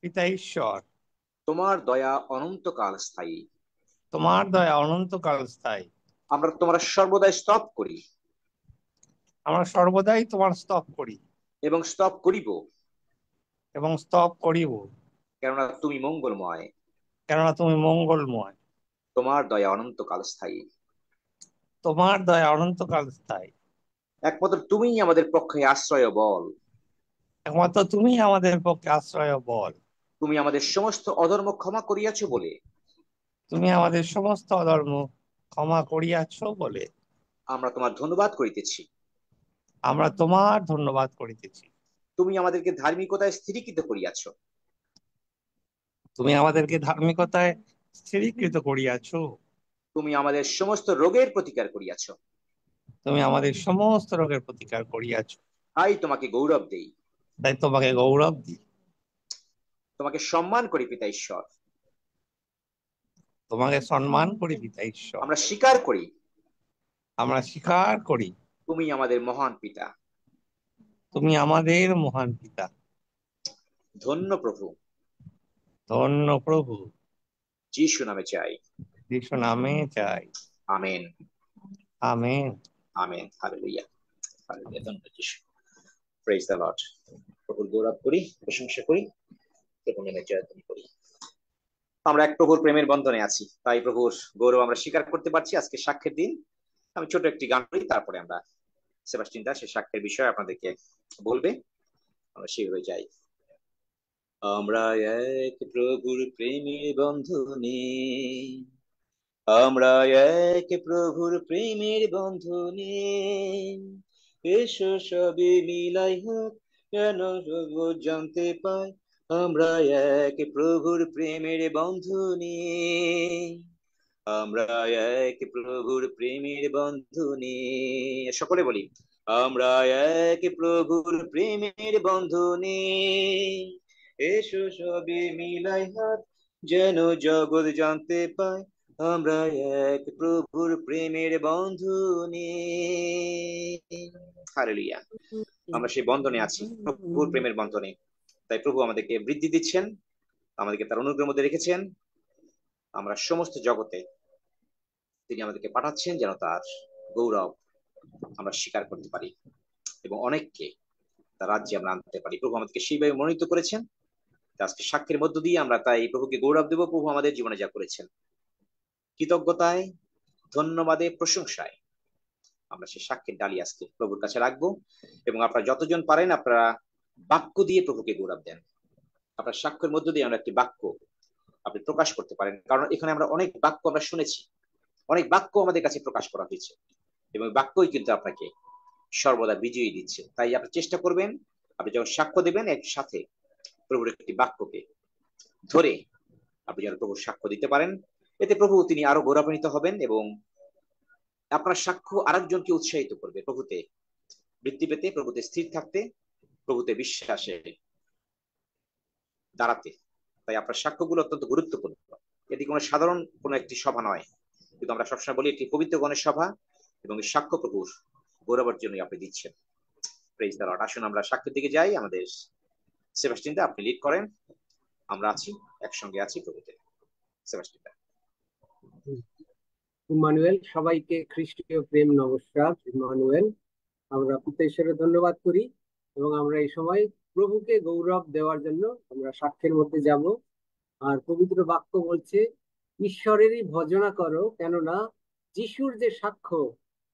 পিতা ঈশ্বর, তোমার দয়া অনন্তকাল স্থায়ী। তোমার দয়া অনন্তকাল স্থায়ী। তোমরা সর্বদাই স্তব করি আমরা সর্বদাই তোমার স্তব করি এবং স্তব করিব, এবং স্তব করিব, কেননা তুমি মঙ্গলময়। কেননা তুমি মঙ্গলময়। তোমার দয়া অনন্তকাল স্থায়ী। তোমার দয়া অনন্তকাল স্থায়ী। একমাত্র তুমিই আমাদের পক্ষে আশ্রয় ও বল। একমাত্র তুমি আমাদের পক্ষে আশ্রয় ও বল। তুমি আমাদের সমস্ত অধর্ম ক্ষমা করিয়াছ বলে তুমি আমাদের সমস্ত অধর্ম ক্ষমা করিয়াছ বলে আমরা তোমার ধন্যবাদ করিতেছি। আমরা তোমার ধন্যবাদ করিতেছি। তুমি আমাদেরকে ধার্মিকতায় স্থিরীকৃত করিয়াছ। তুমি আমাদেরকে ধার্মিকতায় স্থিরীকৃত করিয়াছ। তুমি আমাদের সমস্ত রোগের প্রতিকার করিয়াছ। তুমি আমাদের সমস্ত রোগের প্রতিকার করিয়াছ। তাই তোমাকে গৌরব দেই, তাই তোমাকে গৌরব দিই। তোমাকে সম্মান করি পিতা ঈশ্বর। তোমাকে সম্মান করি পিতা ঈশ্বর। আমরা স্বীকার করি আমরা স্বীকার করি তুমি আমাদের মহান পিতা। তুমি আমাদের মহান পিতা। ধন্য প্রভু। ধন্য প্রভু। যিশু নামে চাই। যিশু নামে চাই। Amen. Amen. Amen. Hallelujah. Hallelujah. ধন্যবাদ যিশু। Praise the Lord. প্রভুর গৌরব করি, প্রশংসা করি, প্রভু নামে জয়ধ্বনি করি। আমরা এক প্রভুর প্রেমের বন্ধনে আছি, তাই প্রভুর গৌরব আমরা স্বীকার করতে পারছি। আজকে সাক্ষ্যের দিন। আমি ছোট একটি গান করি, তারপরে আমরা সেবাস্টিন দাস সেই সাক্ষ্যের বিষয়ে আপনাদেরকে বলবে। আমরা সেভাবে যাই। আমরা এক প্রভুর প্রেমের বন্ধনে, আমরা এক প্রভুর প্রেমের বন্ধনে, এসো সবে মিলাই হাত, যেন জগৎ জানতে পায় আমরা এক প্রভুর প্রেমের বন্ধনে। আমরা এক প্রভুর প্রেমের বন্ধনে। সকলে বলি, আমরা এক প্রভুর প্রেমের বন্ধনে, এসো সবে মিলাই হাত, যেন জগৎ জানতে পায় আমরা এক প্রভুর প্রেমের বন্ধনে। হালেলুয়া। আমরা সেই বন্ধনে আছি, প্রভুর প্রেমের বন্ধনে। তাই প্রভু আমাদেরকে বৃদ্ধি দিচ্ছেন, আমাদেরকে তার অনুগ্রহের মধ্যে রেখেছেন। আমরা সমস্ত জগতে তিনি আমাদেরকে পাঠাচ্ছেন যেন তার গৌরব আমরা স্বীকার করতে পারি এবং অনেককে তার রাজ্যে আমরা আনতে পারি। প্রভু আমাদেরকে সেইভাবে মনোনীত করেছেন। আজকে সাক্ষীর মধ্য দিয়ে আমরা তাই প্রভুকে গৌরব দেব। প্রভু আমাদের জীবনে যা করেছেন, কৃতজ্ঞতায়, ধন্যবাদে, প্রশংসায় আমরা সেই সাক্ষীর ডালি আজকে প্রভুর কাছে রাখবো। এবং আপনারা যতজন পারেন আপনারা বাক্য দিয়ে প্রভুকে গৌরব দেন। আপনার সাক্ষ্যের মধ্য দিয়ে আমরা একটি বাক্য আপনি প্রকাশ করতে পারেন, কারণ এখানে আমরা অনেক বাক্য আমরা শুনেছি, অনেক বাক্য আমাদের কাছে প্রকাশ করা হয়েছে এবং বাক্যই কিন্তু আপনাকে সর্বদা বিজয়ী দিচ্ছে। তাই আপনি চেষ্টা করবেন, আপনি যখন সাক্ষ্য দেবেন একসাথে প্রভুর একটি বাক্যকে ধরে আপনি যেন প্রভুর সাক্ষ্য দিতে পারেন। এতে প্রভু তিনি আরো গৌরবান্বিত হবেন এবং আপনার সাক্ষ্য আরেকজনকে উৎসাহিত করবে প্রভুতে বৃদ্ধি পেতে, প্রভুতে স্থির থাকতে, প্রভুতে বিশ্বাসে দাঁড়াতে। তাই আপনার সাক্ষ্যগুলো অত্যন্ত গুরুত্বপূর্ণ। এটি কোনো সাধারণ কোনো একটি সভা নয়, কিন্তু আমরা সবসময় বলি একটি পবিত্র গণের সভা এবং সাক্ষ্য প্রভুর গৌরবের জন্যই আপনি দিচ্ছেন। Praise the Lord. আসুন আমরা সাক্ষ্যের দিকে যাই। আমাদের সেবাস্টিন দা আপনি লিড করেন, আমরা আছি, একসঙ্গে আছি প্রভুতে। সেবাস্টিন দা। ইম্মানুয়েল, সবাইকে খ্রিস্টীয় প্রেম নমস্কার। ইম্মানুয়েল, আমরা পিতা ঈশ্বরের ধন্যবাদ করি এবং আমরা এই সময় প্রভুকে গৌরব দেওয়ার জন্য আমরা সাক্ষ্যের মধ্যে যাব। আর পবিত্র বাক্য বলছে, ঈশ্বরেরই ভজনা করো, কেননা যিশুর যে সাক্ষ্য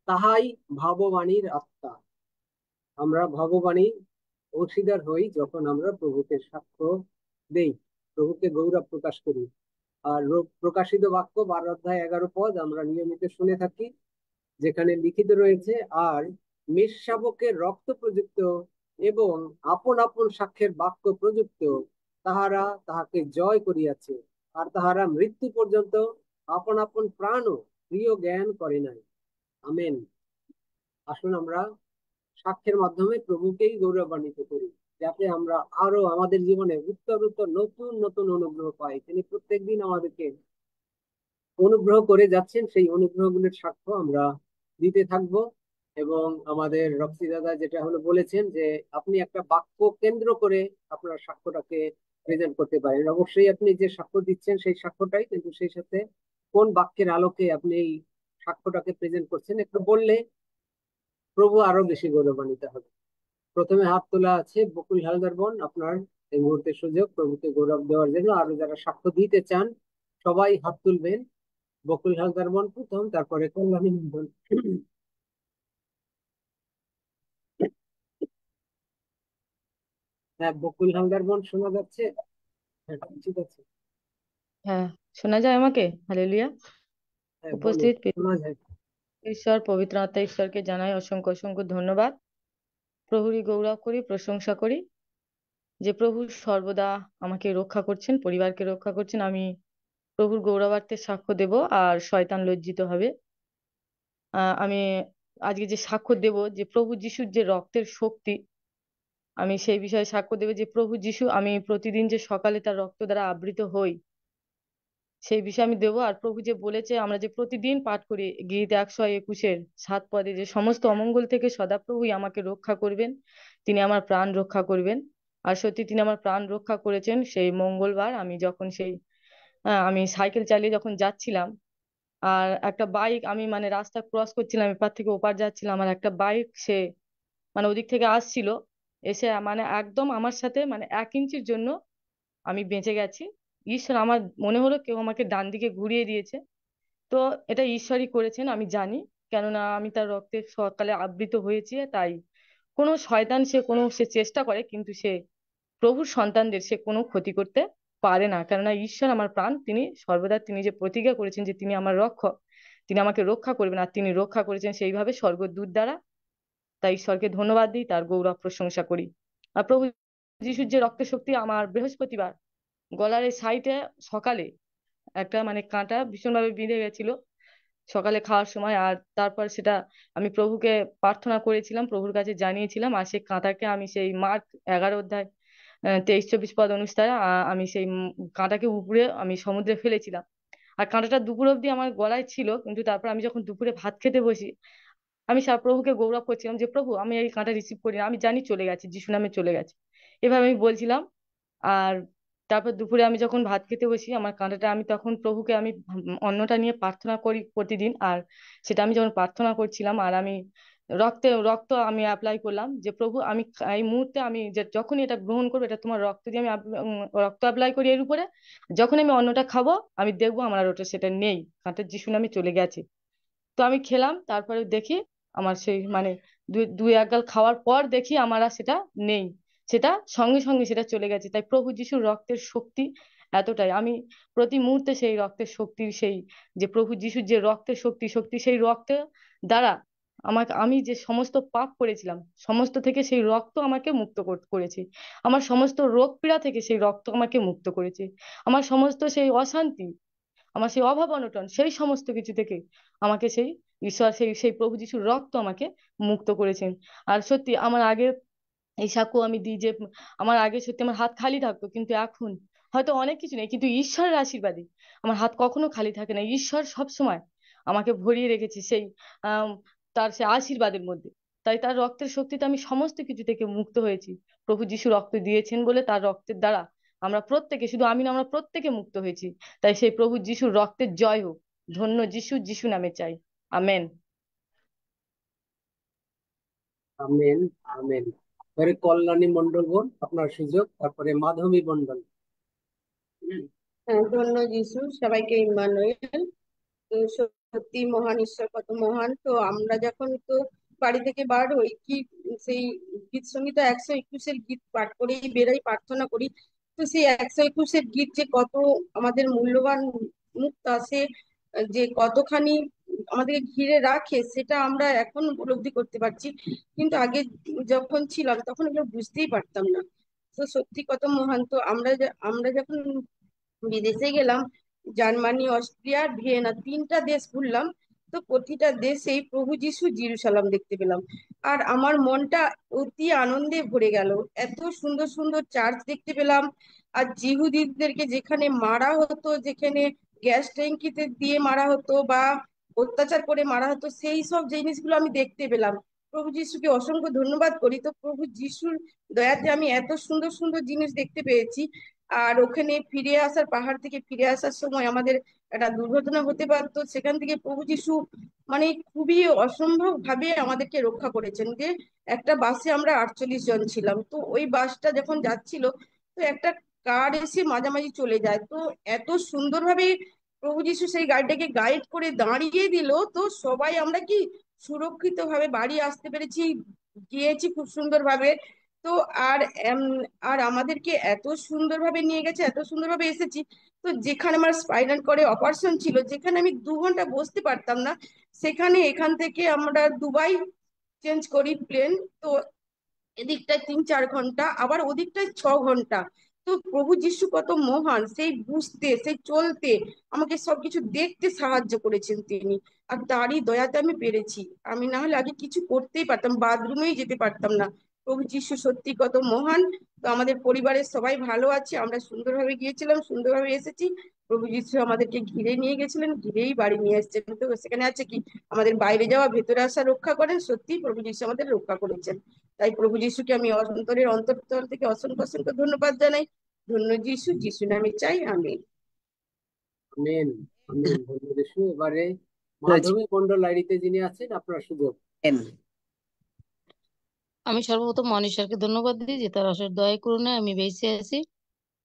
তাহাই ভাববাণীর আত্মা। আমরা ভগবানী অংশীদার হই যখন আমরা প্রভুকে সাক্ষ্য দেই, প্রভুকে গৌরব প্রকাশ করি। আর প্রকাশিত বাক্য 12 অধ্যায় 11 পদ আমরা নিয়মিত শুনে থাকি, যেখানে লিখিত রয়েছে, আর মেষশাবকের রক্ত প্রযুক্ত এবং আপন আপন সাক্ষ্যের বাক্য প্রযুক্ত তাহারা তাহাকে জয় করিয়াছে, আর তাহারা মৃত্যু পর্যন্ত আপন আপন প্রাণও প্রিয় জ্ঞান করে নাই। আমেন। আসুন আমরা সাক্ষ্যের মাধ্যমে প্রভুকেই গৌরবান্বিত করি, যাতে আমরা আরো আমাদের জীবনে উত্তর উত্তর নতুন নতুন অনুগ্রহ পাই। তিনি প্রত্যেকদিন আমাদেরকে অনুগ্রহ করে যাচ্ছেন, সেই অনুগ্রহগুলোর সাক্ষ্য আমরা দিতে থাকবো। এবং আমাদের রক্সি দাদা যেটা হলো বলেছেন যে আপনি একটা বাক্য কেন্দ্র করে আপনার সাক্ষ্যটাকে প্রেজেন্ট করতে পারেন। অবশ্যই আপনি যে সাক্ষ্য দিচ্ছেন সেই সাক্ষ্যটাই, কিন্তু সেই সাথে কোন বাক্যের আলোকে আপনি এই সাক্ষ্যটাকে প্রেজেন্ট করছেন একটু বললে প্রভু আরো বেশি গৌরবান্বিত হবে। প্রথমে হাত তোলা আছে বকুল হালদার বোন, আপনার এই মুহূর্তে সুযোগ প্রভুকে গৌরব দেওয়ার জন্য। আরো যারা সাক্ষ্য দিতে চান সবাই হাত তুলবেন। বকুল হালদার বোন প্রথম, তারপরে কল্যাণী মন্ডল। হ্যাঁ, বকুল হালদার বোন শোনা যাচ্ছে? হ্যাঁ, ঠিক আছে। হ্যাঁ, শোনা যায় আমাকে? হালেলুয়া। হ্যাঁ, বলুন, উপস্থিত শোনা যায়। ঈশ্বর, পবিত্র আত্মা ঈশ্বরকে জানাই অসংখ্য অসংখ্য ধন্যবাদ। প্রভুরই গৌরব করি, প্রশংসা করি যে প্রভু সর্বদা আমাকে রক্ষা করছেন, পরিবারকে রক্ষা করছেন। আমি প্রভুর গৌরবার্থে সাক্ষ্য দেব, আর শয়তান লজ্জিত হবে। আমি আজকে যে সাক্ষ্য দেব যে প্রভু যিশুর যে রক্তের শক্তি, আমি সেই বিষয়ে সাক্ষ্য দেব যে প্রভু যিশু, আমি প্রতিদিন যে সকালে তার রক্ত দ্বারা আবৃত হই সেই বিষয়ে আমি দেবো। আর প্রভু যে বলেছে, আমরা যে প্রতিদিন পাঠ করি গীত 121-7 যে সমস্ত অমঙ্গল থেকে সদাপ্রভুই আমাকে রক্ষা করবেন, তিনি আমার প্রাণ রক্ষা করবেন। আর সত্যি তিনি আমার প্রাণ রক্ষা করেছেন। সেই মঙ্গলবার আমি যখন আমি সাইকেল চালিয়ে যখন যাচ্ছিলাম, আর একটা বাইক, আমি মানে রাস্তা ক্রস করছিলাম, এপার থেকে ওপার যাচ্ছিলাম, আর একটা বাইক সে মানে ওদিক থেকে আসছিল, এসে মানে একদম আমার সাথে মানে 1 ইঞ্চির জন্য আমি বেঁচে গেছি। ঈশ্বর, আমার মনে হলো কেউ আমাকে ডান দিকে ঘুরিয়ে দিয়েছে। তো এটা ঈশ্বরই করেছেন আমি জানি, কেননা আমি তার রক্তে সকালে আবৃত হয়েছি। তাই কোনো শয়তান সে চেষ্টা করে, কিন্তু সে প্রভুর সন্তানদের সে কোনো ক্ষতি করতে পারে না, কেননা ঈশ্বর আমার প্রাণ, তিনি সর্বদা তিনি যে প্রতিজ্ঞা করেছেন যে তিনি আমার রক্ষক, তিনি আমাকে রক্ষা করবেন, আর তিনি রক্ষা করেছেন সেইভাবে স্বর্গদূত দ্বারা। তাই ঈশ্বরকে ধন্যবাদ দিই, তার গৌরব প্রশংসা করি। আর প্রভু যিশুর যে রক্তের শক্তি, আমার বৃহস্পতিবার গলার এই সাইডে সকালে একটা মানে কাঁটা ভীষণভাবে বিঁধে গেছিল সকালে খাওয়ার সময়। আর তারপর সেটা আমি প্রভুকে প্রার্থনা করেছিলাম, প্রভুর কাছে জানিয়েছিলাম। আর সেই কাঁটাকে আমি সেই মার্ক 11 অধ্যায় 23-24 পদ অনুসারে আমি সেই কাঁটাকে উপরে আমি সমুদ্রে ফেলেছিলাম। আর কাঁটাটা দুপুর অব্দি আমার গলায় ছিল, কিন্তু তারপর আমি যখন দুপুরে ভাত খেতে বসি, আমি প্রভুকে গৌরব করছিলাম যে প্রভু, আমি এই কাঁটা রিসিভ করি না, আমি জানি চলে গেছে, যিশু নামে চলে গেছে, এভাবে আমি বলছিলাম। আর তারপর দুপুরে আমি যখন ভাত খেতে বসি, আমার কাঁটাটা আমি তখন প্রভুকে আমি অন্নটা নিয়ে প্রার্থনা করি প্রতিদিন। আর সেটা আমি যখন প্রার্থনা করছিলাম, আর আমি রক্ত আমি অ্যাপ্লাই করলাম যে প্রভু, আমি এই মুহূর্তে আমি যখনই এটা গ্রহণ করবো, এটা তোমার রক্ত দিয়ে আমি রক্ত অ্যাপ্লাই করি এর উপরে, যখন আমি অন্নটা খাবো আমি দেখবো আমার আর ওটা সেটা নেই, কাঁটা যিশু নামে চলে গেছে। তো আমি খেলাম, তারপরে দেখি আমার সেই মানে দুই এক গাল খাওয়ার পর দেখি আমার আর সেটা নেই, সেটা সঙ্গে সঙ্গে সেটা চলে গেছে। তাই প্রভু যিশুর রক্তের শক্তি এতটাই, আমি প্রতি মুহূর্তে সেই রক্তের শক্তির সেই যে প্রভু যিশুর যে রক্তের শক্তি সেই রক্তের দ্বারা আমাকে, আমি যে সমস্ত পাপ করেছিলাম সমস্ত থেকে সেই রক্ত আমাকে মুক্ত করেছে। আমার সমস্ত রোগ পীড়া থেকে সেই রক্ত আমাকে মুক্ত করেছে। আমার সমস্ত সেই অশান্তি, আমার সেই অভাব অনটন, সেই সমস্ত কিছু থেকে আমাকে সেই ঈশ্বর, সেই সেই প্রভু যিশুর রক্ত আমাকে মুক্ত করেছেন। আর সত্যি আমার আগে এই সাক্ষ্য আমি দিই যে আমার আগে সত্যি আমার হাত খালি থাকতো, কিন্তু এখন হয়তো অনেক কিছু নেই, কিন্তু ঈশ্বরের আশীর্বাদে আমার হাত কখনো খালি থাকে না। ঈশ্বর সব সময় আমাকে ভরিয়ে রেখেছে সেই আহ তার সেই আশীর্বাদের মধ্যে। তাই তার রক্তের শক্তিতে আমি সমস্ত কিছু থেকে মুক্ত হয়েছি। প্রভু যিশু রক্ত দিয়েছেন বলে তার রক্তের দ্বারা আমরা প্রত্যেকে, শুধু আমি না, আমরা প্রত্যেকে মুক্ত হয়েছি। তাই সেই প্রভু যিশুর রক্তের জয় হোক। ধন্য যিশু, যিশু নামে চাই। আমেন। Amen, amen. এবারে কল্যাণী মন্ডল বোন, আপনার সুযোগ, তারপরে মাধবী মন্ডল। হ্যাঁ, ধন্য যিশু, সবাইকে ইম্মানুয়েল। তো সত্যি মহান ঈশ্বর, কত মহান। তো আমরা যখন তো বাড়ি থেকে বার হই, কি সেই গীত সঙ্গীত 121-এর গীত পাঠ করেই বেরোই, প্রার্থনা করি। তো সেই 121-এর গীত যে কত আমাদের মূল্যবান মুক্তা, সে যে কতখানি আমাদেরকে ঘিরে রাখে, সেটা আমরা এখন উপলব্ধি করতে পারছি। কিন্তু আগে যখন ছিলাম তখন এগুলো বুঝতেই পারতাম না। তো সত্যি কত মহান। তো আমরা যখন বিদেশে গেলাম, জার্মানি, অস্ট্রিয়া, ভিয়েনা, 3টা দেশ ঘুরলাম। তো প্রতিটা দেশেই প্রভু যিশু জেরুসালাম দেখতে পেলাম। আর আমার মনটা অতি আনন্দে ভরে গেল। এত সুন্দর সুন্দর চার্চ দেখতে পেলাম। আর জিহুদিদেরকে যেখানে মারা হতো, যেখানে গ্যাস ট্যাঙ্কিতে দিয়ে মারা হতো বা অত্যাচার করে মারা হতো, সেই সব জিনিসগুলো আমি দেখতে পেলাম। প্রভু যিশুকে অসংখ্য ধন্যবাদ করি। তো প্রভু যিশুর দয়াতে আমি এত সুন্দর সুন্দর জিনিস দেখতে পেয়েছি। আর ওখানে ফিরে আসার, পাহাড় থেকে ফিরে আসার সময় আমাদের একটা দুর্ঘটনা হতে পারতো, সেখান থেকে প্রভু যিশু মানে খুবই অসম্ভব ভাবে আমাদেরকে রক্ষা করেছেন। যে একটা বাসে আমরা 48 জন ছিলাম, তো ওই বাসটা যখন যাচ্ছিল, তো একটা কার এসে মাঝামাঝি চলে যায়, তো এত সুন্দরভাবে প্রভু যিশু সেই গাড়িটাকে গাইড করে দাঁড়িয়ে দিল, তো সবাই আমরা কি সুরক্ষিত ভাবে বাড়ি আসতে পেরেছি, গিয়েছি খুব সুন্দরভাবে। তো আর এম, আর আমাদেরকে এত সুন্দরভাবে নিয়ে গেছে, এত সুন্দরভাবে এসেছি। তো যেখানে আমার স্পাইনাল কর্ডে অপারেশন ছিল, যেখানে আমি 2 ঘন্টা বসতে পারতাম না, সেখানে এখান থেকে আমরা দুবাই চেঞ্জ করি প্লেন। তো এদিকটায় 3-4 ঘন্টা, আবার ওদিকটায় 6 ঘন্টা। তো প্রভু যিশু কত মহান, সেই বুঝতে, সেই চলতে, আমাকে সবকিছু দেখতে সাহায্য করেছেন তিনি। আর তারই দয়াতে আমি পেরেছি। আমি না হলে আগে কিছু করতেই পারতাম, বাথরুমেই যেতে পারতাম না। প্রভু যিশু সত্যি কত মহান। তো আমাদের পরিবারের সবাই ভালো আছে, আমরা সুন্দরভাবে গিয়েছিলাম, সুন্দরভাবে এসেছি। প্রভু যিশু আমাদেরকে ঘিরে নিয়ে গেছিলেন, ঘিরেই বাড়ি নিয়ে এসেছেন। তো সেখানে আছে কি, আমাদের বাইরে যাওয়া ভেতরে আসা রক্ষা করেন, সত্যি প্রভু যিশু আমাদের রক্ষা করেছেন। তাই প্রভু যিশুকে আমি অন্তরের অন্তঃস্থল থেকে অসংখ্য অসংখ্য ধন্যবাদ জানাই। ধন্য যিশু, যিশু নামে চাই, আমিন। আমেন। আমেন। ধন্যবাদ যিশু। এবারে মাধবী মন্ডল লাইরিতে যিনি আছেন, আপনার সুযোগ। আমি সর্বপ্রথম মহান ঈশ্বরকে ধন্যবাদ দিই যে তার অশেষ দয়া করুণায় আমি বেঁচে আছি,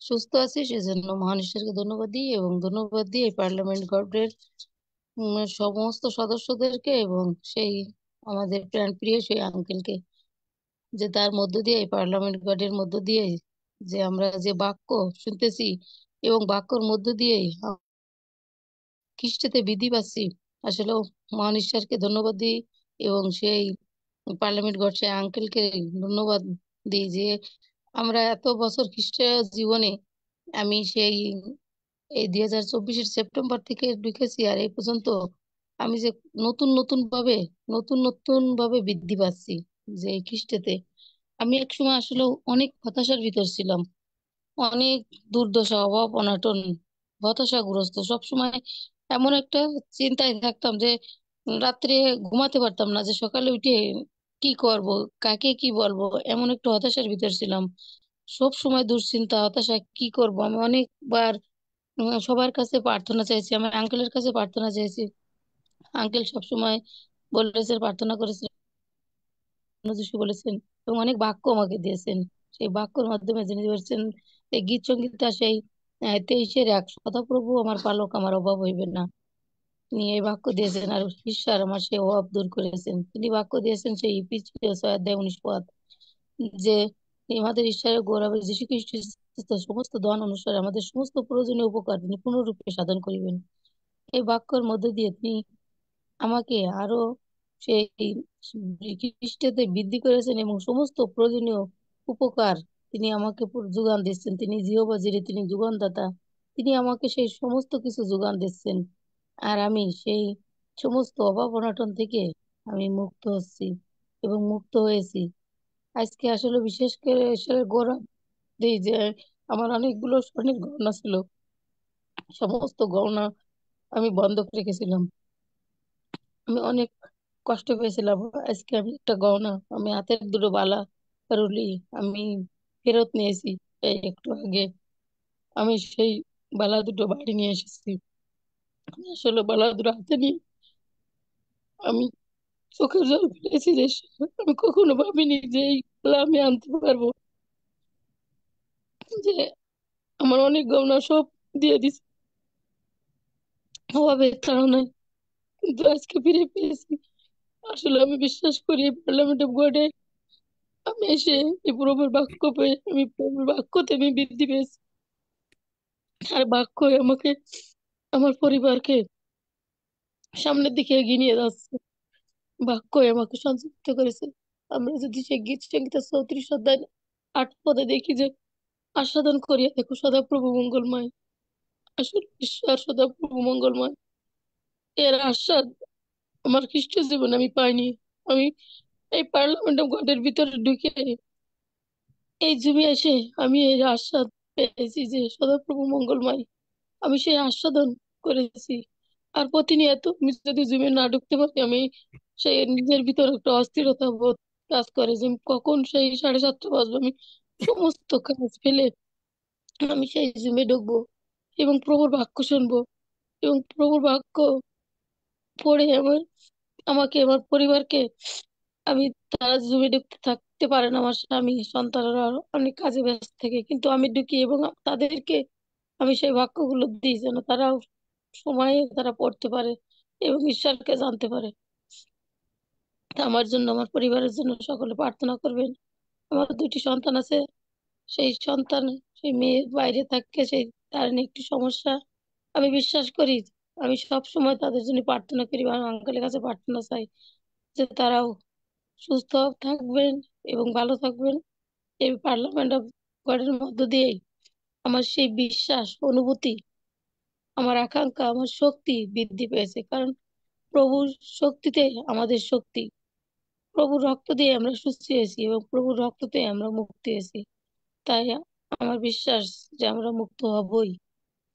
সুস্থ আছি, সেজন্য মহান ঈশ্বরকে ধন্যবাদ দিই। এবং ধন্যবাদ দিই এই পার্লামেন্ট গডের সমস্ত সদস্যদেরকে, এবং সেই আমাদের প্রাণপ্রিয় সেই আঙ্কেলকে, যে তার মধ্য দিয়ে, এই পার্লামেন্ট গডের মধ্য দিয়ে যে আমরা যে বাক্য শুনতেছি, এবং বাক্যর মধ্য দিয়ে খ্রিস্টতে বৃদ্ধি পাচ্ছি। আসলে মহান ঈশ্বরকে ধন্যবাদ দিই, এবং সেই পার্লামেন্ট গড সেই আঙ্কেলকে ধন্যবাদ দিই যে আমরা এত বছর খ্রিস্ট জীবনে, আমি সেই এই 2024-এর সেপ্টেম্বর থেকে ঢুকেছি, আর এই পর্যন্ত আমি যে নতুন নতুন ভাবে বৃদ্ধি পাচ্ছি যে এই খ্রিস্টেতে। আমি এক সময় আসলে অনেক হতাশার ভিতর ছিলাম, অনেক দুর্দশা, অভাব অনটন, হতাশাগ্রস্ত সবসময়। এমন একটা চিন্তায় থাকতাম যে রাত্রে ঘুমাতে পারতাম না, যে সকালে উঠে কি করব, কাকে কি বলবো, এমন একটা হতাশার ভিতর ছিলাম। সব সময় দুশ্চিন্তা, হতাশা, কি করব। আমি অনেকবার সবার কাছে প্রার্থনা চাইছি, আমার আঙ্কেলের কাছে প্রার্থনা চাইছি। আঙ্কেল সবসময় বলেছেন, প্রার্থনা করেছেন, যিশু বলেছেন, এবং অনেক বাক্য আমাকে দিয়েছেন। সেই বাক্যর মাধ্যমে যিনি বলছেন এই গীত সংগীতটা, সেই 23-1, সদাপ্রভু আমার পালক, আমার অভাব হইবে না। তিনি এই বাক্য দিয়েছেন, আর ঈশ্বর আমার সেই অভাব দূর করেছেন। তিনি বাক্য দিয়েছেন সেই ইফিসীয় 6:19 যে আমাদের ঈশ্বরের গৌরবে যীশু খ্রিস্ট সমস্ত ধন অনুসারে আমাদের সমস্ত প্রয়োজনীয় উপকার তিনি পূর্ণরূপে সাধন করিবেন। এই বাক্যের মধ্যে দিয়ে তিনি আমাকে আরো সেই খ্রিস্টতে বৃদ্ধি করেছেন, এবং সমস্ত প্রয়োজনীয় উপকার তিনি আমাকে যোগান দিচ্ছেন। তিনি জিহোবা জিরে, তিনি যোগানদাতা। তিনি আমাকে সেই সমস্ত কিছু যোগান দিচ্ছেন, আর আমি সেই সমস্ত অভাব অনটন থেকে আমি মুক্ত হচ্ছি এবং মুক্ত হয়েছি। আজকে আসলে বিশেষ করে ঈশ্বরের গৌরব দিই যে আমার অনেকগুলো স্বর্ণের গহনা ছিল, সমস্ত গহনা আমি বন্ধক রেখেছিলাম। আমি অনেক কষ্ট পেয়েছিলাম। আজকে আমি একটা গহনা, আমি হাতের দুটো বালা রুলি আমি ফেরত নিয়েছি। এই একটু আগে আমি সেই বালা দুটো বাড়ি নিয়ে এসেছি। আমি আসলে বালা দুটো হাতে নিয়ে আমি চোখের জল ফেলেছি, যে আমি কখনো ভাবিনি যে এই বালা আমি আনতে পারবো, যে আমার অনেক গহনা সব দিয়ে দিছি অভাবের কারণে, কিন্তু আজকে ফিরে পেয়েছি। আসলে আমি বিশ্বাস করি পার্লামেন্ট অফ গডে আমি এসে এই প্রভুর বাক্য পেয়ে, আমি প্রভুর বাক্যতে আমি বৃদ্ধি পেয়েছি। আর বাক্য আমাকে, আমার পরিবারকে সামনের দিকে এগিয়ে নিয়ে যাচ্ছে। বাক্য আমাকে সঞ্চালিত করেছে। আমরা যদি সেই গীত সংগীতের 34 অধ্যায় 8 পদে দেখি যে আস্বাদন করিয়া দেখো সদাপ্রভু মঙ্গলময়। আসলে ঈশ্বর সদাপ্রভু মঙ্গলময়, এর আস্বাদ আমার খ্রিস্ট জীবনে আমি পাইনি। আমি এই পার্লামেন্ট অফ গডের ভিতরে ঢুকে এই জুমে এসে আমি এই আস্বাদ পেয়েছি যে সদাপ্রভু মঙ্গলময়। আমি সেই আস্বাদন করেছি। আর প্রতিনিয়ত আমি যদি জুমে না ঢুকতে পারি, আমি সেই নিজের ভিতর একটা অস্থিরতা বোধ কাজ করে যে কখন সেই 7:30 বাজবে। আমি সমস্ত কাজ ফেলে আমি সেই জুমে ঢুকবো এবং প্রভুর বাক্য শুনবো এবং প্রভুর বাক্য পড়ে আমাকে আমার পরিবারকে আমি তারা জুমে ঢুকতে থাকতে পারেন আমার স্বামী সন্তানরা অনেক কাজে ব্যস্ত থাকে, কিন্তু আমি ঢুকি এবং তাদেরকে আমি সেই বাক্যগুলো দিই যেন তারাও সময়ে তারা পড়তে পারে এবং ঈশ্বরকে জানতে পারে। তা আমার জন্য আমার পরিবারের জন্য সকলে প্রার্থনা করবেন। আমার দুটি সন্তান আছে, সেই সন্তান সেই মেয়ে বাইরে থাকে, সেই তার নিয়ে একটু সমস্যা। আমি বিশ্বাস করি, আমি সব সময় তাদের জন্য প্রার্থনা করি, আমার আঙ্কেলের কাছে প্রার্থনা চাই যে তারাও সুস্থ থাকবেন এবং ভালো থাকবেন। এই পার্লামেন্ট অফ গডের মধ্য দিয়েই আমার সেই বিশ্বাস অনুভূতি, আমার আকাঙ্ক্ষা, আমার শক্তি বৃদ্ধি পেয়েছে, কারণ প্রভুর শক্তিতে আমাদের শক্তি। প্রভুর রক্ত দিয়ে আমরা সুস্থ হয়েছি এবং প্রভুর রক্ততে আমরা মুক্তি হয়েছি। তাই আমার বিশ্বাস যে আমরা মুক্ত হবই,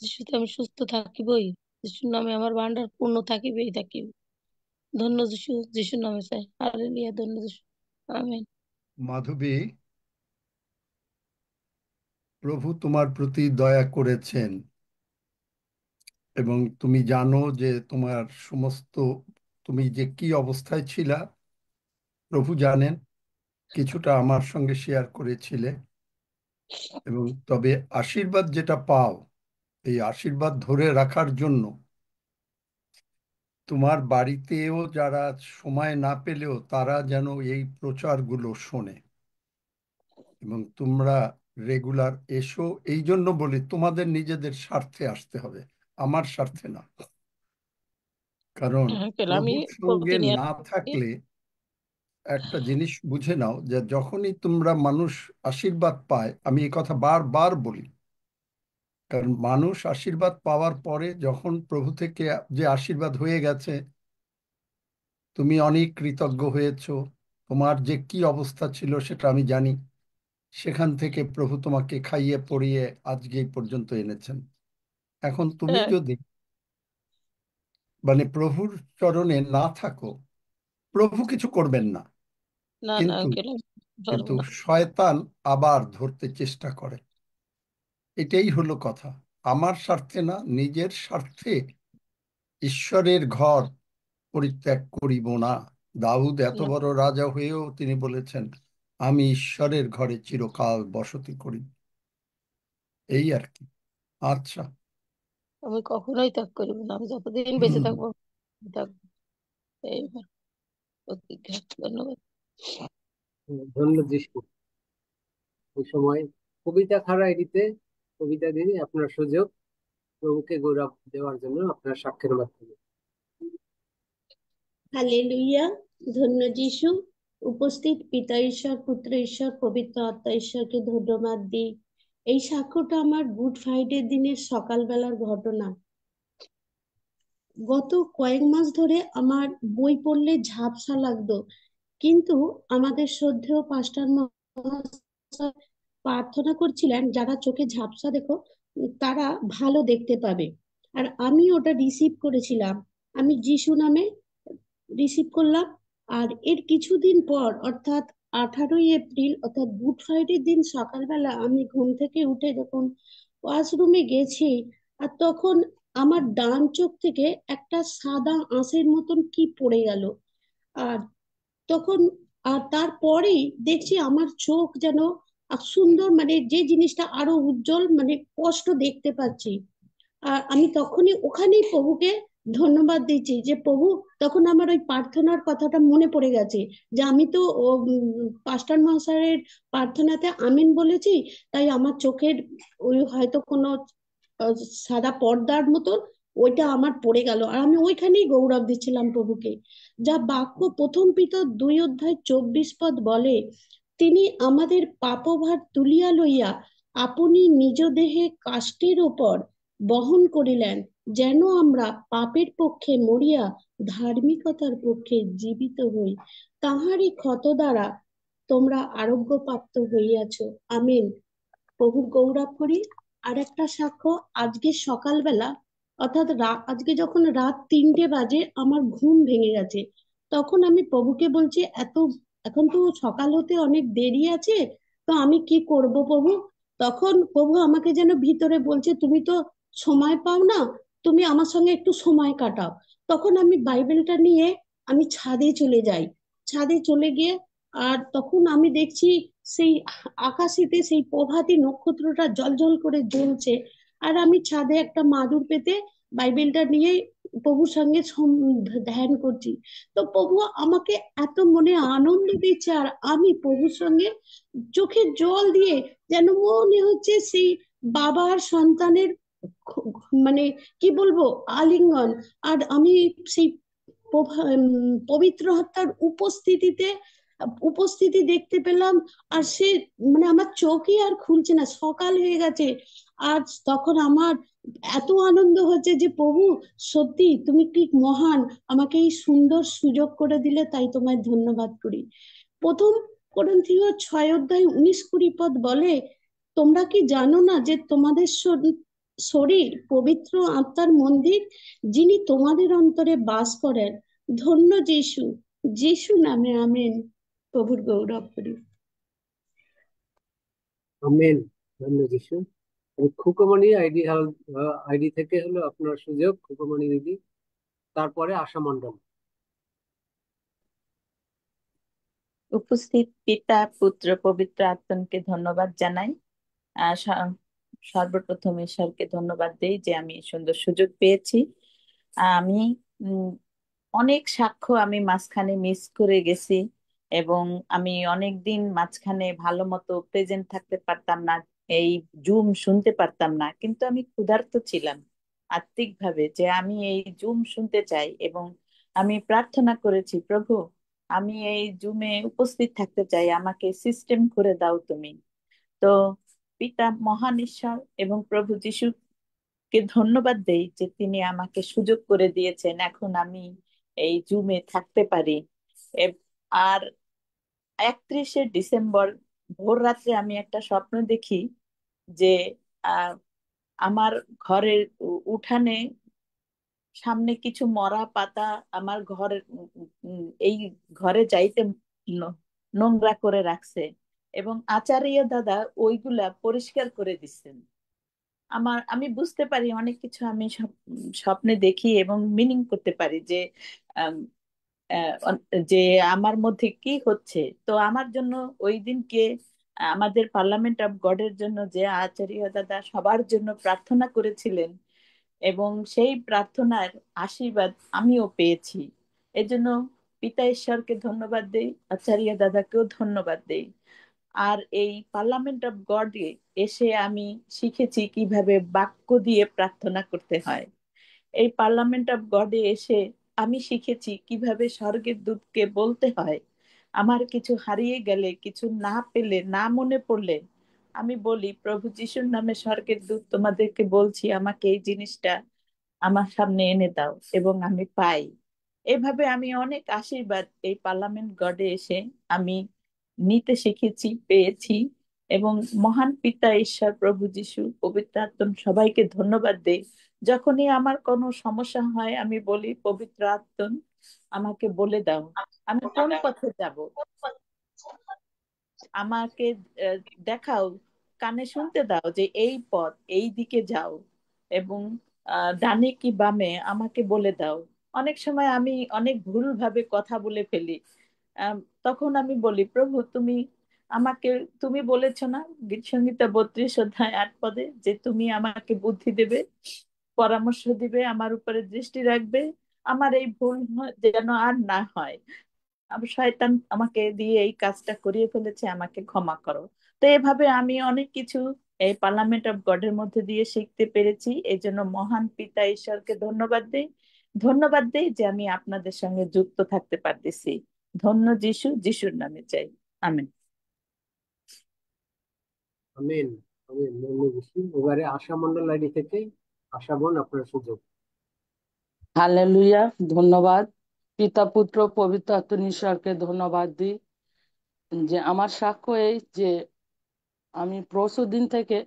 যিশুতে আমি সুস্থ থাকিবই, যিশুর নামে আমার ভান্ডার পূর্ণ থাকিবেই থাকিব। ধন্য যিশু, যিশুর নামে চাই, হালেলুয়া, ধন্য যিশু, আমেন। মাধবী, প্রভু তোমার প্রতি দয়া করেছেন এবং তুমি জানো যে তোমার সমস্ত, তুমি যে কি অবস্থায় ছিলা প্রভু জানেন। কিছুটা আমার সঙ্গে শেয়ার করেছিলে এবং তবে আশীর্বাদ যেটা পাও, এই আশীর্বাদ ধরে রাখার জন্য তোমার বাড়িতেও যারা সময় না পেলেও তারা যেন এই প্রচারগুলো শোনে এবং তোমরা রেগুলার এসো। এই জন্য বলি তোমাদের নিজেদের স্বার্থে আসতে হবে, আমার স্বার্থে না। কারণ আঙ্কেল, আমি প্রভুর সঙ্গে প্রতিদিনই না থাকলে একটা জিনিস বুঝে নাও যে যখনই তোমরা মানুষ আশীর্বাদ পায়, আমি এই কথা বারবার বলি, কারণ মানুষ আশীর্বাদ পাওয়ার পরে যখন প্রভু থেকে যে আশীর্বাদ হয়ে গেছে, তুমি অনেক কৃতজ্ঞ হয়েছো। তোমার যে কি অবস্থা ছিল সেটা আমি জানি, সেখান থেকে প্রভু তোমাকে খাইয়ে পরিয়ে আজকে এই পর্যন্ত এনেছেন। এখন তুমি হ্যাঁ, যদি মানে প্রভুর চরণে না থাকো, প্রভু কিছু করবেন না, না না কিন্তু আঙ্কেল, কিন্তু পারবো না। শয়তান আবার ধরতে চেষ্টা করে। এটাই হলো কথা। আমার স্বার্থে না, নিজের স্বার্থে ঈশ্বরের ঘর পরিত্যাগ করিব না। দাউদ এত না, বড় রাজা হয়েও তিনি বলেছেন, আমি ঈশ্বরের ঘরে চিরকাল বসতি করি। এই আর কি। আচ্ছা। আমি কখনোই ত্যাগ করিব না, আমি যতদিন বেঁচে হুম। থাকবো থাকবো। এইবার প্রতিজ্ঞা। ধন্যবাদ। ধন্য যিশু। এই সময় কবিতা খাড়া এডিতে কবিতা দিন আপনার সুযোগ প্রভুকে গৌরব দেওয়ার জন্য আপনার সাক্ষ্যের মাধ্যমে। হালেলুয়া, ধন্য যিশু। উপস্থিত পিতা ঈশ্বর, পুত্র ঈশ্বর, পবিত্র আত্মা ঈশ্বরকে ধন্যবাদ দিই। এই সাক্ষ্যটা আমার গুড ফ্রাইডে দিনের সকালবেলার ঘটনা। গত কয়েক মাস ধরে আমার বই পড়লে ঝাপসা লাগতো, কিন্তু আমাদের শ্রদ্ধেয় পাস্টার মহাশয় প্রার্থনা করছিলেন যারা চোখে ঝাপসা দেখো তারা ভালো দেখতে পাবে। আর আমি ওটা রিসিভ করেছিলাম, আমি যিশু নামে রিসিভ করলাম। আর এর কিছুদিন পর অর্থাৎ 18 এপ্রিল অর্থাৎ গুড ফ্রাইডে দিন সকালবেলা আমি ঘুম থেকে উঠে যখন ওয়াশরুমে গেছি, আর তখন আমার ডান চোখ থেকে একটা সাদা আঁশের মতন কি পড়ে গেল। আর তখন আর তারপরেই দেখছি আমার চোখ যেন সুন্দর, মানে যে জিনিসটা আরো উজ্জ্বল, মানে স্পষ্ট দেখতে পাচ্ছি। আর আমি তখনই ওখানেই প্রভুকে ধন্যবাদ দিচ্ছি যে প্রভু, তখন আমার ওই প্রার্থনার কথাটা মনে পড়ে গেছে যে আমি তো পাস্টার মহাশয়ের প্রার্থনাতে আমিন বলেছি, তাই আমার চোখের ওই হয়তো কোনো আহ, সাদা পর্দার মতন ওইটা আমার পড়ে গেল। আর আমি ওইখানেই গৌরব দিচ্ছিলাম প্রভুকে। যা বাক্য 1 পিতর 2 অধ্যায় 24 পদ বলে, তিনি আমাদের পাপভার তুলিয়া লইয়া আপনি নিজ দেহে কাষ্ঠের ওপর বহন করিলেন, যেন আমরা পাপের পক্ষে মরিয়া ধার্মিকতার পক্ষে জীবিত হই। তাহারই ক্ষত দ্বারা তোমরা আরোগ্যপ্রাপ্ত হইয়াছ। আমিন। প্রভুর গৌরব করি। আর একটা সাক্ষ্য, আজকে সকালবেলা অর্থাৎ আজকে যখন রাত 3টে বাজে আমার ঘুম ভেঙে গেছে, তখন আমি প্রভুকে বলছি এখন তো সকাল হতে অনেক দেরি আছে, তো আমি কি করব প্রভু? তখন প্রভু আমাকে যেন ভিতরে বলছে, তুমি তো সময় পাও না, তুমি আমার সঙ্গে একটু সময় কাটাও। তখন আমি বাইবেলটা নিয়ে আমি ছাদে চলে যাই। ছাদে চলে গিয়ে আর তখন আমি দেখছি সেই আকাশেতে সেই প্রভাতী নক্ষত্রটা জ্বলজ্বল করে জ্বলছে। আর আমি ছাদে একটা মাদুর পেতে বাইবেলটা নিয়ে প্রভুর সঙ্গে ধ্যান করছি। তো প্রভু আমাকে এত মনে আনন্দ দিচ্ছে, আর আমি প্রভুর সঙ্গে চোখে জল দিয়ে যেন মনে হচ্ছে সেই বাবার সন্তানের মানে কি বলবো আলিঙ্গন। আর আমি সেই পবিত্র আত্মার উপস্থিতি দেখতে পেলাম। আর সে মানে আমার চোখই আর খুলছে না, সকাল হয়ে গেছে। আর তখন আমার এত আনন্দ হচ্ছে যে প্রভু সত্যি তুমি কি মহান, আমাকে এই সুন্দর সুযোগ করে দিলে, তাই তোমায় ধন্যবাদ করি। প্রথম করিন্থীয় 6 অধ্যায় 19-20 পদ বলে, তোমরা কি জানো না যে তোমাদের শরীর পবিত্র আত্মার মন্দির, যিনি তোমাদের অন্তরে বাস করেন। ধন্য যিশু, যিশু নামে আমেন। প্রভুর গৌরব করি। আমেন। ধন্যবাদ যিশু। খুকুমণি আইডি থেকে হলো আপনার সুযোগ, খুকুমণি দিদি, তারপরে আশা মন্ডল। উপস্থিত পিতা পুত্র পবিত্র আত্মাকে ধন্যবাদ জানাই। সর্বপ্রথম ঈশ্বরকে ধন্যবাদ দেই যে আমি সুন্দর সুযোগ পেয়েছি। আমি অনেক সাক্ষ্য আমি মাঝখানে মিস করে গেছি, এবং আমি অনেক দিন মাঝখানে ভালো মতো প্রেজেন্ট থাকতে পারতাম না, এই জুম শুনতে পারতাম না। কিন্তু আমি ক্ষুধার্ত ছিলাম আত্মিক ভাবে যে আমি এই জুম শুনতে চাই, এবং আমি প্রার্থনা করেছি, প্রভু আমি এই জুমে উপস্থিত থাকতে চাই, আমাকে সিস্টেম করে দাও তুমি। তো পিতা মহান ঈশ্বর এবং প্রভু যিশুকে ধন্যবাদ দেই যে তিনি আমাকে সুযোগ করে দিয়েছেন, এখন আমি এই জুমে থাকতে পারি। আর 31শে ডিসেম্বর ভোর রাত্রে আমি একটা স্বপ্ন দেখি যে আহ আমার ঘরের উঠানে সামনে কিছু মরা পাতা আমার ঘরের এই ঘরে যাইতে ন- নোংরা করে রাখছে, এবং আচার্য দাদা ওইগুলা পরিষ্কার করে দিচ্ছেন। আমি বুঝতে পারি অনেক কিছু, আমি স্বপ্নে দেখি এবং মিনিং করতে পারি যে আম, যে আমার মধ্যে কি হচ্ছে। তো আমার জন্য ওই দিনকে আমাদের পার্লামেন্ট অফ গডের জন্য যে আচার্য দাদা সবার জন্য প্রার্থনা করেছিলেন, এবং সেই প্রার্থনার আশীর্বাদ আমিও পেয়েছি। এজন্য পিতা ঈশ্বরকে ধন্যবাদ দেই, আচার্য দাদাকেও ধন্যবাদ দেই। আর এই পার্লামেন্ট অফ গডে এসে আমি শিখেছি কিভাবে বাক্য দিয়ে প্রার্থনা করতে হয়। এই পার্লামেন্ট অফ গডে এসে আমি শিখেছি কিভাবে স্বর্গের দূতকে বলতে হয়। আমার কিছু হারিয়ে গেলে, কিছু না পেলে, না মনে পড়লে আমি বলি, প্রভু যিশুর নামে স্বর্গের দূত তোমাদেরকে বলছি, আমাকে এই জিনিসটা আমার সামনে এনে দাও, এবং আমি পাই। এভাবে আমি অনেক আশীর্বাদ এই পার্লামেন্ট গডে এসে আমি নিতে শিখেছি, পেয়েছি। এবং মহান পিতা ঈশ্বর প্রভু যিশু পবিত্র আত্মা সবাইকে ধন্যবাদ দেই। যখনই আমার কোনো সমস্যা হয় আমি বলি, পবিত্র আত্মা আমাকে বলে দাও আমি কোন পথে যাব, আমাকে আহ, দেখাও, কানে শুনতে দাও যে এই পথ, এই দিকে যাও, এবং ডানে কি বামে আমাকে বলে দাও। অনেক সময় আমি অনেক ভুল ভাবে কথা বলে ফেলি। আম, তখন আমি বলি, প্রভু তুমি আমাকে, তুমি বলেছো না গীত সংহিতা 32 অধ্যায় 8 পদে যে তুমি আমাকে বুদ্ধি দেবে, পরামর্শ দিবে, আমার উপরে দৃষ্টি রাখবে, আমার এই ভুল যেন আর না হয়। শয়তান আমাকে দিয়ে এই কাজটা করিয়ে ফেলেছে, আমাকে ক্ষমা করো। তো এভাবে আমি অনেক কিছু এই পার্লামেন্ট অফ গডের মধ্যে দিয়ে শিখতে পেরেছি। এই জন্য মহান পিতা ঈশ্বরকে ধন্যবাদ দেই যে আমি আপনাদের সঙ্গে যুক্ত থাকতে পারতেছি। ধন্য যিশু, যিশুর নামে চাই, আমেন। আমেন। আমেন। ধন্যবাদ যিশু। এবারে আশা মন্ডল আইডি থেকে আশা বোন, আপনার সুযোগ। হালেলুয়া। ধন্যবাদ পিতা পুত্র পবিত্র আত্মা ঈশ্বরকে ধন্যবাদ দিই যে আমার সাক্ষ্য এই যে আমি পরশু দিন থেকে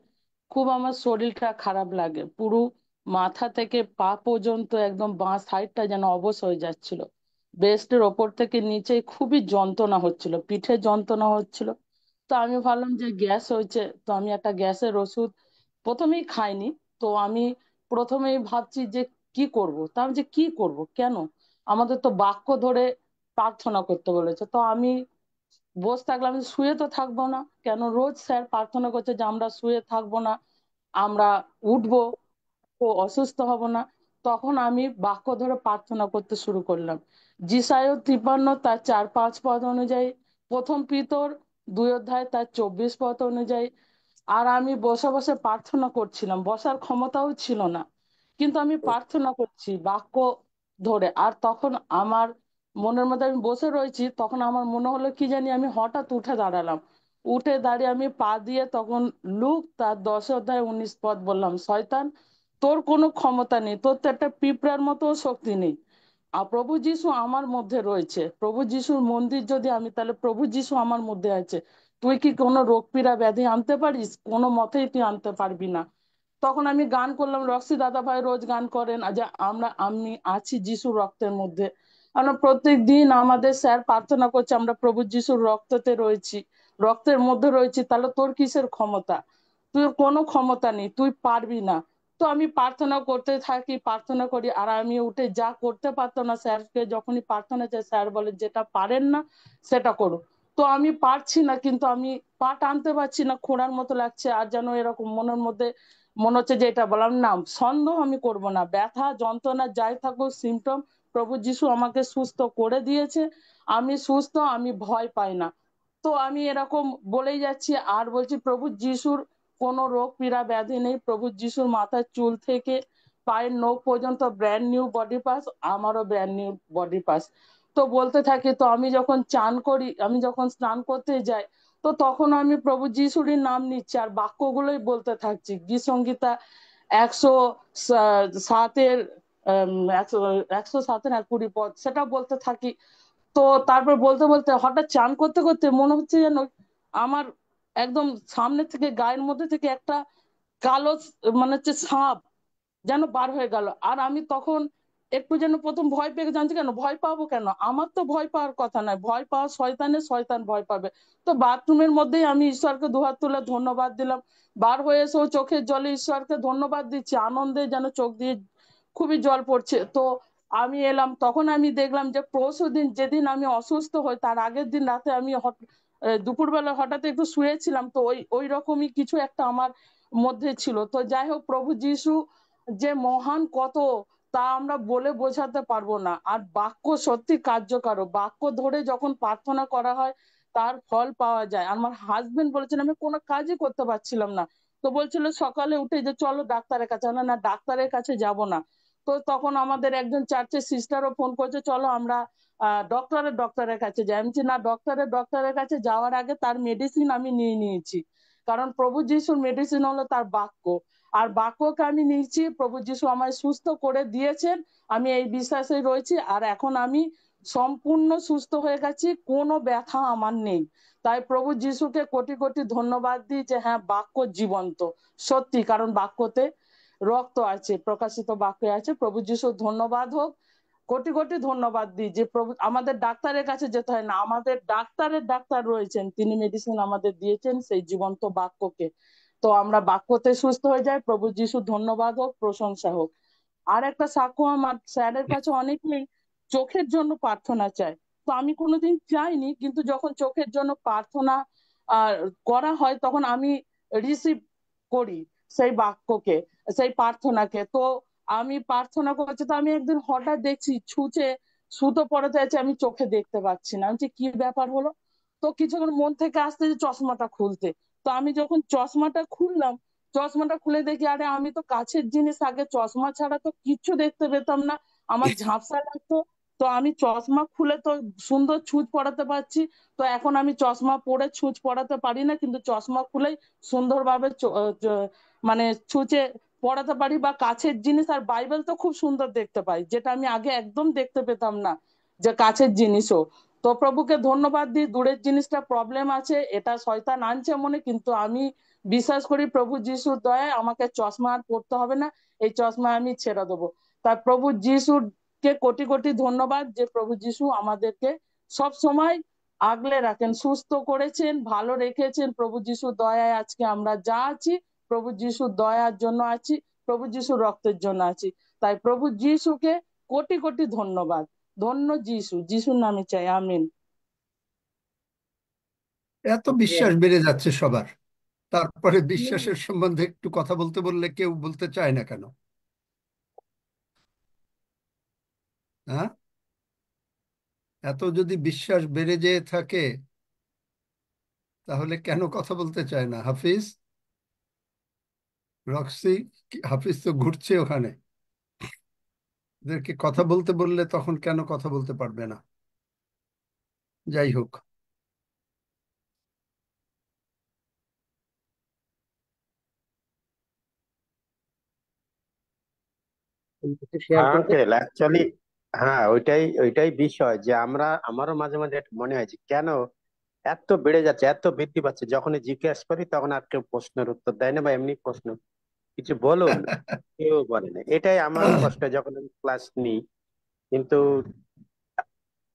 খুব আমার শরীরটা খারাপ লাগে, পুরো মাথা থেকে পা পর্যন্ত একদম বাঁ সাইডটা যেন অবশ হয়ে যাচ্ছিল, ব্রেস্টের ওপর থেকে নিচে খুবই যন্ত্রণা হচ্ছিল, পিঠে যন্ত্রণা হচ্ছিল। তো আমি ভাবলাম যে গ্যাস হয়েছে, তো আমি একটা গ্যাসের ওষুধ প্রথমেই খাইনি। তো আমি প্রথমেই ভাবছি যে কি করব, তা আমি যে কি করব, কেন আমাদের তো বাক্য ধরে প্রার্থনা করতে বলেছে। তো আমি বসে থাকলাম, আমি শুয়ে তো থাকবো না, কেন রোজ স্যার প্রার্থনা করছে যে আমরা শুয়ে থাকবো না, আমরা উঠবো, ও অসুস্থ হব না। তখন আমি বাক্য ধরে প্রার্থনা করতে শুরু করলাম। যিশায় 53 তার 4-5 পদ অনুযায়ী, প্রথম পিতর 2 অধ্যায় তার 24 পদ অনুযায়ী। আর আমি বসে বসে প্রার্থনা করছিলাম, বসার ক্ষমতাও ছিল না, কিন্তু আমি প্রার্থনা করছি বাক্য ধরে। আর তখন আমার মনের মধ্যে, আমি বসে রয়েছি, তখন আমার মনে হলো কি জানি, আমি হঠাৎ উঠে দাঁড়ালাম। উঠে দাঁড়িয়ে আমি পা দিয়ে তখন লুক তার 10 অধ্যায় 19 পদ বললাম, শয়তান তোর কোনো ক্ষমতা নেই, তোর তো একটা পিঁপড়ার মতো শক্তি নেই। আর প্রভু যিশু আমার মধ্যে রয়েছে, প্রভু যিশুর মন্দির যদি আমি, তাহলে প্রভু যিশু আমার মধ্যে আছে। তুই কি কোনো রোগ পীড়া ব্যাধি আনতে পারিস? কোনো মতেই তুই আনতে পারবি না। তখন আমি গান করলাম, রক্সি দাদা ভাই রোজ গান করেন যে আমি আছি যিশুর রক্তের মধ্যে। আমরা প্রত্যেক দিন আমাদের স্যার প্রার্থনা করছে আমরা প্রভু যিশুর রক্ততে রয়েছি, রক্তের মধ্যে রয়েছি, তাহলে তোর কিসের ক্ষমতা? তুই কোনো ক্ষমতা নেই, তুই পারবি না। তো আমি প্রার্থনা করতে থাকি, প্রার্থনা করি। আর আমি উঠে যা করতে পারতো না, স্যারকে যখনই প্রার্থনা চাই, স্যার বলে যেটা পারেন না সেটা করো। তো আমি পারছি না, কিন্তু আমি পা টানতে পারছি না, খোঁড়ার মতো লাগছে। আর যেন এরকম মনের মধ্যে মনে হচ্ছে যে এটা বললাম না, সন্দেহ আমি করব না, ব্যথা যন্ত্রণা যাই থাকুক সিমটম, প্রভু যিশু আমাকে সুস্থ করে দিয়েছে, আমি সুস্থ, আমি ভয় পাই না। তো আমি এরকম বলেই যাচ্ছি আর বলছি প্রভু যিশুর কোনো রোগ পীড়া ব্যাধি নেই, প্রভু যিশুর মাথার চুল থেকে পায়ের নখ পর্যন্ত ব্র্যান্ড নিউ বডি পাস, আমারও ব্র্যান্ড নিউ বডি পাস। তো বলতে থাকি। তো আমি যখন চান করি, আমি যখন স্নান করতে যাই, তো তখন আমি প্রভু যিশুরই নাম নিচ্ছি আর বাক্যগুলোই বলতে থাকছি। গীত সংগীতা 107-এর 107-এর 20 পদ সেটা বলতে থাকি। তো তারপর বলতে বলতে হঠাৎ চান করতে করতে মনে হচ্ছে যেন আমার একদম সামনে থেকে, গায়ের মধ্যে থেকে একটা কালো মানে হচ্ছে সাপ যেন বার হয়ে গেল। আর আমি তখন একটু যেন প্রথম ভয় পেয়ে জানছি, কেন ভয় পাবো, কেন আমার তো ভয় পাওয়ার কথা নয়, ভয় পাওয়া শয়তানের, শয়তান ভয় পাবে। তো বাথরুমের মধ্যেই আমি ঈশ্বরকে দুহাত তুলে ধন্যবাদ দিলাম। বার হয়ে এসেও চোখের জলে ঈশ্বরকে ধন্যবাদ দিচ্ছি, আনন্দে যেন চোখ দিয়ে খুবই জল পড়ছে। তো আমি এলাম, তখন আমি দেখলাম যে পরশু দিন যেদিন আমি অসুস্থ হই, তার আগের দিন রাতে আমি দুপুরবেলা হঠাৎ একটু শুয়েছিলাম, তো ওই ওই রকমই কিছু একটা আমার মধ্যে ছিল। তো যাই হোক, প্রভু যিশু যে মহান কত, তা আমরা বলে বোঝাতে পারবো না। আর বাক্য সত্যি কার্যকর, বাক্য ধরে যখন প্রার্থনা করা হয় তার ফল পাওয়া যায়। আমার হাজবেন্ড বলেছেন আমি কোনো কাজই করতে পারছিলাম না, তো বলছিল সকালে উঠে যে চলো ডাক্তারের কাছে, না না ডাক্তারের কাছে যাব না। তো তখন আমাদের একজন চার্চের সিস্টারও ফোন করছে চলো আমরা ডক্টরের কাছে যাই। আমি বলছি, না, ডক্টরের কাছে যাওয়ার আগে তার মেডিসিন আমি নিয়ে নিয়েছি, কারণ প্রভু যিশুর মেডিসিন হলো তার বাক্য। আর বাক্যকে আমি নিচ্ছি, প্রভু যিশু আমায় সুস্থ করে দিয়েছেন, আমি এই বিশ্বাসে রয়েছি। আর এখন আমি সম্পূর্ণ সুস্থ হয়ে গেছি, কোনো ব্যথা আমার নেই। তাই প্রভু যিশুকে কোটি কোটি ধন্যবাদ দিই যে হ্যাঁ, বাক্য জীবন্ত সত্যি, কারণ বাক্যতে রক্ত আছে, প্রকাশিত বাক্যে আছে। প্রভু যিশু ধন্যবাদ হোক, কোটি কোটি ধন্যবাদ দিই যে প্রভু, আমাদের ডাক্তারের কাছে যেতে হয় না, আমাদের ডাক্তার রয়েছেন, তিনি মেডিসিন আমাদের দিয়েছেন সেই জীবন্ত বাক্যকে। তো আমরা বাক্যতে সুস্থ হয়ে যাই। প্রভু যিশু ধন্যবাদ হোক, প্রশংসা হোক। আর একটা সাক্ষ্য, আমার স্যারের কাছে অনেকেই চোখের জন্য প্রার্থনা চায়। তো আমি কোনোদিন চাইনি, কিন্তু যখন চোখের জন্য প্রার্থনা আহ করা হয়, তখন আমি রিসিভ করি সেই বাক্যকে, সেই প্রার্থনাকে। তো আমি প্রার্থনা করছি, তো আমি একদিন হঠাৎ দেখছি ছুঁচে সুতো পড়াতে আছে, আমি চোখে দেখতে পাচ্ছি না। আমি বলছি, কি ব্যাপার হলো? তো কিছুক্ষণ মন থেকে আসতে যে চশমাটা খুলতে। তো আমি যখন চশমাটা খুললাম, চশমাটা খুলে দেখি আরে আমি তো কাছের জিনিস, আগে চশমা ছাড়া তো কিচ্ছু দেখতে পেতাম না, আমার ঝাপসা লাগতো। তো আমি চশমা খুলে তো সুন্দর ছুঁচ পড়াতে পারছি। তো এখন আমি চশমা পরে ছুঁচ পড়াতে পারি না, কিন্তু চশমা খুলেই সুন্দরভাবে মানে ছুঁচে পড়াতে পারি, বা কাছের জিনিস আর বাইবেল তো খুব সুন্দর দেখতে পাই, যেটা আমি আগে একদম দেখতে পেতাম না, যে কাছের জিনিসও। তো প্রভুকে ধন্যবাদ দিই, দূরের জিনিসটা প্রবলেম আছে, এটা শয়তান আনছে মনে, কিন্তু আমি বিশ্বাস করি প্রভু যিশুর দয়ায় আমাকে চশমা আর পড়তে হবে না, এই চশমা আমি ছেড়ে দেবো। তাই প্রভু যিশুর কে কোটি কোটি ধন্যবাদ যে প্রভু যিশু আমাদেরকে সব সময় আগলে রাখেন, সুস্থ করেছেন, ভালো রেখেছেন। প্রভু যিশুর দয়ায় আজকে আমরা যা আছি, প্রভু যিশুর দয়ার জন্য আছি, প্রভু যিশুর রক্তের জন্য আছি। তাই প্রভু যিশুকে কোটি কোটি ধন্যবাদ। ধন্য যিশু, যিশুর নামে চাই, আমিন। এত বিশ্বাস বেড়ে যাচ্ছে সবার, তারপরে বিশ্বাসের সম্বন্ধে একটু কথা বলতে বললে কেউ বলতে চায় না কেন? হ্যাঁ, এত যদি বিশ্বাস বেড়ে যেয়ে থাকে তাহলে কেন কথা বলতে চায় না? হাফিজ, রক্সি, হাফিজ তো ঘুরছে ওখানে, এদেরকে কথা বলতে বললে তখন কেন কথা বলতে পারবে না? যাই হোক, কিছু শেয়ার হ্যাঁ করবেন? আঙ্কেল, অ্যাকচুয়ালি হ্যাঁ, ওইটাই ওইটাই বিষয় যে আমারও মাঝে মাঝে একটা মনে হয় যে কেন এত বেড়ে যাচ্ছে, এত বৃদ্ধি পাচ্ছে। যখনই জিজ্ঞেস করি তখন আর কেউ প্রশ্নের উত্তর দেয় না, বা এমনি প্রশ্ন কিছু বলুন, কেউ বলে না। এটাই আমারও কষ্ট হয় যখন আমি ক্লাস নিই। কিন্তু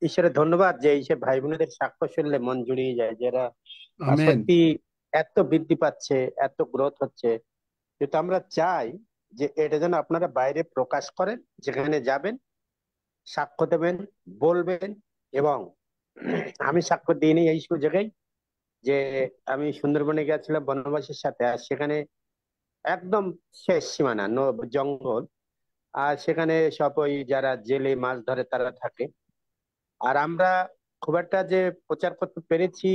ঈশ্বরের ধন্যবাদ যে এইসব ভাই বোনেদের সাক্ষ্য শুনলে মন জুড়িয়ে যায়, যারা আমেন। সত্যি এত বৃদ্ধি পাচ্ছে, এত গ্রোথ হচ্ছে। কিন্তু আমরা চাই যে এটা যেন আপনারা বাইরে প্রকাশ করেন, যেখানে যাবেন সাক্ষ্য দেবেন, বলবেন। এবং আমি সাক্ষ্য দিইনি এই সুযোগেই যে আমি সুন্দরবনে গেছিলাম বনবাসীর সাথে, আর সেখানে একদম শেষ সীমানা জঙ্গল। আর সেখানে সব ওই যারা জেলে মাছ ধরে তারা থাকে। আর আমরা খুব একটা যে প্রচার করতে পেরেছি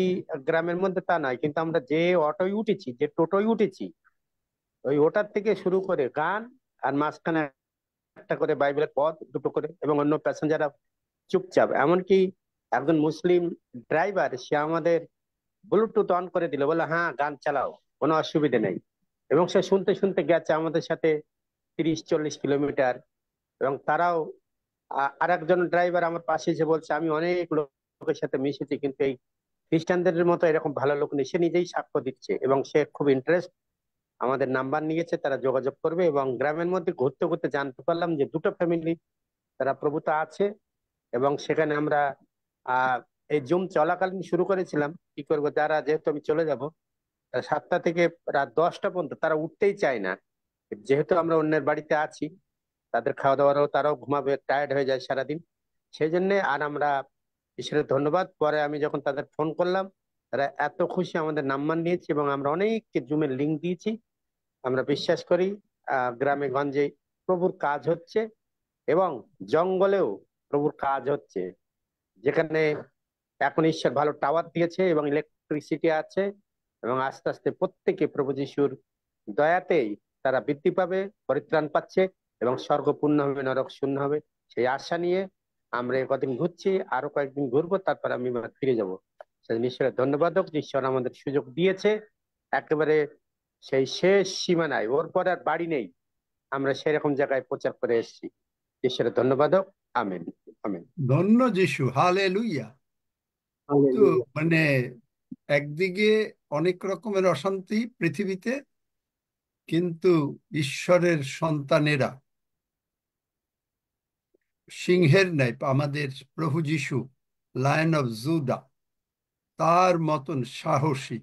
গ্রামের মধ্যে তা নয়, কিন্তু আমরা যে অটোয় উঠেছি, যে টোটোয় উঠেছি, ওই ওটার থেকে শুরু করে গান, আর মাঝখানে একটা করে বাইবেলের পদ দুটো করে, এবং অন্য প্যাসেঞ্জাররা চুপচাপ। এমনকি একজন মুসলিম ড্রাইভার, সে আমাদের ব্লুটুথ অন করে দিল, বলে হ্যাঁ গান চালাও, কোনো অসুবিধা নেই। এবং সে শুনতে শুনতে গেছে আমাদের সাথে 30-40 কিলোমিটার। এবং তারাও আর একজন ড্রাইভার আমার পাশে এসে বলছে, আমি অনেক লোকের সাথে মিশেছি, কিন্তু এই খ্রিস্টানদের মতো এরকম ভালো লোক নেই। সে নিজেই সাক্ষ্য দিচ্ছে এবং সে খুব ইন্টারেস্ট, আমাদের নাম্বার নিয়েছে, তারা যোগাযোগ করবে। এবং গ্রামের মধ্যে ঘুরতে ঘুরতে জানতে পারলাম যে দুটো ফ্যামিলি তারা প্রভুতা আছে। এবং সেখানে আমরা আহ এই জুম চলাকালীন শুরু করেছিলাম, কি করব, যারা, যেহেতু আমি চলে যাব 7টা থেকে রাত 10টা পর্যন্ত, তারা উঠতেই চায় না। যেহেতু আমরা অন্যের বাড়িতে আছি, তাদের খাওয়া দাওয়ারও, তারাও ঘুমাবে, টায়ার্ড হয়ে যায় সারাদিন। সেই জন্য আর আমরা, ঈশ্বরের ধন্যবাদ, পরে আমি যখন তাদের ফোন করলাম, তারা এত খুশি, আমাদের নাম্বার নিয়েছে এবং আমরা অনেককে জুমের লিঙ্ক দিয়েছি। আমরা বিশ্বাস করি গ্রামে গঞ্জে প্রভুর কাজ হচ্ছে, এবং জঙ্গলেও প্রভুর কাজ হচ্ছে। যেখানে এখন ঈশ্বর ভালো টাওয়ার দিয়েছে এবং ইলেকট্রিসিটি আছে, এবং আস্তে আস্তে প্রত্যেকে প্রভু যিশুর দয়াতেই তারা বৃদ্ধি পাবে, পরিত্রাণ পাচ্ছে, এবং স্বর্গ পূর্ণ হবে, নরক শূন্য হবে। সেই আশা নিয়ে আমরা কদিন ঘুরছি, আরো কয়েকদিন ঘুরবো, তারপর আমি এবার ফিরে যাব। সেই ঈশ্বরের ধন্যবাদ হোক যে ঈশ্বর আমাদের সুযোগ দিয়েছে। একেবারে সেই শেষ সীমানায়, ওর পর আর বাড়ি নেই, আমরা সেরকম জায়গায় প্রচার করে এসেছি। ঈশ্বরের ধন্যবাদ হোক। Amen, amen. ধন্য যিশু, হালেলুয়া। তো হালেলুয়া। মানে একদিকে অনেক রকমের অশান্তি পৃথিবীতে, কিন্তু ঈশ্বরের সন্তানেরা সিংহের ন্যায়, আমাদের প্রভু যিশু লায়ন অফ জুডা, তার মতন সাহসী,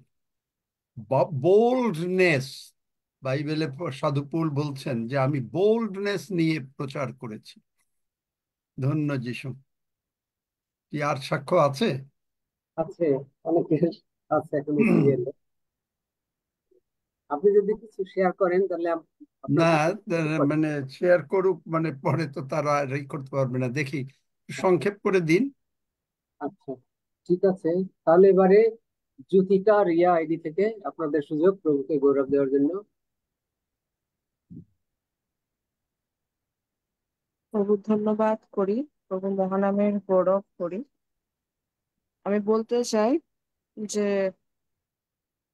বোল্ডনেস। বাইবেলে সাধু পৌল বলছেন যে আমি বোল্ডনেস নিয়ে প্রচার করেছি। ধন্য যিশু। কি আর সাক্ষ্য আছে? আছে, অনেকের আছে এখনো সিরিয়ালে। আপনি যদি কিছু শেয়ার করেন তাহলে না, আপনার কিছু মানে শেয়ার করুক, মানে পরে তো তারা আর ই করতে পারবে না। দেখি, সংক্ষেপ করে দিন। আচ্ছা, ঠিক আছে। তাহলে এবারে জ্যোতিকা রিয়া আইডি থেকে আপনাদের সুযোগ প্রভুকে গৌরব দেওয়ার জন্য। প্রভু ধন্যবাদ করি, প্রভু মহানামের গৌরব করি। আমি বলতে চাই যে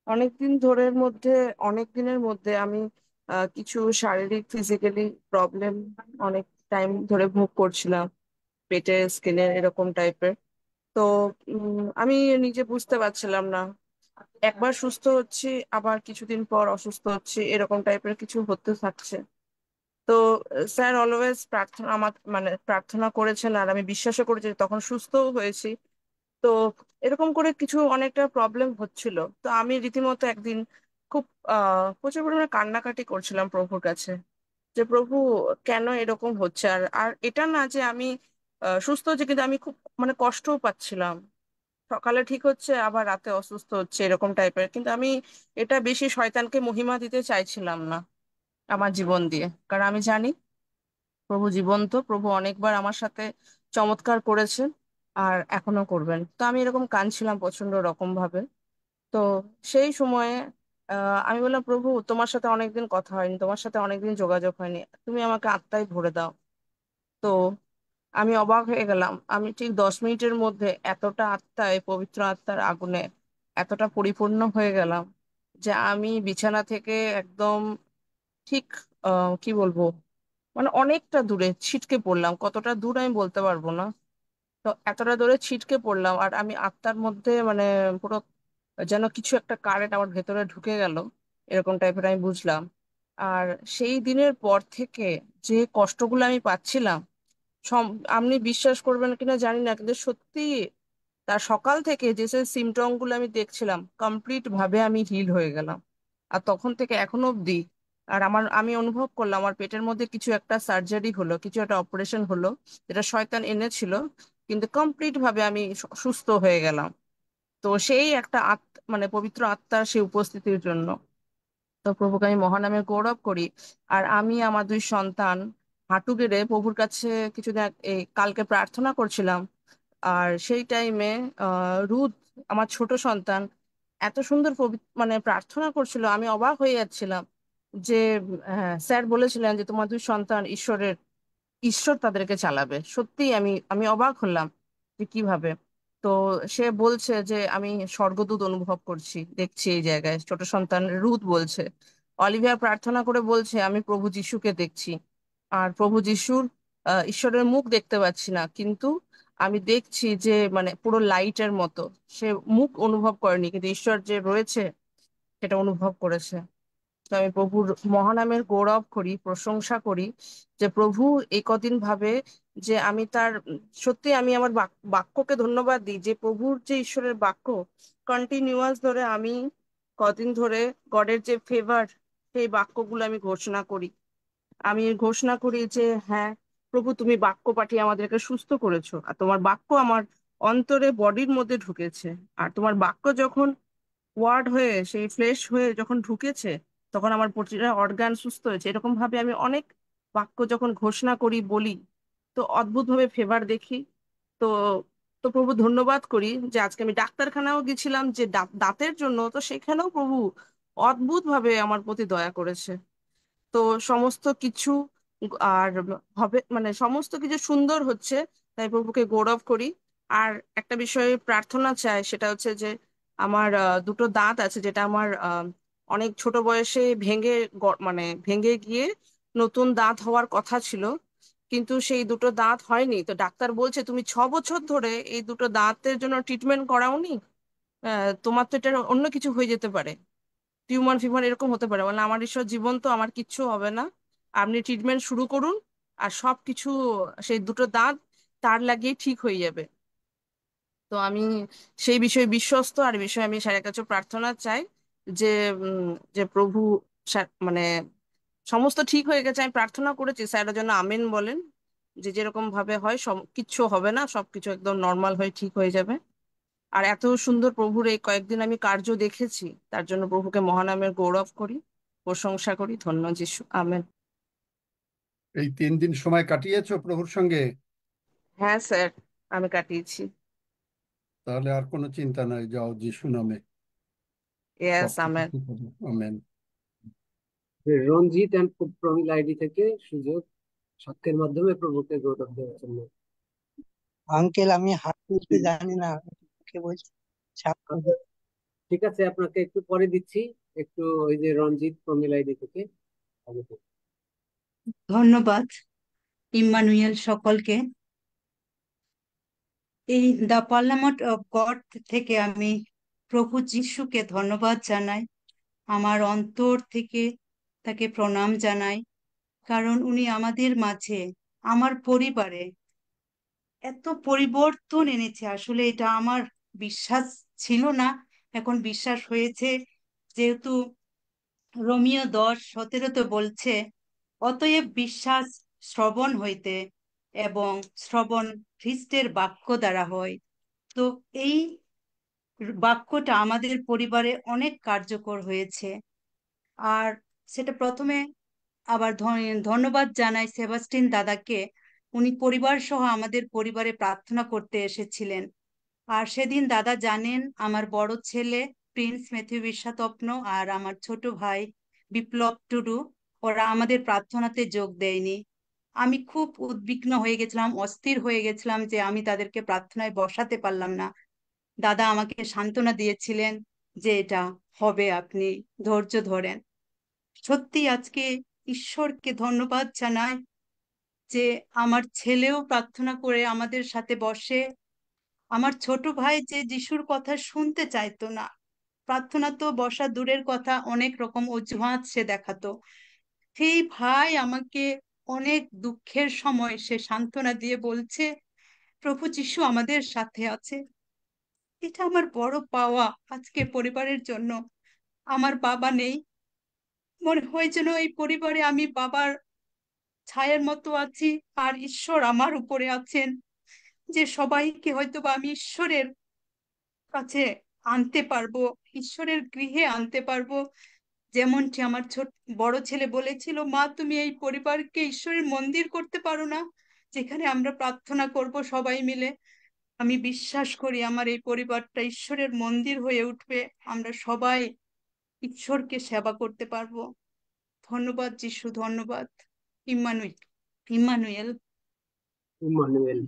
অনেক দিনের মধ্যে আমি কিছু শারীরিক ফিজিক্যালি প্রবলেম অনেক টাইম ধরে ভোগ করছিলাম, পেটে স্কিনের এরকম টাইপের। তো আমি নিজে বুঝতে পারছিলাম না, একবার সুস্থ হচ্ছি আবার কিছুদিন পর অসুস্থ হচ্ছি, এরকম টাইপের কিছু হতে থাকছে। তো স্যার অলওয়েজ প্রার্থনা, আমার মানে প্রার্থনা করেছেন, আর আমি বিশ্বাসও করেছি, তখন সুস্থও হয়েছি। তো এরকম করে কিছু অনেকটা প্রবলেম হচ্ছিল। তো আমি রীতিমতো একদিন খুব প্রচুর পরিমাণে কান্নাকাটি করছিলাম প্রভুর কাছে, যে প্রভু কেন এরকম হচ্ছে। আর আর এটা না যে আমি সুস্থ হচ্ছে, কিন্তু আমি খুব মানে কষ্টও পাচ্ছিলাম। সকালে ঠিক হচ্ছে আবার রাতে অসুস্থ হচ্ছে, এরকম টাইপের। কিন্তু আমি এটা বেশি শয়তানকে মহিমা দিতে চাইছিলাম না আমার জীবন দিয়ে, কারণ আমি জানি প্রভু জীবন্ত, প্রভু অনেকবার আমার সাথে চমৎকার করেছেন আর এখনো করবেন। তো আমি এরকম কাঁদছিলাম প্রচন্ড রকম ভাবে। তো সেই সময়ে আমি বললাম, প্রভু তোমার সাথে অনেকদিন কথা হয়নি, তোমার সাথে অনেকদিন যোগাযোগ হয়নি, তুমি আমাকে আত্মায় ভরে দাও। তো আমি অবাক হয়ে গেলাম, আমি ঠিক 10 মিনিটের মধ্যে এতটা আত্মায়, পবিত্র আত্মার আগুনে এতটা পরিপূর্ণ হয়ে গেলাম যে আমি বিছানা থেকে একদম ঠিক কি বলবো, মানে অনেকটা দূরে ছিটকে পড়লাম। কতটা দূর আমি বলতে পারবো না। তো এতটা দূরে ছিটকে পড়লাম, আর আমি আত্মার মধ্যে মানে পুরো যেন কিছু একটা কারেন্ট আমার ভেতরে ঢুকে গেল, এরকম টাইপের আমি বুঝলাম। আর সেই দিনের পর থেকে যে কষ্টগুলো আমি পাচ্ছিলাম, আপনি বিশ্বাস করবেন কিনা জানি না, কিন্তু সত্যি তার সকাল থেকে যে সিমটম গুলো আমি দেখছিলাম, কমপ্লিট ভাবে আমি হিল হয়ে গেলাম। আর তখন থেকে এখনো অব্দি আর আমি অনুভব করলাম আমার পেটের মধ্যে কিছু একটা সার্জারি হলো, কিছু একটা অপারেশন হলো, যেটা শয়তান এনেছিল, কিন্তু কমপ্লিট ভাবে আমি সুস্থ হয়ে গেলাম। তো সেই একটা মানে পবিত্র আত্মার সেই উপস্থিতির জন্য তো প্রভুকে আমি মহানামে গৌরব করি। আর আমি আমার 2 সন্তান হাঁটু গেড়ে প্রভুর কাছে কিছুদিন এই কালকে প্রার্থনা করছিলাম। আর সেই টাইমে রুদ, আমার ছোট সন্তান, এত সুন্দর মানে প্রার্থনা করছিল, আমি অবাক হয়ে যাচ্ছিলাম যে হ্যাঁ, স্যার বলেছিলেন যে তোমার 2 সন্তান ঈশ্বর তাদেরকে চালাবে। সত্যি আমি আমি অবাক হলাম যে কিভাবে। তো সে বলছে যে আমি স্বর্গদূত অনুভব করছি, দেখছি এই জায়গায়। ছোট সন্তান রুথ বলছে, অলিভিয়া প্রার্থনা করে বলছে আমি প্রভু যিশুকে দেখছি। আর প্রভু যিশুর ঈশ্বরের মুখ দেখতে পাচ্ছি না, কিন্তু আমি দেখছি যে মানে পুরো লাইটের মতো। সে মুখ অনুভব করেনি, কিন্তু ঈশ্বর যে রয়েছে সেটা অনুভব করেছে। তো আমি প্রভুর মহানামের গৌরব করি, প্রশংসা করি যে প্রভু এই কদিন ভাবে যে আমি তার সত্যি আমি আমার বাক্যকে ধন্যবাদ দিই, যে প্রভুর যে ঈশ্বরের বাক্য কন্টিনিউয়াস ধরে আমি কদিন ধরে গডের যে ফেভার, সেই বাক্যগুলো আমি ঘোষণা করি। আমি ঘোষণা করি যে হ্যাঁ প্রভু, তুমি বাক্য পাঠিয়ে আমাদেরকে সুস্থ করেছো, আর তোমার বাক্য আমার অন্তরে বডির মধ্যে ঢুকেছে। আর তোমার বাক্য যখন ওয়ার্ড হয়ে সেই ফ্লেশ হয়ে যখন ঢুকেছে, তখন আমার প্রতিটা অর্গান সুস্থ হয়েছে। এরকম ভাবে আমি অনেক বাক্য যখন ঘোষণা করি, বলি, তো অদ্ভুত ভাবে ফেভার দেখি। তো তো প্রভু ধন্যবাদ করি যে আজকে আমি ডাক্তারখানাও গেছিলাম যে দাঁতের জন্য, তো সেখানেও প্রভু অদ্ভুত ভাবে আমার প্রতি দয়া করেছে। তো সমস্ত কিছু আর হবে মানে সমস্ত কিছু সুন্দর হচ্ছে, তাই প্রভুকে গৌরব করি। আর একটা বিষয়ে প্রার্থনা চাই, সেটা হচ্ছে যে আমার 2টো দাঁত আছে, যেটা আমার অনেক ছোট বয়সে ভেঙে মানে ভেঙে গিয়ে নতুন দাঁত হওয়ার কথা ছিল, কিন্তু সেই 2টো দাঁত হয়নি। তো ডাক্তার বলছে তুমি 6 বছর ধরে এই 2টো দাঁতের জন্য ট্রিটমেন্ট করাওনি, তোমার তো এটা অন্য কিছু হয়ে যেতে পারে, টিউমার ফিউমার এরকম হতে পারে। বলে আমার ঈশ্বর জীবন্ত, আমার কিচ্ছু হবে না, আপনি ট্রিটমেন্ট শুরু করুন, আর সবকিছু সেই 2টো দাঁত তার লাগিয়ে ঠিক হয়ে যাবে। তো আমি সেই বিষয়ে বিশ্বস্ত, আর এই বিষয়ে আমি স্যারের কাছে প্রার্থনা চাই যে যে প্রভু মানে সমস্ত ঠিক হয়ে গেছে। আমি প্রার্থনা করেছি, স্যারের জন্য আমেন বলেন, যে যেরকম ভাবে হয় সব কিচ্ছু হবে না, সবকিছু একদম নর্মাল হয়ে ঠিক হয়ে যাবে। আর এত সুন্দর প্রভুর এই কয়েকদিন আমি কার্য দেখেছি, তার জন্য প্রভুকে মহানামের গৌরব করি, প্রশংসা করি। ধন্য যিশু, আমেন। এই 3 দিন সময় কাটিয়েছো প্রভুর সঙ্গে, হ্যাঁ স্যার, আমি কাটিয়েছি। তাহলে আর কোনো চিন্তা নাই, যাও যিশু নামে ইয়েস, সবকিছু আমেন। ঠিক হবে। আমেন। রঞ্জিত অ্যান্ড প্রমিল আইডি থেকে সুযোগ সাক্ষ্যের মাধ্যমে প্রভুকে গৌরব দেওয়ার জন্য। আঙ্কেল, আমি হাত তুলতে জানি না, কে বলছি সাক্ষ্য দিতে। ঠিক আছে, আপনাকে একটু পরে দিচ্ছি। একটু ওই যে রঞ্জিত প্রমিল আইডি থেকে আগে থেকে। ধন্যবাদ ইম্মানুয়েল সকলকে। এই দ্য পার্লামেন্ট অফ গড থেকে আমি প্রভু যিশুকে ধন্যবাদ জানাই, আমার অন্তর থেকে তাকে প্রণাম জানাই, কারণ উনি আমাদের মাঝে, আমার পরিবারে এত পরিবর্তন এনেছে। আসলে এটা আমার বিশ্বাস ছিল না, এখন বিশ্বাস হয়েছে। যেহেতু রোমিও 10:17 বলছে, অতএব বিশ্বাস শ্রবণ হইতে, এবং শ্রবণ খ্রিস্টের বাক্য দ্বারা হয়। তো এই বাক্যটা আমাদের পরিবারে অনেক কার্যকর হয়েছে। আর সেটা প্রথমে আবার ধন্যবাদ জানাই সেবাস্টিন দাদাকে। উনি পরিবার সহ আমাদের পরিবারে প্রার্থনা করতে এসেছিলেন। আর সেদিন দাদা জানেন, আমার বড় ছেলে প্রিন্স ম্যাথিউ বিশ্বাতপ্ন আর আমার ছোট ভাই বিপ্লব টুডু, ওরা আমাদের প্রার্থনাতে যোগ দেয়নি। আমি খুব উদ্বিগ্ন হয়ে গেছিলাম, অস্থির হয়ে গেছিলাম যে আমি তাদেরকে প্রার্থনায় বসাতে পারলাম না। দাদা আমাকে সান্ত্বনা দিয়েছিলেন যে এটা হবে, আপনি ধৈর্য ধরেন। সত্যি আজকে ঈশ্বরকে ধন্যবাদ জানাই যে আমার ছেলেও প্রার্থনা করে আমাদের সাথে বসে। আমার ছোট ভাই যে যিশুর কথা শুনতে চাইতো না, প্রার্থনা তো বসা দূরের কথা, অনেক রকম অজুহাত সে দেখাতো, সেই ভাই আমাকে অনেক দুঃখের সময় সে সান্ত্বনা দিয়ে বলছে, প্রভু যিশু আমাদের সাথে আছে। এটা আমার বড় পাওয়া আজকে পরিবারের জন্য। আমার বাবা নেই, মনে হয় যেন এই পরিবারে আমি বাবার ছায়ার মতো আছি, আর ঈশ্বর আমার উপরে আছেন, যে সবাইকে হয়তো বা আমি ঈশ্বরের কাছে আনতে পারবো, ঈশ্বরের গৃহে আনতে পারবো। যেমনটি আমার বড় ছেলে বলেছিল, মা তুমি এই পরিবারকে ঈশ্বরের মন্দির করতে পারো না, যেখানে আমরা প্রার্থনা করব সবাই মিলে। আমি বিশ্বাস করি আমার এই পরিবারটা ঈশ্বরের মন্দির হয়ে উঠবে, আমরা সবাই ঈশ্বরকে সেবা করতে পারবো। ধন্যবাদ যিশু, ধন্যবাদ। Emmanuel, Emmanuel. ইম্মানুয়েল।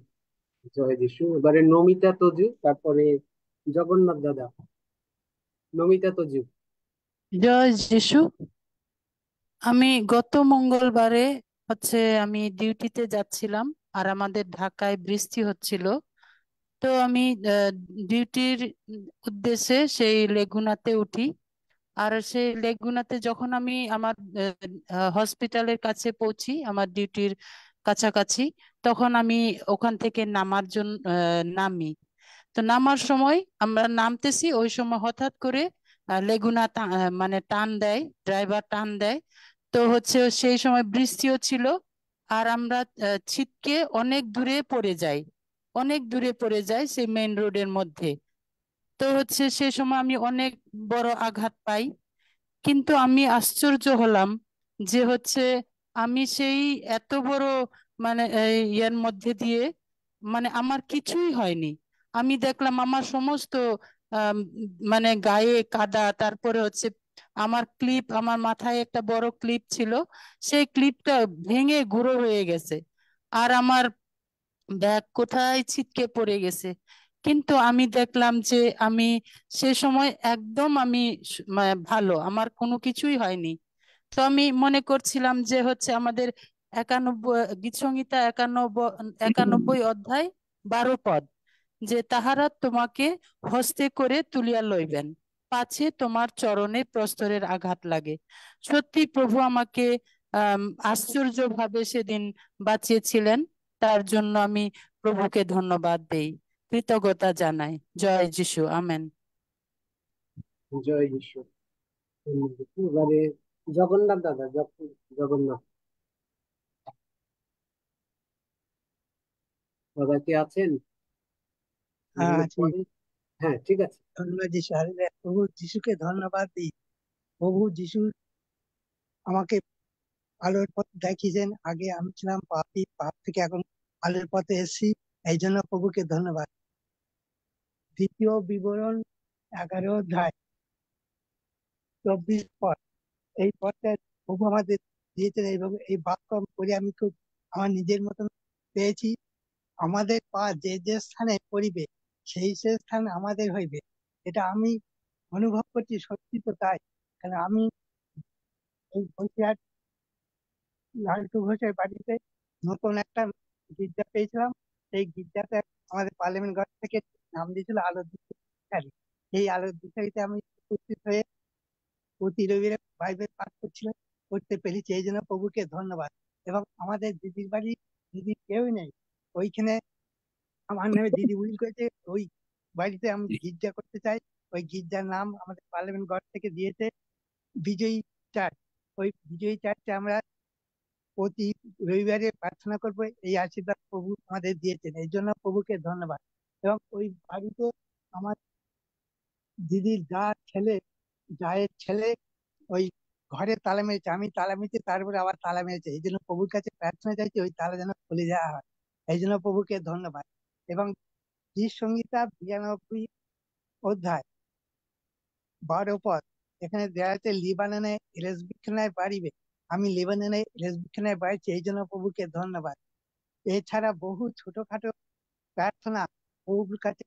জয় যিশু। এবারে নমিতা তজু, তারপরে জগন্নাথ দাদা। নমিতা তজু। জয় যিশু। আমি গত মঙ্গলবারে আমি ডিউটিতে যাচ্ছিলাম, আর আমাদের ঢাকায় বৃষ্টি হচ্ছিল। তো আমি ডিউটির উদ্দেশ্যে সেই লেগুনাতে উঠি। আর সেই লেগুনাতে যখন আমি আমার হসপিটালের কাছে পৌঁছি, আমার ডিউটির কাছাকাছি, তখন আমি ওখান থেকে নামার জন্য নামি। তো নামার সময় আমরা নামতেছি, ওই সময় হঠাৎ করে লেগুনা মানে টান দেয়, ড্রাইভার টান দেয়। তো সেই সময় বৃষ্টিও ছিল, আর আমরা ছিটকে অনেক দূরে পড়ে যাই, অনেক দূরে পড়ে যাই সেই মেইন রোডের মধ্যে। তো সেই সময় আমি অনেক বড় আঘাত পাই। কিন্তু আমি আশ্চর্য হলাম যে আমি সেই এত বড় মানে ইয়ের মধ্যে দিয়ে, মানে আমার কিছুই হয়নি। আমি দেখলাম আমার সমস্ত আম, মানে গায়ে কাদা, তারপরে আমার ক্লিপ, আমার মাথায় একটা বড় ক্লিপ ছিল, সেই ক্লিপটা ভেঙে গুঁড়ো হয়ে গেছে। আর আমার ব্যাগ কোথায় ছিটকে পড়ে গেছে। কিন্তু আমি দেখলাম যে আমি সে সময় একদম আমি ভালো, আমার কোনো কিছুই হয়নি। তো আমি মনে করছিলাম যে আমাদের 91 গীতসংহিতা 91 অধ্যায় 12 পদ, যে তাহারা তোমাকে হস্তে করে তুলিয়া লইবেন, পাছে তোমার চরণে প্রস্তরের আঘাত লাগে। সত্যি প্রভু আমাকে আশ্চর্যভাবে সেদিন বাঁচিয়েছিলেন। তার জন্য আমি প্রভুকে ধন্যবাদ দেই, কৃতজ্ঞতা জানাই। জয় যিশু, আমেন। জয় যিশু। এবারে জগন্নাথ দাদা, জগন্নাথ দাদা কি আছেন? হ্যাঁ আছি। হ্যাঁ, ঠিক আছে। ধন্যবাদ যিশু, হালেলুয়া। প্রভু যিশুকে ধন্যবাদ দিই। প্রভু যিশু আমাকে আলোর পথ দেখিয়েছেন। আগে আমি ছিলাম পাপী, পাপ থেকে এখন আলোর পথে এসেছি, এই জন্য প্রভুকে ধন্যবাদ। দ্বিতীয় বিবরণ 11 অধ্যায় 24 পদ, এই পথটা প্রভু আমাদের দিয়েছেন, এবং এই বাক্য পড়ে আমি খুব আমার নিজের মতন পেয়েছি। আমাদের পা যে যে স্থানে পড়িবে, সেই সে স্থান আমাদের হইবে। এটা আমি অনুভব করছি, সত্যি তো তাই। কারণ আমি এই বসিরহাট লালটু ঘোষের বাড়িতে নতুন একটা গির্জা পেয়েছিলাম। সেই গির্জাতে আমাদের পার্লামেন্ট ঘর থেকে নাম দিয়েছিল আলোর দিশারি। এই আলোর দিশারিতে আমি উপস্থিত হয়ে প্রতি রবিবারে বাইবেল পাঠ করছিলাম, করতে পেরেছি, এই জন্য প্রভুকে ধন্যবাদ। এবং আমাদের দিদির বাড়ি, দিদি কেউই নেই ওইখানে, আমার নামে দিদি উইল করেছে। ওই বাড়িতে আমি গির্জা করতে চাই। ওই গির্জার নাম আমাদের পার্লামেন্ট ঘর থেকে দিয়েছে বিজয়ী চার্চ। ওই বিজয়ী চার্চে আমরা প্রতি রবিবারে প্রার্থনা করব, এই আশীর্বাদ প্রভু আমাদের দিয়েছেন, এই জন্য প্রভুকে ধন্যবাদ। এবং ওই বাড়িতে আমার দিদির জায়ের ছেলে ওই ঘরে তালা মেরেছে, আমি তালা মেরেছি, তারপরে আবার তালা মেরেছে। এই জন্য প্রভুর কাছে প্রার্থনা চাইছি ওই তালা যেন খুলে দেওয়া হয়, এই জন্য প্রভুকে ধন্যবাদ। এবং গীত সংহিতা 92 অধ্যায় 12 পদ, এখানে দেওয়া আছে লিবাননে রেজবিক্ষানায় বাড়িবে, আমি লিবাননে রেজবিক্ষানায় বাড়িছি, এই জন্য প্রভুকে ধন্যবাদ। এছাড়া বহু ছোটখাটো প্রার্থনা প্রভুর কাছে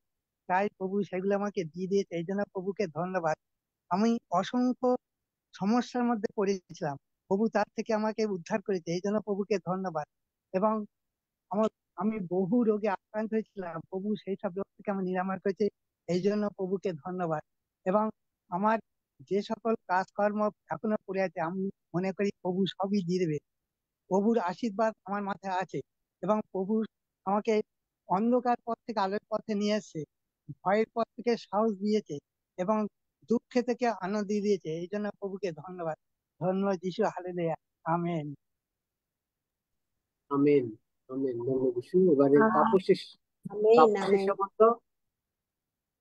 চাই, প্রভু সেগুলো আমাকে দিয়ে দিয়েছে, এই জন্য প্রভুকে ধন্যবাদ। আমি অসংখ্য সমস্যার মধ্যে পড়েছিলাম, প্রভু তার থেকে আমাকে উদ্ধার করেছে, এই জন্য প্রভুকে ধন্যবাদ। এবং আমার আমি বহু রোগে আক্রান্ত হয়েছিলাম, প্রভু সেই সব রোগ থেকে আমার নিরাময় করেছে, এই জন্য প্রভুকে ধন্যবাদ। এবং আমার যে সকল কাজকর্ম এখনো পড়ে আছে, আমি মনে করি প্রভু সবই দিয়ে দেবে। প্রভুর আশীর্বাদ আমার মাথায় আছে, এবং প্রভু আমাকে অন্ধকার পথ থেকে আলোর পথে নিয়ে এসেছে, ভয়ের পথ থেকে সাহস দিয়েছে, এবং দুঃখে থেকে আনন্দ দিয়েছে, এই জন্য প্রভুকে ধন্যবাদ। ধন্য যিশু, হালেলুয়া, আমেন। আমেন। আমেন। ধন্যবাদ যিশু। এবারে তাপসী আমেন তাপসী আমেন। সামন্ত,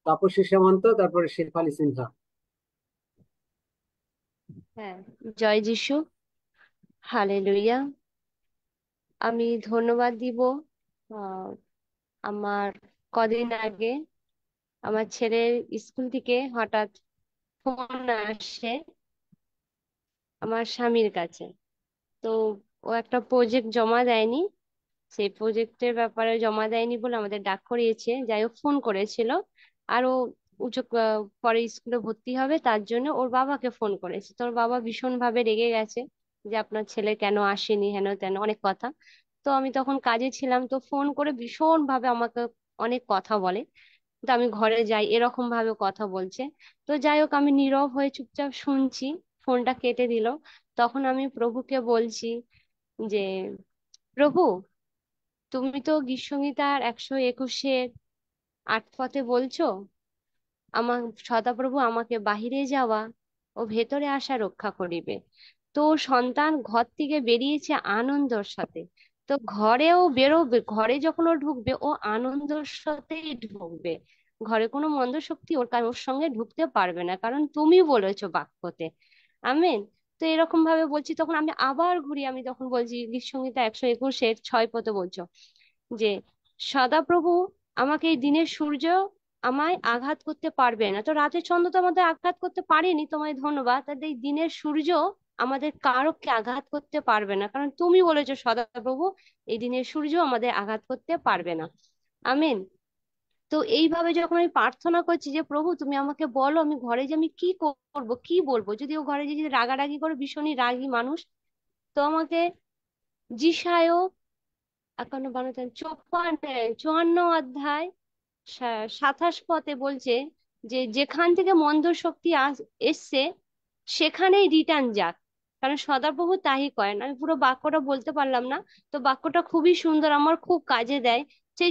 তাপসী সামন্ত, তারপরে শেফালি সিনহা। হ্যাঁ, জয় যিশু, হালেলুয়া। আমি ধন্যবাদ দিব। আহ, আমার কদিন আগে আমার ছেলের স্কুল থেকে হঠাৎ ফোন আসে আমার স্বামীর কাছে। তো ও একটা প্রজেক্ট জমা দেয়নি, সেই প্রজেক্টের ব্যাপারে জমা দেয়নি বলে আমাদের ডাক করিয়েছে, যাই হোক ফোন করেছিল। আর ও পরে স্কুলে ভর্তি হবে তার জন্য ওর বাবাকে ফোন করেছে। তো ওর বাবা ভীষণ ভাবে রেগে গেছে যে আপনার ছেলে কেন আসেনি, হেন তেন অনেক কথা। তো আমি তখন কাজে ছিলাম, তো ফোন করে ভীষণ ভাবে আমাকে অনেক কথা বলে। তো আমি ঘরে যাই, এরকম ভাবে কথা বলছে। তো যাই হোক আমি নীরব হয়ে চুপচাপ শুনছি। ফোনটা কেটে দিল। তখন আমি প্রভুকে বলছি যে প্রভু, তুমি তো গীতসংহিতার 121-8 পথে বলছো আমার সদাপ্রভু আমাকে বাহিরে যাওয়া ও ভেতরে আসা রক্ষা করিবে। তো সন্তান ঘর থেকে বেরিয়েছে আনন্দর সাথে, তো ঘরেও বেরোবে, ঘরে যখন ও ঢুকবে ও আনন্দর সাথেই ঢুকবে। ঘরে কোনো মন্দ শক্তি ওর সঙ্গে ঢুকতে পারবে না, কারণ তুমি বলেছো বাক্যতে। আমেন। তো এরকম ভাবে বলছি, তখন আমি আবার ঘুরি, আমি তখন বলছি গীতসংহিতা 121-6 পদে বলছো যে সদাপ্রভু আমাকে এই দিনের সূর্য আমায় আঘাত করতে পারবে না। তো রাতের চন্দ্র তো আমাদের আঘাত করতে পারেনি, তোমায় ধন্যবাদ। আর এই দিনের সূর্য আমাদের কারোকে আঘাত করতে পারবে না, কারণ তুমি বলেছো সদাপ্রভু এই দিনের সূর্য আমাদের আঘাত করতে পারবে না। আমেন। তো এইভাবে যখন আমি প্রার্থনা করছি যে প্রভু তুমি আমাকে বলো আমি ঘরে যে আমি কি করব কি বলবো, যদি ও ঘরে যে যদি রাগারাগি করে, ভীষণই রাগী মানুষ, তো আমাকে যিশায়ও 54 অধ্যায় 27 পদে বলছে যে যেখান থেকে মন্দ শক্তি এসছে সেখানেই রিটার্ন যাক, কারণ সদাপ্রভু তাই করেন। আমি পুরো বাক্যটা বলতে পারলাম না, তো বাক্যটা খুবই সুন্দর, আমার খুব কাজে দেয়।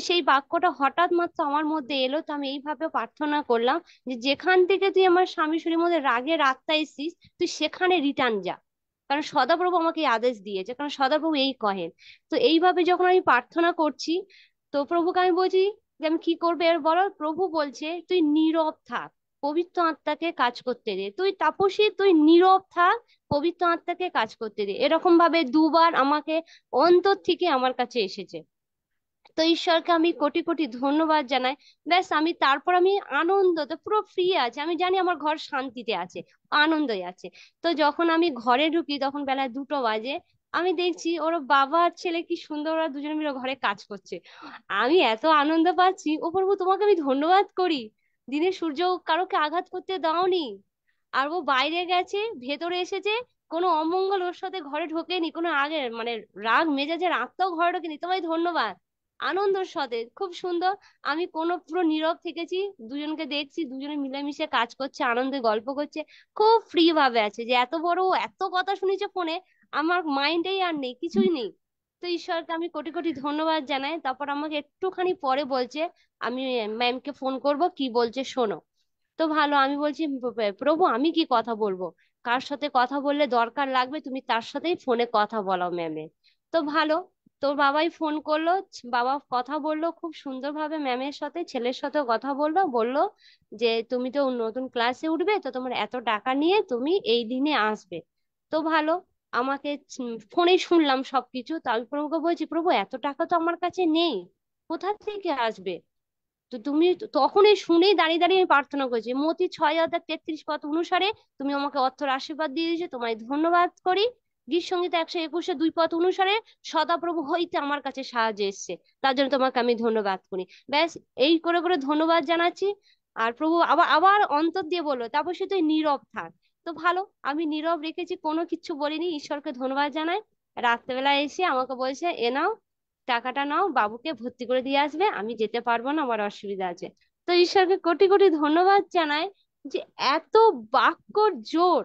সেই বাক্যটা হঠাৎ মাত্র আমার মধ্যে এলো, তো আমি এইভাবে প্রার্থনা করলাম যে যেখান থেকে তুই আমার স্বামী স্ত্রীর মধ্যে রাগের আত্মা এসছিস তুই সেখানে রিটার্ন যা, কারণ সদাপ্রভু আমাকে এই আদেশ দিয়েছে, কারণ সদাপ্রভু এই কহেন। তো এইভাবে যখন আমি প্রার্থনা করছি, তো প্রভুকে আমি বলছি যে আমি কি করবো এর বলো। প্রভু বলছে তুই নীরব থাক, পবিত্র আত্মাকে কাজ করতে দে। তুই তাপসী, তুই নীরব থাক, পবিত্র আত্মাকে কাজ করতে দে। এরকম ভাবে দুবার আমাকে অন্তর থেকে আমার কাছে এসেছে। তো ঈশ্বরকে আমি কোটি কোটি ধন্যবাদ জানাই। ব্যাস আমি তারপর আমি আনন্দতে পুরো ফ্রি আছে, আমি জানি আমার ঘর শান্তিতে আছে, আনন্দই আছে। তো যখন আমি ঘরে ঢুকি তখন বেলা 2টো বাজে, আমি দেখছি ওর বাবা আর ছেলে কি সুন্দর ওরা দুজনে মিলে ঘরে কাজ করছে। আমি এত আনন্দ পাচ্ছি, ও প্রভু তোমাকে আমি ধন্যবাদ করি, দিনের সূর্য কারোকে আঘাত করতে দাওনি। আর ও বাইরে গেছে, ভেতরে এসেছে, কোনো অমঙ্গল ওর সাথে ঘরে ঢোকেনি, কোনো আগে মানে রাগ মেজাজের আত্মাও ঘরে ঢোকেনি। তোমায় ধন্যবাদ। আনন্দর সাথে খুব সুন্দর। আমি কোনো পুরো নীরব থেকেছি, দুজনকে দেখছি দুজনে মিলেমিশে কাজ করছে, আনন্দে গল্প করছে, খুব ফ্রি ভাবে আছে। যে এত বড় এত কথা শুনেছে ফোনে, আমার মাইন্ডেই আর নেই, কিছুই নেই। তো ঈশ্বরকে আমি কোটি কোটি ধন্যবাদ জানাই। তারপর আমাকে একটুখানি পরে বলছে আমি ম্যামকে ফোন করব, কি বলছে শোনো। তো ভালো, আমি বলছি প্রভু আমি কি কথা বলবো, কার সাথে কথা বললে দরকার লাগবে তুমি তার সাথেই ফোনে কথা বলাও ম্যামে। তো ভালো, তোর বাবাই ফোন করলো, বাবা কথা বললো খুব সুন্দরভাবে ম্যামের সাথে, ছেলের সাথেও কথা বললো, বললো যে তুমি তো নতুন ক্লাসে উঠবে, তো তোমার এত টাকা নিয়ে তুমি এই দিনে আসবে। তো ভালো, আমাকে ফোনে শুনলাম সবকিছু। তো আমি প্রভুকে বলছি প্রভু এত টাকা তো আমার কাছে নেই, কোথা থেকে আসবে। তো তুমি তখনই শুনেই দাঁড়িয়ে দাঁড়িয়ে আমি প্রার্থনা করেছি, মতি 6033 পদ অনুসারে তুমি আমাকে অর্থের আশীর্বাদ দিয়ে দিয়েছো, তোমায় ধন্যবাদ করি। গীত সংহিতা 121-2 পদ অনুসারে সদাপ্রভু হইতে আমার কাছে সাহায্য এসছে, তার জন্য তোমাকে আমি ধন্যবাদ করি। ব্যাস, এই করে করে ধন্যবাদ জানাচ্ছি। আর প্রভু আবার আবার অন্তর দিয়ে বললো তারপর সে তুই নীরব থাক। তো ভালো, আমি নীরব রেখেছি, কোনো কিছু বলিনি, ঈশ্বরকে ধন্যবাদ জানাই। রাত্রেবেলা এসে আমাকে বলছে এ নাও টাকাটা নাও, বাবুকে ভর্তি করে দিয়ে আসবে, আমি যেতে পারবো না, আমার অসুবিধা আছে। তো ঈশ্বরকে কোটি কোটি ধন্যবাদ জানাই যে এত বাক্যর জোর,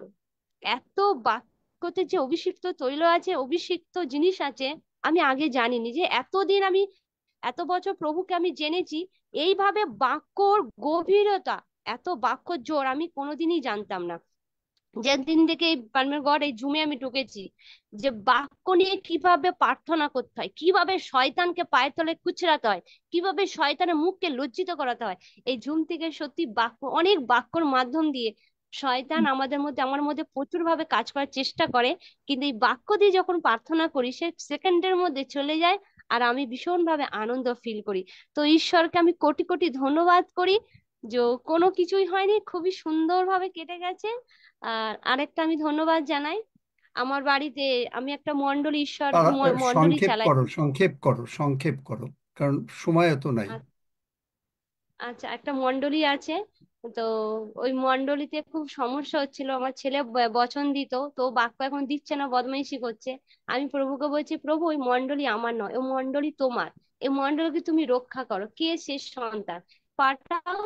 এত বাক্যতে যে অভিষিক্ত তৈল আছে, অভিষিক্ত জিনিস আছে, আমি আগে জানিনি। যে এতদিন আমি এত বছর প্রভুকে আমি জেনেছি, এইভাবে বাক্যর গভীরতা, এত বাক্যর জোর আমি কোনোদিনই জানতাম না। যেদিন থেকে এই পারমেন্ট গড এই জুমে আমি ঢুকেছি, যে বাক্য নিয়ে কিভাবে প্রার্থনা করতে হয়, কিভাবে শয়তানকে পায়ের তলে কুচলাতে হয়, কিভাবে শয়তানের মুখকে লজ্জিত করাতে হয়, এই জুম থেকে সত্যি বাক্য, অনেক বাক্যর মাধ্যম দিয়ে শয়তান আমাদের মধ্যে, আমার মধ্যে প্রচুর ভাবে কাজ করার চেষ্টা করে। কিন্তু এই বাক্য দিয়ে যখন প্রার্থনা করি সে সেকেন্ডের মধ্যে চলে যায়, আর আমি ভীষণ ভাবে আনন্দ ফিল করি। তো ঈশ্বরকে আমি কোটি কোটি ধন্যবাদ করি যে কোনো কিছুই হয়নি, খুবই সুন্দরভাবে কেটে গেছে। আর আরেকটা আমি ধন্যবাদ জানাই, আমার বাড়িতে আমি একটা মণ্ডলী, ঈশ্বর মণ্ডলী সংক্ষেপ চালাই। করো, সংক্ষেপ করো, সংক্ষেপ করো, কারণ সময় তো নাই। আচ্ছা, একটা মণ্ডলী আছে। তো ওই মণ্ডলীতে খুব সমস্যা হচ্ছিল, আমার ছেলে বচন দিত, তো বাক্য এখন দিচ্ছে না, বদমাইশি করছে। আমি প্রভুকে বলছি প্রভু ওই মণ্ডলী আমার নয়, ওই মণ্ডলী তোমার, এই মণ্ডলীকে তুমি রক্ষা করো, কে শেষ সন্তান পাঠাও,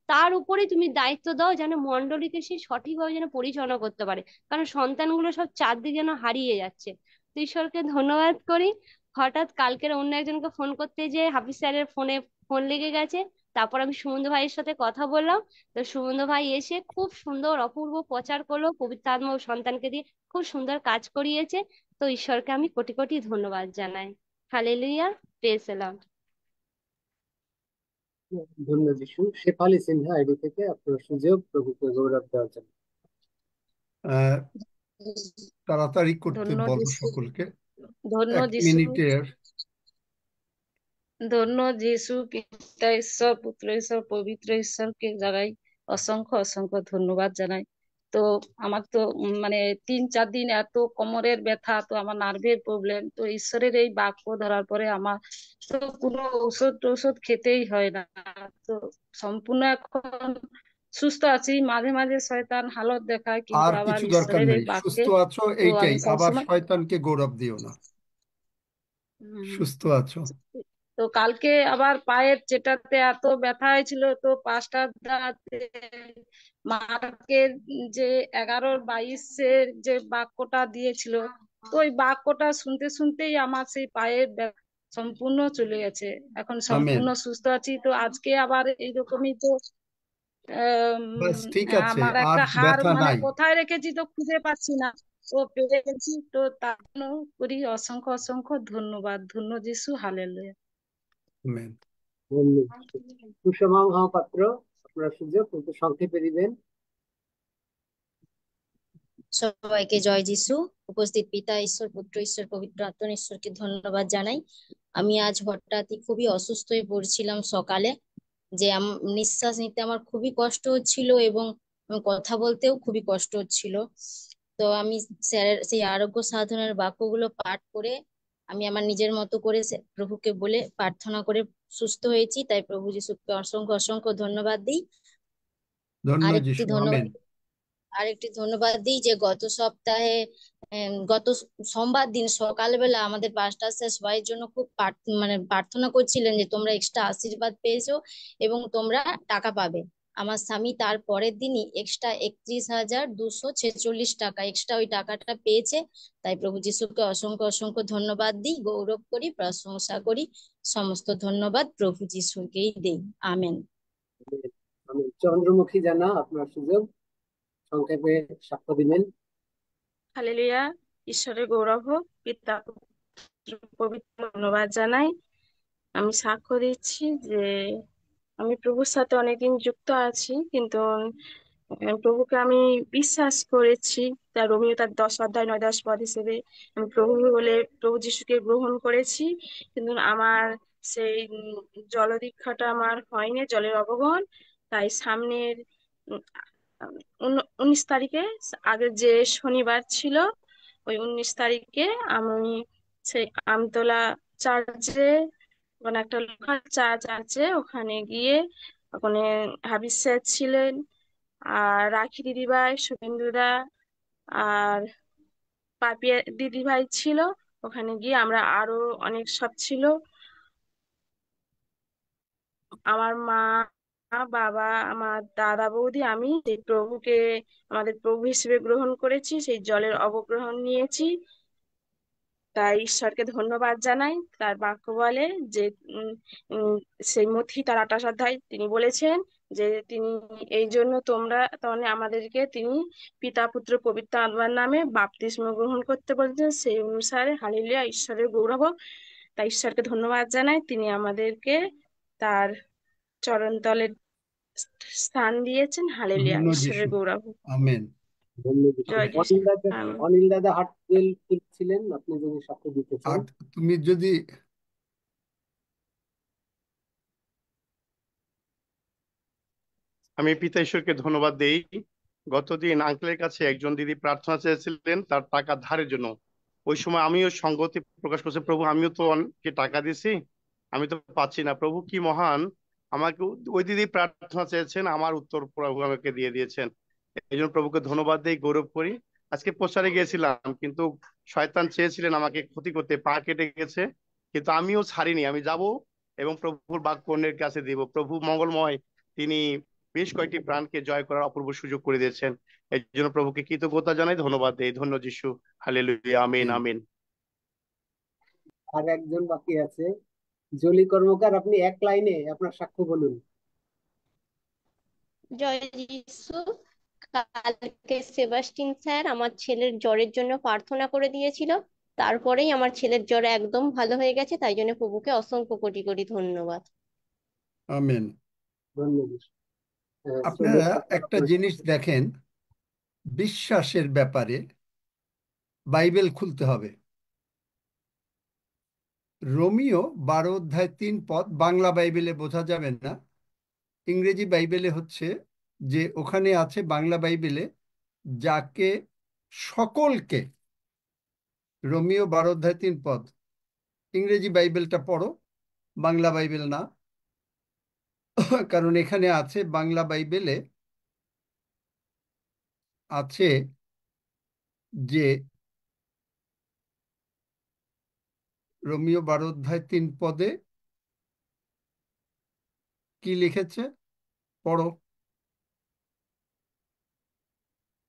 তার উপরে তুমি দায়িত্ব দাও যেন মণ্ডলীকে সে সঠিকভাবে যেন পরিচালনা করতে পারে, কারণ সন্তানগুলো সব চারদিকে যেন হারিয়ে যাচ্ছে। তো ঈশ্বরকে ধন্যবাদ করি। হঠাৎ কালকের অন্য একজনকে ফোন করতে যে হাফিজ স্যারের ফোনে ফোন লেগে গেছে, তারপর আমি সুমন্ত ভাইয়ের সাথে কথা বললাম। তো সুমন্ত ভাই এসে খুব সুন্দর অপূর্ব প্রচার করলো, পবিত্র আত্মা ও সন্তানকে দিয়ে খুব সুন্দর কাজ করিয়েছে। তো ঈশ্বরকে আমি কোটি কোটি ধন্যবাদ জানাই। Hallelujah, praise the Lord. ধন্য যিশু। শেফালি সিনহা আইডি থেকে আপনার সুযোগ, প্রভুকে গৌরব দেওয়ার জন্য। আহ, তাড়াতাড়ি করতে ধন্য বলো যিশু, সকলকে, ধন্য 1 যিশু, মিনিটের। ধন্য যিশু, পিতা ঈশ্বর, পুত্র ঈশ্বর, পবিত্র ঈশ্বরকে জানাই অসংখ্য অসংখ্য ধন্যবাদ জানাই। তো আমার তো মানে 3-4 দিন এত কোমরের ব্যথা, তো আমার নার্ভের প্রবলেম, তো ঈশ্বরের এই বাক্য ধরার পরে আমার তো কোনো ঔষধ খেতেই হয় না। তো সম্পূর্ণ এখন সুস্থ আছি। মাঝে মাঝে শয়তান হালত দেখায়, কিন্তু আর আবার কিছু দরকার ঈশ্বরের এই নেই, সুস্থ বাক্যে আছো, তো এইটাই। আমি আবার সবসময় শয়তানকে গৌরব দিও না, উম, সুস্থ আছো। তো কালকে আবার পায়ের যেটাতে এত ব্যথা হয়েছিল, তো 5টা দাঁতে মার্কের যে 11-22-এর যে বাক্যটা দিয়েছিল, তো ওই বাক্যটা শুনতে শুনতেই আমার সেই পায়ের সম্পূর্ণ চলে গেছে, এখন আমেন। সম্পূর্ণ সুস্থ আছি। তো আজকে আবার এইরকমই তো বাস ঠিক আছে, আমার আর একটা হাড় ব্যথা মানে নাই। কোথায় রেখেছি তো খুঁজে পাচ্ছি না, তো পেয়ে গেছি। তো তার জন্য করি অসংখ্য অসংখ্য ধন্যবাদ। ধন্য যিশু, হালেলুয়া। আমেন। ধন্য যিশু। কুসুমা মহাপাত্র, আপনার সুযোগ, কিন্তু সংক্ষেপে দিবেন। সবাইকে জয় যিশু। উপস্থিত পিতা ঈশ্বর, পুত্র ঈশ্বর, পবিত্র আত্মা ঈশ্বরকে ধন্যবাদ জানাই। আমি আজ হঠাৎই খুবই অসুস্থ হয়ে পড়ছিলাম সকালে, যে নিঃশ্বাস নিতে আমার খুবই কষ্ট হচ্ছিল এবং কথা বলতেও খুবই কষ্ট হচ্ছিল। তো আমি স্যারের সেই আরোগ্য সাধনের বাক্যগুলো পাঠ করে আমি আমার নিজের মতো করে প্রভুকে বলে প্রার্থনা করে সুস্থ হয়েছি। তাই প্রভু যিশুকে অসংখ্য অসংখ্য ধন্যবাদ দিই। ধন্য আরেকটি যিশু, ধন্যবাদ আমেন। আরেকটি ধন্যবাদ দিই যে গত সপ্তাহে গত সোমবার দিন সকালবেলা আমাদের পাস্টার স্যার সবাই জন্য খুব মানে প্রার্থনা করছিলেন যে তোমরা এক্সট্রা আশীর্বাদ পেয়েছো এবং তোমরা টাকা পাবে। আমার স্বামী তার পরের দিনই এক্সট্রা 31,246 টাকা এক্সট্রা ওই টাকাটা পেয়েছে। তাই প্রভু যিশুকে অসংখ্য অসংখ্য ধন্যবাদ দিই, গৌরব করি, প্রশংসা করি। সমস্ত ধন্যবাদ প্রভু যিশুকেই দেই। আমেন। আমি চন্দ্রমুখী জানা, আপনার সুযোগ, সংক্ষেপে সাক্ষ্য দিবেন। হালেলুয়া। ঈশ্বরের গৌরব হোক। পিতা পুত্র পবিত্র ধন্যবাদ জানাই। আমি সাক্ষ্য দিচ্ছি যে আমি প্রভুর সাথে অনেকদিন যুক্ত আছি, কিন্তু প্রভুকে আমি বিশ্বাস করেছি। তার রোমিও তার 10 অধ্যায় 9-10 পদ হিসেবে আমি প্রভু বলে প্রভু যিশুকে গ্রহণ করেছি, কিন্তু আমার সেই জলদীক্ষাটা আমার হয়নি, জলের অবগমন। তাই সামনের 19 তারিখে, আগের যে শনিবার ছিল, ওই 19 তারিখে আমি সেই আমতলা চার্চে, ওখানে একটা লোকাল চার্চ আছে, ওখানে গিয়ে ওখানে হাবিজ স্যার ছিলেন, আর রাখি দিদিভাই, শুভেন্দুদা, আর পাপিয়া দিদিভাই ছিল। ওখানে গিয়ে আমরা আরো অনেক সব ছিল, আমার মা, বাবা, আমার দাদা, বৌদি, আমি সেই প্রভুকে আমাদের প্রভু হিসেবে গ্রহণ করেছি, সেই জলের অবগ্রহণ নিয়েছি। তাই ঈশ্বরকে ধন্যবাদ জানাই। তার বাক্য বলে যে উম, উম, সেই মথি তার 28 অধ্যায় তিনি বলেছেন যে তিনি এই জন্য আমাদেরকে তিনি পিতা পুত্র পবিত্র আত্মার নামে বাপ্তিস্ম গ্রহণ করতে বলছেন। সেই অনুসারে হালেলুয়া, ঈশ্বরের গৌরব হোক। তাই ঈশ্বরকে ধন্যবাদ জানাই, তিনি আমাদেরকে তার চরণতলে স্থান দিয়েছেন। হালেলুয়া, ধন্য ঈশ্বরের যিশু। গৌরব হোক। আমেন। জয় যিশু। আমেন। অনিল দাদা হাটগেল ছিলেন, আপনি যদি সাক্ষ্য দিতে চান। আর তুমি যদি আমি পিতা ঈশ্বরকে ধন্যবাদ দেই। গতদিন আঙ্কেলের কাছে একজন দিদি প্রার্থনা চেয়েছিলেন তার টাকা ধারের জন্য। ওই সময় আমিও সংগতি প্রকাশ করছি, প্রভু আমিও তো অনেককে টাকা দিছি, আমি তো পাচ্ছি না। প্রভু কি মহান, আমাকে ওই দিদি প্রার্থনা চেয়েছেন, আমার উত্তর প্রভু আমাকে দিয়ে দিয়েছেন। এই জন্য প্রভুকে ধন্যবাদ দেই, গৌরব করি। আজকে প্রচারে গিয়েছিলাম, কিন্তু শয়তান চেয়েছিলেন আমাকে ক্ষতি করতে, পা কেটে গেছে, কিন্তু আমিও ছাড়িনি। আমি যাব এবং প্রভুর বাক্য অন্যের কাছে দিব। প্রভু মঙ্গলময়, তিনি বেশ কয়েকটি প্রাণকে জয় করার অপূর্ব সুযোগ করে দিয়েছেন। এই জন্য প্রভুকে কৃতজ্ঞতা জানাই, ধন্যবাদ দেই। ধন্য যিশু। হালেলুয়া। আমিন আমিন। আর একজন বাকি আছে, জলি কর্মকার, আপনি এক লাইনে আপনার সাক্ষ্য বলুন। জয় যিশু। কালকে সেবাস্টিন স্যার আমার ছেলের জ্বরের জন্য প্রার্থনা করে দিয়েছিল, তারপরেই আমার ছেলের জ্বর একদম ভালো হয়ে গেছে। তাই জন্য প্রভুকে অসংখ্য কোটি কোটি ধন্যবাদ। আমেন। ধন্যবাদ। আপনারা একটা জিনিস দেখেন, বিশ্বাসের ব্যাপারে বাইবেল খুলতে হবে। রোমিও 12 অধ্যায় 3 পদ বাংলা বাইবেলে বোঝা যাবে না, ইংরেজি বাইবেলে হচ্ছে যে ওখানে আছে, বাংলা বাইবেলে যাকে সকলকে, রোমিও 12 অধ্যায় 3 পদ। ইংরেজি বাইবেলটা পড়ো, বাংলা বাইবেল না, কারণ এখানে আছে, বাংলা বাইবেলে আছে যে রোমিও 12 অধ্যায় 3 পদে কি লিখেছে, পড়ো,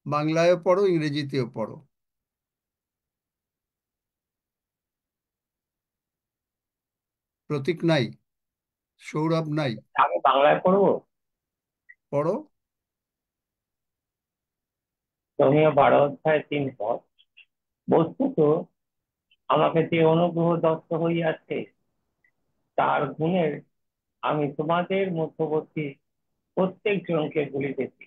বাংলায়ও পড়ো, ইংরেজিতেও পড়ো। প্রতীক নাই, সৌরভ নাই, আমি বাংলায় পড়বো। পড়ো। রোমিও 12 অধ্যায় 3 পদ। বস্তুত আমাকে যে অনুগ্রহ দত্ত হইয়াছে, তার গুণের আমি তোমাদের মধ্যবর্তী প্রত্যেক জনকে বলিতেছি।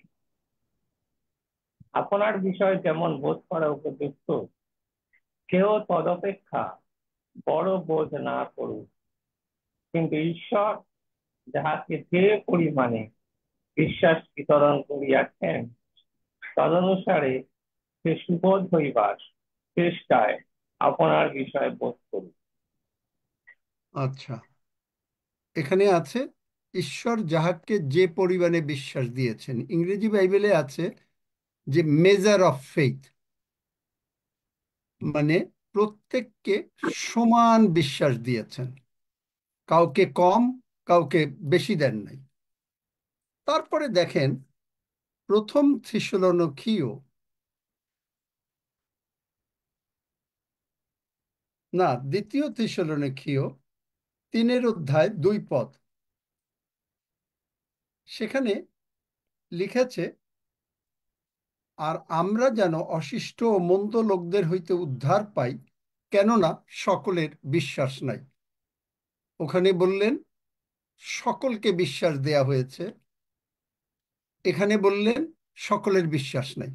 আপনার বিষয় যেমন বোধ করা উপযুক্ত, কেউ তদপেক্ষা বড় বোধ না করুক, কিন্তু ঈশ্বর যাহাকে যে পরিমাণে বিশ্বাস বিতরণ করিয়াছেন, তদনুসারে সে সুবোধ হইবার চেষ্টায় আপনার বিষয়ে বোধ করুক। আচ্ছা, এখানে আছে ঈশ্বর যাহাকে যে পরিমাণে বিশ্বাস দিয়েছেন। ইংরেজি বাইবেলে আছে যে মেজার অফ ফেইথ, মানে প্রত্যেককে সমান বিশ্বাস দিয়েছেন, কাউকে কম কাউকে বেশি দেন নাই। তারপরে দেখেন প্রথম থিসলনিকীয়, না দ্বিতীয় থিসলনিকীয় 3 অধ্যায় 2 পদ, সেখানে লিখেছে, আর আমরা যেন অশিষ্ট ও মন্দ লোকদের হইতে উদ্ধার পাই, কেননা সকলের বিশ্বাস নাই। ওখানে বললেন সকলকে বিশ্বাস দেয়া হয়েছে, এখানে বললেন সকলের বিশ্বাস নাই।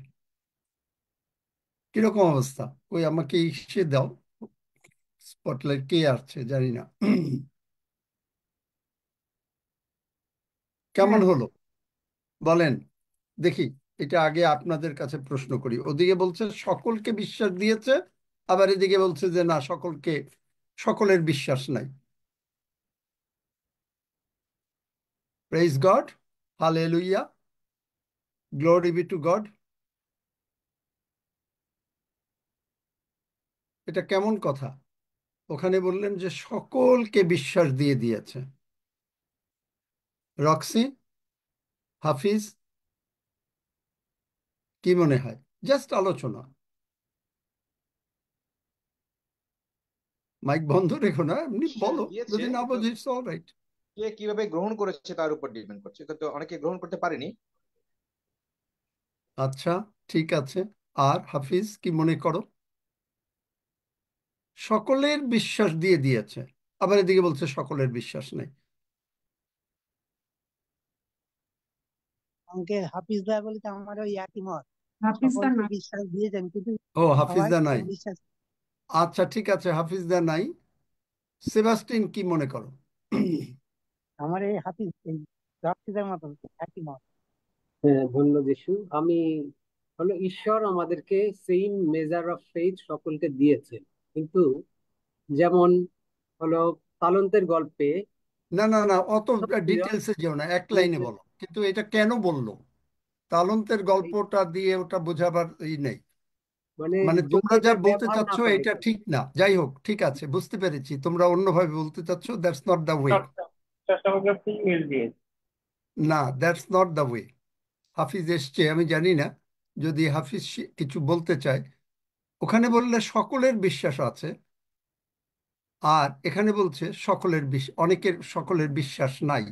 কিরকম অবস্থা? ওই আমাকে ইসে দাও, স্পটলাইট, কে আসছে জানি না। কেমন হলো বলেন দেখি? এটা আগে আপনাদের কাছে প্রশ্ন করি। ওদিকে বলছে সকলকে বিশ্বাস দিয়েছে, আবার এদিকে বলছে যে না, সকলের বিশ্বাস নাই। Praise God, hallelujah, glory be to God. এটা কেমন কথা? ওখানে বললেন যে সকলকে বিশ্বাস দিয়ে দিয়েছে। রক্সি, হাফিজ, কি মনে হয়? জাস্ট আলোচনা, মাইক বন্ধ রেখো না, এমনি বিশ্বাস বলো, দিয়েছে, যদি না কিন্তু বোঝো ইটস অল রাইট। কে কিভাবে গ্রহণ করেছে তার উপর ডিপেন্ড করছে, কিন্তু অনেকে গ্রহণ করতে পারেনি। আচ্ছা, ঠিক আছে। আর হাফিজ কি মনে করো? সকলের বিশ্বাস দিয়ে দিয়েছে, আবার এদিকে বলছে সকলের বিশ্বাস নেই। আঙ্কেল হাফিজ ভাই বলে তো আমারও একই মত, হাফিজদা সকলকে না। বিশ্বাস দিয়েছেন কিন্তু ও, সবাই হাফিজদা নাই। বিশ্বাস। আচ্ছা ঠিক আছে, হাফিজদা নাই। সেবাস্টিন কি মনে করো? আমার এই হাফিজ এই হাফিজের মতন একই মত। হ্যাঁ, ধন্য যিশু। হলো ঈশ্বর আমাদেরকে সেম মেজার অফ ফেইথ সকলকে দিয়েছেন, কিন্তু যেমন হলো তালন্তের গল্পে না না না, অত দুজন ডিটেলসে যেও না, এক লাইনে বলো। কিন্তু এটা কেন বললো? তালন্তের গল্পটা দিয়ে ওটা বোঝাবার নেই। মানে মানে যদি তোমরা যা এটা বলতে ব্যবহার চাচ্ছ না করে এটা কেউ। ঠিক না। যাই হোক, ঠিক আছে, বুঝতে পেরেছি তোমরা অন্যভাবে বলতে চাচ্ছ। That's not the way. সকলকে ফ্রি উইল দিয়েছে। না, দ্যাটস নট দ্য ওয়ে। হাফিজ এসছে, আমি জানি না, যদি হাফিজ কিছু বলতে চায়। ওখানে বললে সকলের বিশ্বাস আছে, আর এখানে বলছে অনেকের সকলের বিশ্বাস নাই।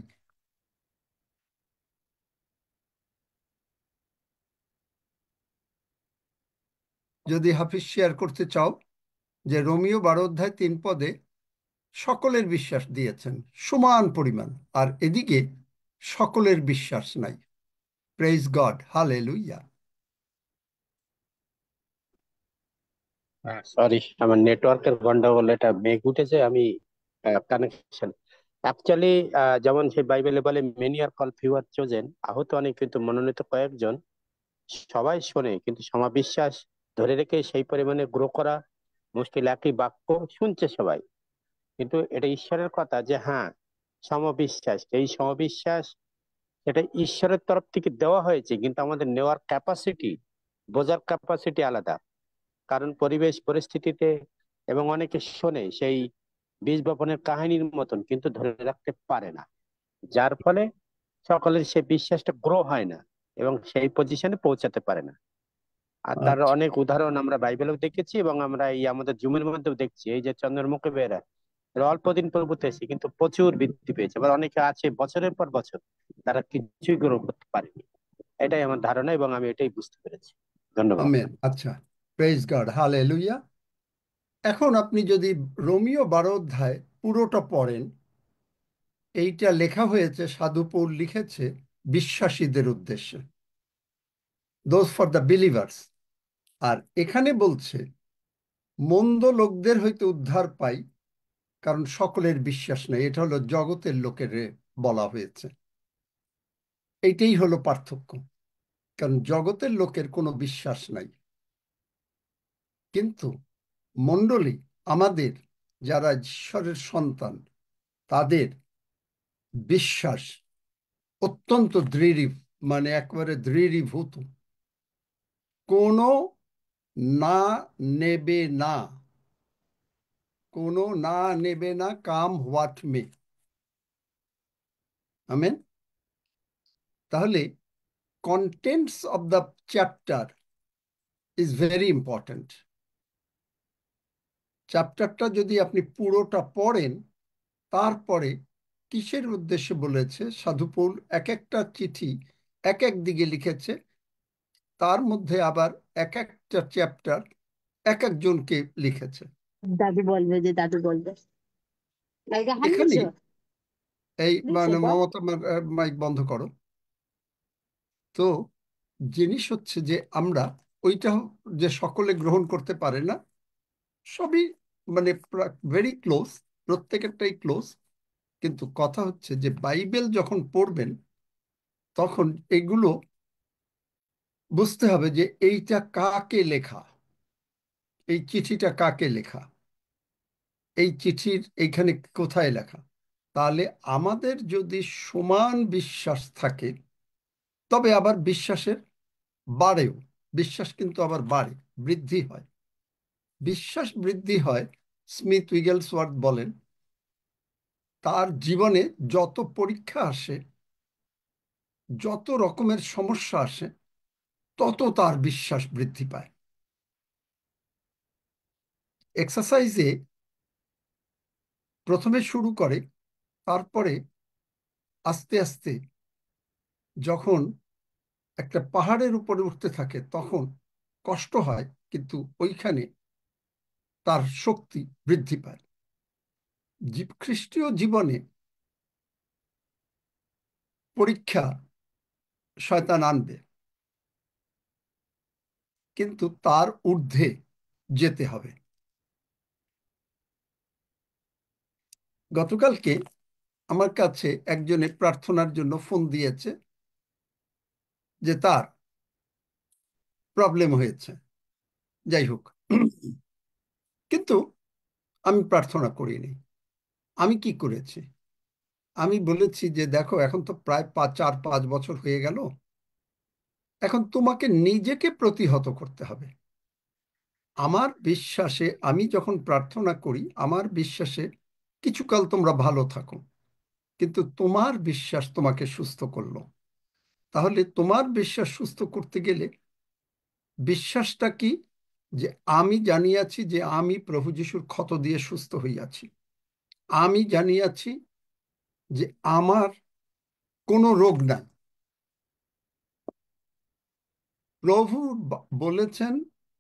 যদি হাফিজ শেয়ার করতে চাও যে রোমিও 12 অধ্যায় 3 পদে সকলের বিশ্বাস দিয়েছেন সমান পরিমাণ, আর এদিকে সকলের বিশ্বাস নাই। Praise God, hallelujah. সরি, আমার নেটওয়ার্কের গন্ডগোল, এটা মেঘ উঠেছে, আমি কানেকশন অ্যাকচুয়ালি, যেমন সেই বাইবেলে বলে মেনি আর কল ফিউ আর চোজেন, আহত অনেক কিন্তু মনোনীত কয়েকজন। সবাই শোনে কিন্তু সমাবিশ্বাস ধরে রেখে সেই পরিমাণে গ্রো করা মুশকিল। একই বাক্য শুনছে সবাই, কিন্তু এটা ঈশ্বরের কথা যে হ্যাঁ, সমবিশ্বাস, এই সমবিশ্বাস এটা ঈশ্বরের তরফ থেকে দেওয়া হয়েছে, কিন্তু আমাদের নেওয়ার ক্যাপাসিটি, বোঝার ক্যাপাসিটি আলাদা। কারণ পরিবেশ পরিস্থিতিতে, এবং অনেকে শোনে সেই বীজ বপনের কাহিনীর মতন, কিন্তু ধরে রাখতে পারে না, যার ফলে সকলের সেই বিশ্বাসটা গ্রো হয় না এবং সেই পজিশনে পৌঁছাতে পারে না। আর তার আচ্ছা, অনেক উদাহরণ আমরা বাইবেলেও দেখেছি, এবং আমরা এই আমাদের জুমের মধ্যেও দেখছি। এই যে চন্দ্রমুখী বেরা, এরা অল্প দিন প্রভুতে এসে কিন্তু প্রচুর বৃদ্ধি পেয়েছে। আবার অনেকে আছে বছরের পর বছর তারা কিছুই গ্রো করতে পারেনি। এটাই আমার ধারণা, এবং আমি এটাই বুঝতে পেরেছি। ধন্যবাদ। আমেন। আচ্ছা, প্রেজ গড, হালেলুয়া। এখন আপনি যদি রোমিও 12 অধ্যায় পুরোটা পড়েন, এইটা লেখা হয়েছে, সাধু পৌল লিখেছে বিশ্বাসীদের উদ্দেশ্যে, দোজ ফর দ্য বিলিভার্স। আর এখানে বলছে মন্দ লোকদের হইতে উদ্ধার পাই, কারণ সকলের বিশ্বাস নেই। এটা হলো জগতের লোকের বলা হয়েছে। এইটাই হলো পার্থক্য, কারণ জগতের লোকের কোনো বিশ্বাস নাই। কিন্তু মণ্ডলী, আমাদের যারা ঈশ্বরের সন্তান, তাদের বিশ্বাস অত্যন্ত দৃঢ়, মানে একবারে দৃঢ়ীভূত। কোনো না নেবে না, কোনো না নেবে না, কাম হোয়াট মে। আমেন। তাহলে contents of the chapter is very important. চ্যাপ্টারটা যদি আপনি পুরোটা পড়েন, তারপরে কিসের উদ্দেশ্যে বলেছে, সাধু পৌল এক একটা চিঠি এক এক দিকে লিখেছে, তার মধ্যে আবার এক একটা চ্যাপ্টার এক একজনকে লিখেছে। দাদু বলবে যে দাদু বলবে এখানে এই মানে মমতা, মাইক বন্ধ করো। তো জিনিস হচ্ছে যে আমরা ওইটা যে সকলে গ্রহণ করতে পারে না, সবই মানে ভেরি ক্লোজ, প্রত্যেকেরটাই ক্লোজ। কিন্তু কথা হচ্ছে যে বাইবেল যখন পড়বেন তখন এগুলো বুঝতে হবে যে এইটা কাকে লেখা, এই চিঠিটা কাকে লেখা, এই চিঠির এইখানে কোথায় লেখা। তাহলে আমাদের যদি সমান বিশ্বাস থাকে, তবে আবার বিশ্বাসের বাড়েও, বিশ্বাস কিন্তু আবার বাড়ে, বৃদ্ধি হয়। বিশ্বাস বৃদ্ধি হয়, স্মিথ উইগেলসওয়ার্থ বলেন, তার জীবনে যত পরীক্ষা আসে, যত রকমের সমস্যা আসে, তত তার বিশ্বাস বৃদ্ধি পায়। এক্সারসাইজে প্রথমে শুরু করে, তারপরে আস্তে আস্তে যখন একটা পাহাড়ের উপরে উঠতে থাকে তখন কষ্ট হয়, কিন্তু ওইখানে তার শক্তি বৃদ্ধি পায়। খ্রিস্টীয় জীবনে পরীক্ষা শয়তান আনবে, কিন্তু তার ঊর্ধ্বে যেতে হবে। গতকালকে আমার কাছে একজনে প্রার্থনার জন্য ফোন দিয়েছে যে তার প্রবলেম হয়েছে। যাই হোক, কিন্তু আমি প্রার্থনা করিনি। আমি কি করেছি? আমি বলেছি যে দেখো, এখন তো প্রায় 4-5 বছর হয়ে গেল, এখন তোমাকে নিজেকে প্রতিহত করতে হবে। আমার বিশ্বাসে আমি যখন প্রার্থনা করি, আমার বিশ্বাসে কিছুকাল তোমরা ভালো থাকো, কিন্তু তোমার বিশ্বাস তোমাকে সুস্থ করলো। তাহলে তোমার বিশ্বাস সুস্থ করতে গেলে বিশ্বাসটা কি? যে আমি জানিয়াছি যে আমি প্রভু যিশুর ক্ষত দিয়ে সুস্থ হইয়াছি। আমি জানিয়াছি যে আমার কোনো রোগ নাই। প্রভু বলেছেন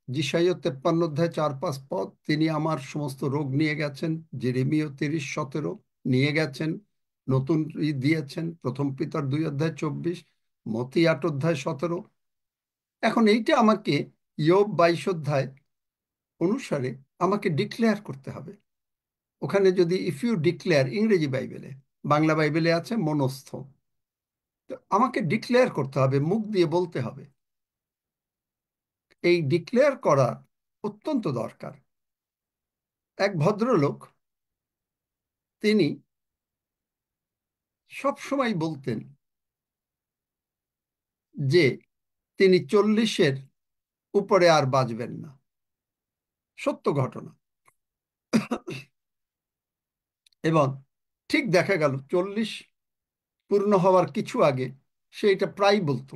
যিশাইয়া 53 অধ্যায় 4-5 পদ, তিনি আমার সমস্ত রোগ নিয়ে গেছেন। যেরেমিয়া 30:17 নিয়ে গেছেন, নতুন দিয়েছেন। প্রথম পিতর 2 অধ্যায় 24, মতি 8 অধ্যায় 17। এখন এইটা আমাকে ইয়োব 22 অধ্যায় অনুসারে আমাকে ডিক্লেয়ার করতে হবে। ওখানে যদি ইফ ইউ ডিক্লেয়ার, ইংরেজি বাইবেলে, বাংলা বাইবেলে আছে মনস্থ, আমাকে ডিক্লেয়ার করতে হবে, মুখ দিয়ে বলতে হবে। এই ডিক্লেয়ার করা অত্যন্ত দরকার। এক ভদ্রলোক, তিনি সব সময় বলতেন যে তিনি 40-এর উপরে আর বাঁচবেন না। সত্য ঘটনা। এবং ঠিক দেখা গেল 40 পূর্ণ হওয়ার কিছু আগে সে এটা প্রায় বলতো।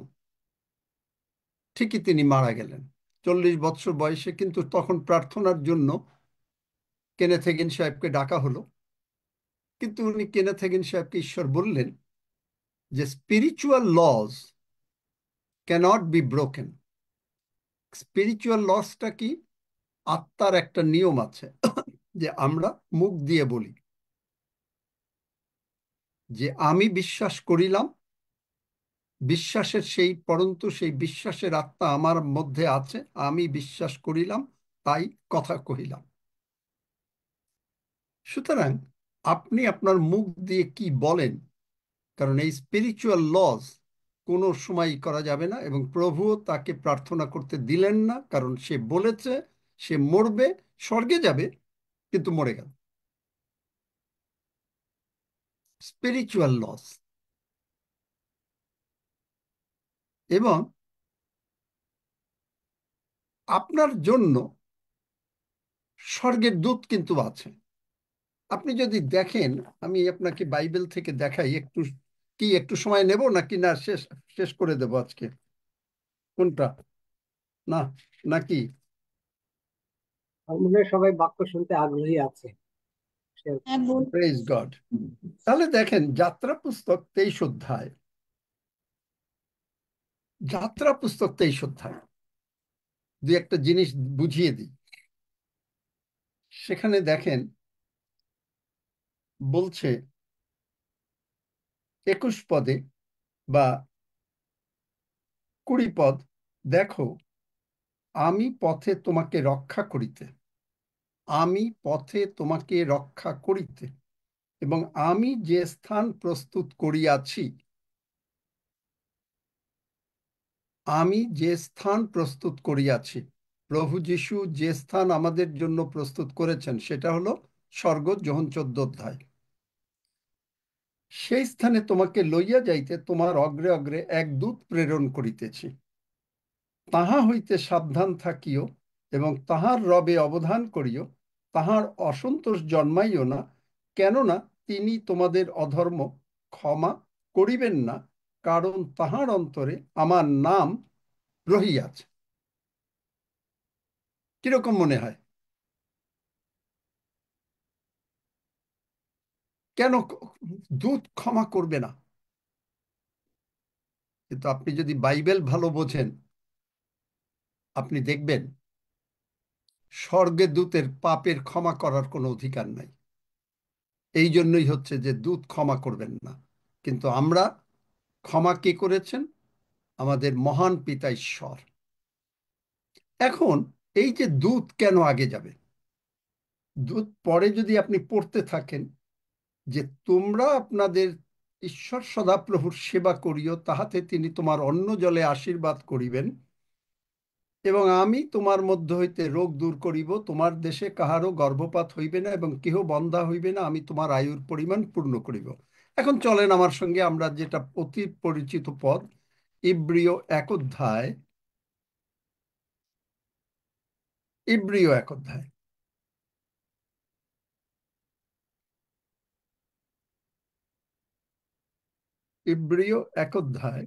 ঠিকই তিনি মারা গেলেন 40 বছর বয়সে। কিন্তু তখন প্রার্থনার জন্য কেনেথ হেগিন সাহেবকে ডাকা হলো, কিন্তু উনি কেনেথ হেগিন সাহেবকে ঈশ্বর বললেন যে spiritual laws cannot be broken. Spiritual লসটা কি? আত্মার একটা নিয়ম আছে যে আমরা মুখ দিয়ে বলি যে আমি বিশ্বাস করিলাম, বিশ্বাসের সেই পরন্তু সেই বিশ্বাসের আত্মা আমার মধ্যে আছে, আমি বিশ্বাস করিলাম তাই কথা কহিলাম। সুতরাং আপনি আপনার মুখ দিয়ে কি বলেন, কারণ এই স্পিরিচুয়াল লজ কোনো সময় করা যাবে না। এবং প্রভুও তাকে প্রার্থনা করতে দিলেন না, কারণ সে বলেছে সে মরবে, স্বর্গে যাবে, কিন্তু মরে গেল। Spiritual loss. এবং আপনার জন্য স্বর্গের দূত কিন্তু আছে। আপনি যদি দেখেন, আমি আপনাকে বাইবেল থেকে দেখাই, একটু কি একটু সময় নেব নাকি না শেষ শেষ করে দেব আজকে? কোনটা? না নাকি? আমার মনে হয় সবাই বাক্য শুনতে আগ্রহী আছে। Praise God. তাহলে দেখেন যাত্রা পুস্তক 23 অধ্যায়, যাত্রা পুস্তক 23 অধ্যায় দুই একটা জিনিস বুঝিয়ে দিই। সেখানে দেখেন বলছে 21 পদে বা 20 পদ, দেখো আমি পথে তোমাকে রক্ষা করিতে, আমি পথে তোমাকে রক্ষা করিতে এবং আমি যে স্থান প্রস্তুত করিয়াছি, আমি যে স্থান প্রস্তুত করিয়াছি। প্রভু যীশু যে স্থান আমাদের জন্য প্রস্তুত করেছেন সেটা হলো স্বর্গ, যোহন 14 অধ্যায়। সেই স্থানে তোমাকে লইয়া যাইতে তোমার অগ্রে অগ্রে এক দূত প্রেরণ করিতেছি। তাহা হইতে সাবধান থাকিও এবং তাহার রবে অবধান করিও, তাহার অসন্তোষ জন্মাইও না, কেননা তিনি তোমাদের অধর্ম ক্ষমা করিবেন না, কারণ তাহার অন্তরে আমার নাম রহিয়াছে। কিরকম মনে হয়? কেন দূত ক্ষমা করবে না? কিন্তু আপনি যদি বাইবেল ভালো বোঝেন, আপনি দেখবেন স্বর্গে দূতের পাপের ক্ষমা করার কোনো অধিকার নাই। এই জন্যই হচ্ছে যে দূত ক্ষমা করবেন না। কিন্তু আমরা ক্ষমা কে করেছেন? আমাদের মহান পিতা ঈশ্বর। এখন এই যে দূত কেন আগে যাবে? দূত পরে যদি আপনি পড়তে থাকেন যে তোমরা আপনাদের ঈশ্বর সদাপ্রভুর সেবা করিও, তাহাতে তিনি তোমার অন্ন জলে আশীর্বাদ করিবেন, এবং আমি তোমার মধ্য হইতে রোগ দূর করিব, তোমার দেশে কাহারও গর্ভপাত হইবে না এবং কেহ বন্ধা হইবে না, আমি তোমার আয়ুর পরিমাণ পূর্ণ করিব। এখন চলেন আমার সঙ্গে আমরা যেটা অতি পরিচিত পদ, ইব্রিয় 1 অধ্যায়, ইব্রিয় 1 অধ্যায়। ইব্রিয় 1 অধ্যায়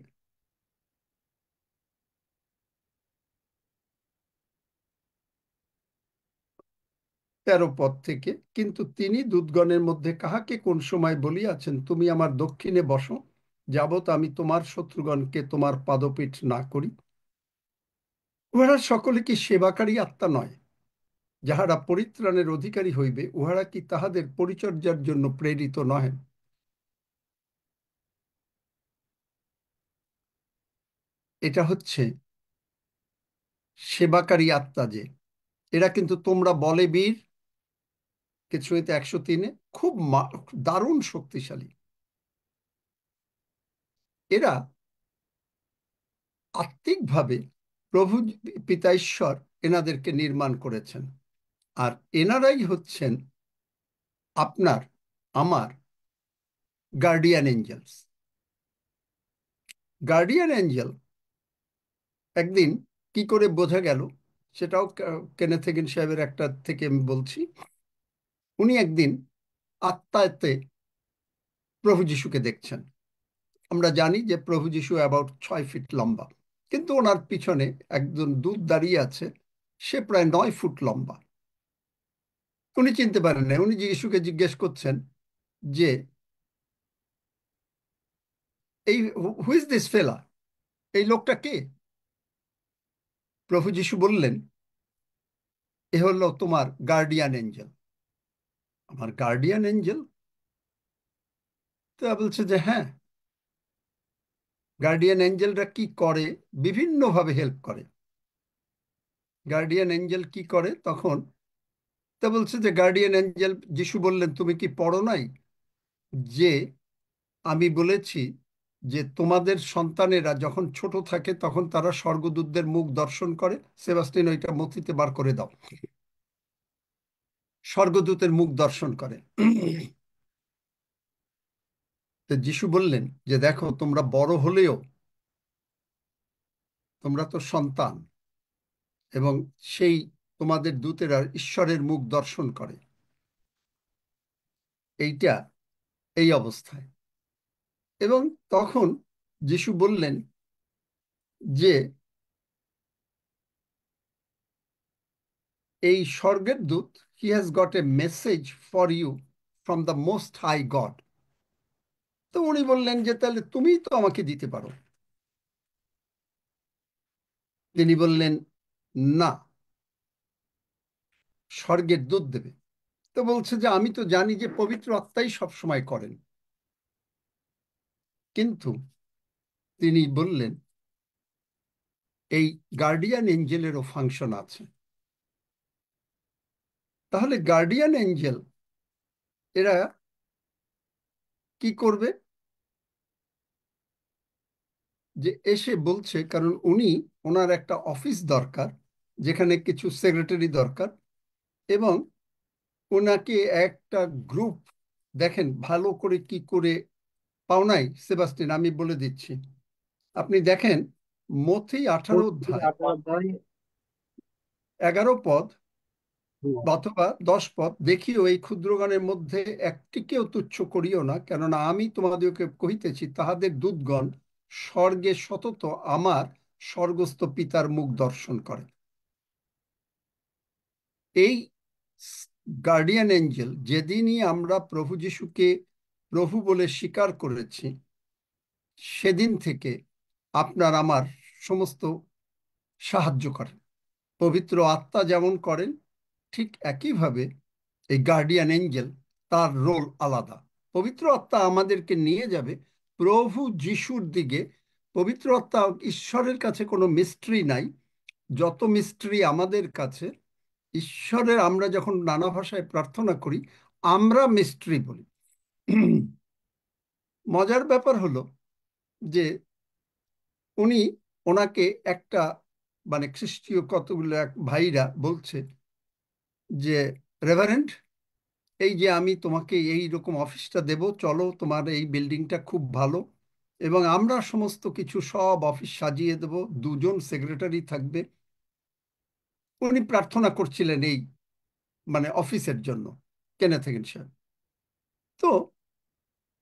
13 পদ থেকে, কিন্তু তিনি দূতগণের মধ্যে কাহাকে কোন সময় বলিয়াছেন, তুমি আমার দক্ষিণে বসো, যাবৎ আমি তোমার শত্রুগণকে তোমার পাদপীঠ না করি। উহারা সকলে কি সেবাকারী আত্মা নয়? যাহারা পরিত্রাণের অধিকারী হইবে, উহারা কি তাহাদের পরিচর্যার জন্য প্রেরিত নহে? এটা হচ্ছে সেবাকারী আত্মা। যে এরা কিন্তু তোমরা বলে বীর, কিছু হইতে 103-এ, খুব দারুণ শক্তিশালী। এরা আত্মিকভাবে প্রভু পিতা ঈশ্বর এনাদেরকে নির্মাণ করেছেন, আর এনারাই হচ্ছেন আপনার আমার গার্ডিয়ান এঞ্জেলস। গার্ডিয়ান এঞ্জেল একদিন কি করে বোঝা গেল, সেটাও কেনেথ হেগিন সাহেবের একটা থেকে আমি বলছি। উনি একদিন আত্মাতে প্রভু যিশুকে দেখছেন। আমরা জানি যে প্রভু যিশু অ্যাবাউট 6 ফিট লম্বা, কিন্তু ওনার পিছনে একজন দূত দাঁড়িয়ে আছে, সে প্রায় 9 ফুট লম্বা। উনি চিনতে পারেন না। উনি যিশুকে জিজ্ঞেস করছেন যে এই হু ইজ দিস ফেলা, এই লোকটা কে? প্রভু যিশু বললেন, এ হলো তোমার গার্ডিয়ান এঞ্জেল। আমার গার্ডিয়ান এঞ্জেল? তো বলছে যে হ্যাঁ, গার্ডিয়ান এঞ্জেলরা কি করে? বিভিন্নভাবে হেল্প করে। গার্ডিয়ান এঞ্জেল কি করে তখন? তা বলছে যে গার্ডিয়ান এঞ্জেল, যিশু বললেন তুমি কি পড়ো নাই যে আমি বলেছি যে তোমাদের সন্তানেরা যখন ছোট থাকে তখন তারা স্বর্গদূতদের মুখ দর্শন করে? সেবাস্টিন ওইটা মথিতে বার করে দাও। স্বর্গদূতের মুখ দর্শন করে। তো যিশু বললেন যে দেখো, তোমরা বড় হলেও তোমরা তো সন্তান, এবং সেই তোমাদের দূতেরা ঈশ্বরের মুখ দর্শন করে। এইটা এই অবস্থায় এবং তখন যিশু বললেন যে এই স্বর্গের দূত, he has got a message for you from the most high God. তো উনি বললেন যে তাহলে তুমিই তো আমাকে দিতে পারো। তিনি বললেন না, স্বর্গের দূত দেবে। তো বলছে যে আমি তো জানি যে পবিত্র আত্মাই সবসময় করেন, কিন্তু তিনি বললেন এই গার্ডিয়ান এঞ্জেলেরও ফাংশন আছে। তাহলে গার্ডিয়ান এঞ্জেল এরা কি করবে? যে এসে বলছে, কারণ ওনার একটা অফিস দরকার যেখানে কিছু সেক্রেটারি দরকার, এবং ওনাকে একটা গ্রুপ, দেখেন ভালো করে কি করে পাও নাই সেবাস্টিন, আমি বলে দিচ্ছি। আপনি দেখেন মথি 18 অধ্যায় 11 পদ অথবা 10 পদ, দেখিও এই ক্ষুদ্রগণের মধ্যে একটিকেও তুচ্ছ করিও না, কেননা আমি তোমাদেরকে কহিতেছি তাহাদের দূতগণ স্বর্গে সতত আমার স্বর্গস্থ পিতার মুখ দর্শন করে। এই গার্ডিয়ান এঞ্জেল, যেদিনই আমরা প্রভু যিশুকে প্রভু বলে স্বীকার করেছি, সেদিন থেকে আপনার আমার সমস্ত সাহায্য করেন। পবিত্র আত্মা যেমন করেন, ঠিক একইভাবে এই গার্ডিয়ান এঞ্জেল, তার রোল আলাদা। পবিত্র আত্মা আমাদেরকে নিয়ে যাবে প্রভু যিশুর দিকে। পবিত্র আত্মা, ঈশ্বরের কাছে কোনো মিস্ট্রি নাই, যত মিস্ট্রি আমাদের কাছে। ঈশ্বরের, আমরা যখন নানা ভাষায় প্রার্থনা করি আমরা মিস্ট্রি বলি। মজার ব্যাপার হলো যে ওনাকে একটা মানে খ্রিস্টীয় কতগুলো এক ভাইরা বলছে যে রেভারেন্ড, এই যে আমি তোমাকে এই রকম অফিসটা দেব, চলো, তোমার এই বিল্ডিংটা খুব ভালো, এবং আমরা সমস্ত কিছু সব অফিস সাজিয়ে দেব, 2জন সেক্রেটারি থাকবে। উনি প্রার্থনা করছিলেন এই মানে অফিসের জন্য, কেনেথ হিগিন সাহেব। তো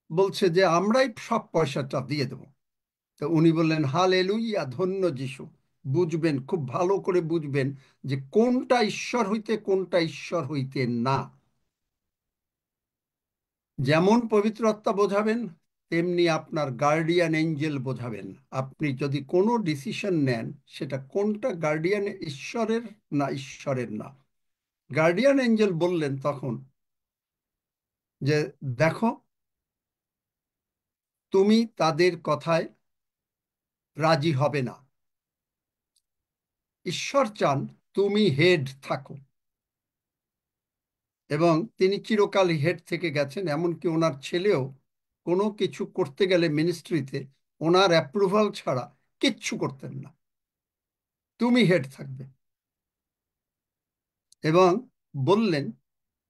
বলছে যে আমরাই সব পয়সাটা দিয়ে দেব। তো উনি বললেন হালেলুইয়া, ধন্য যিশু। বুঝবেন, খুব ভালো করে বুঝবেন যে কোনটা ঈশ্বর হইতে কোনটা ঈশ্বর হইতে না। যেমন পবিত্র আত্মা বোঝাবেন, তেমনি আপনার গার্ডিয়ান এঞ্জেল বোঝাবেন। আপনি যদি কোনো ডিসিশন নেন, সেটা কোনটা গার্ডিয়ান ঈশ্বরের না ঈশ্বরের না। গার্ডিয়ান এঞ্জেল বললেন তখন যে দেখো, তুমি তাদের কথায় রাজি হবে না। ঈশ্বর চান তুমি হেড থাকো, এবং তিনি চিরকাল হেড থেকে গেছেন। এমনকি ওনার ছেলেও কোনো কিছু করতে গেলে মিনিস্ট্রিতে ওনার অ্যাপ্রুভাল ছাড়া কিচ্ছু করতেন না। তুমি হেড থাকবে। এবং বললেন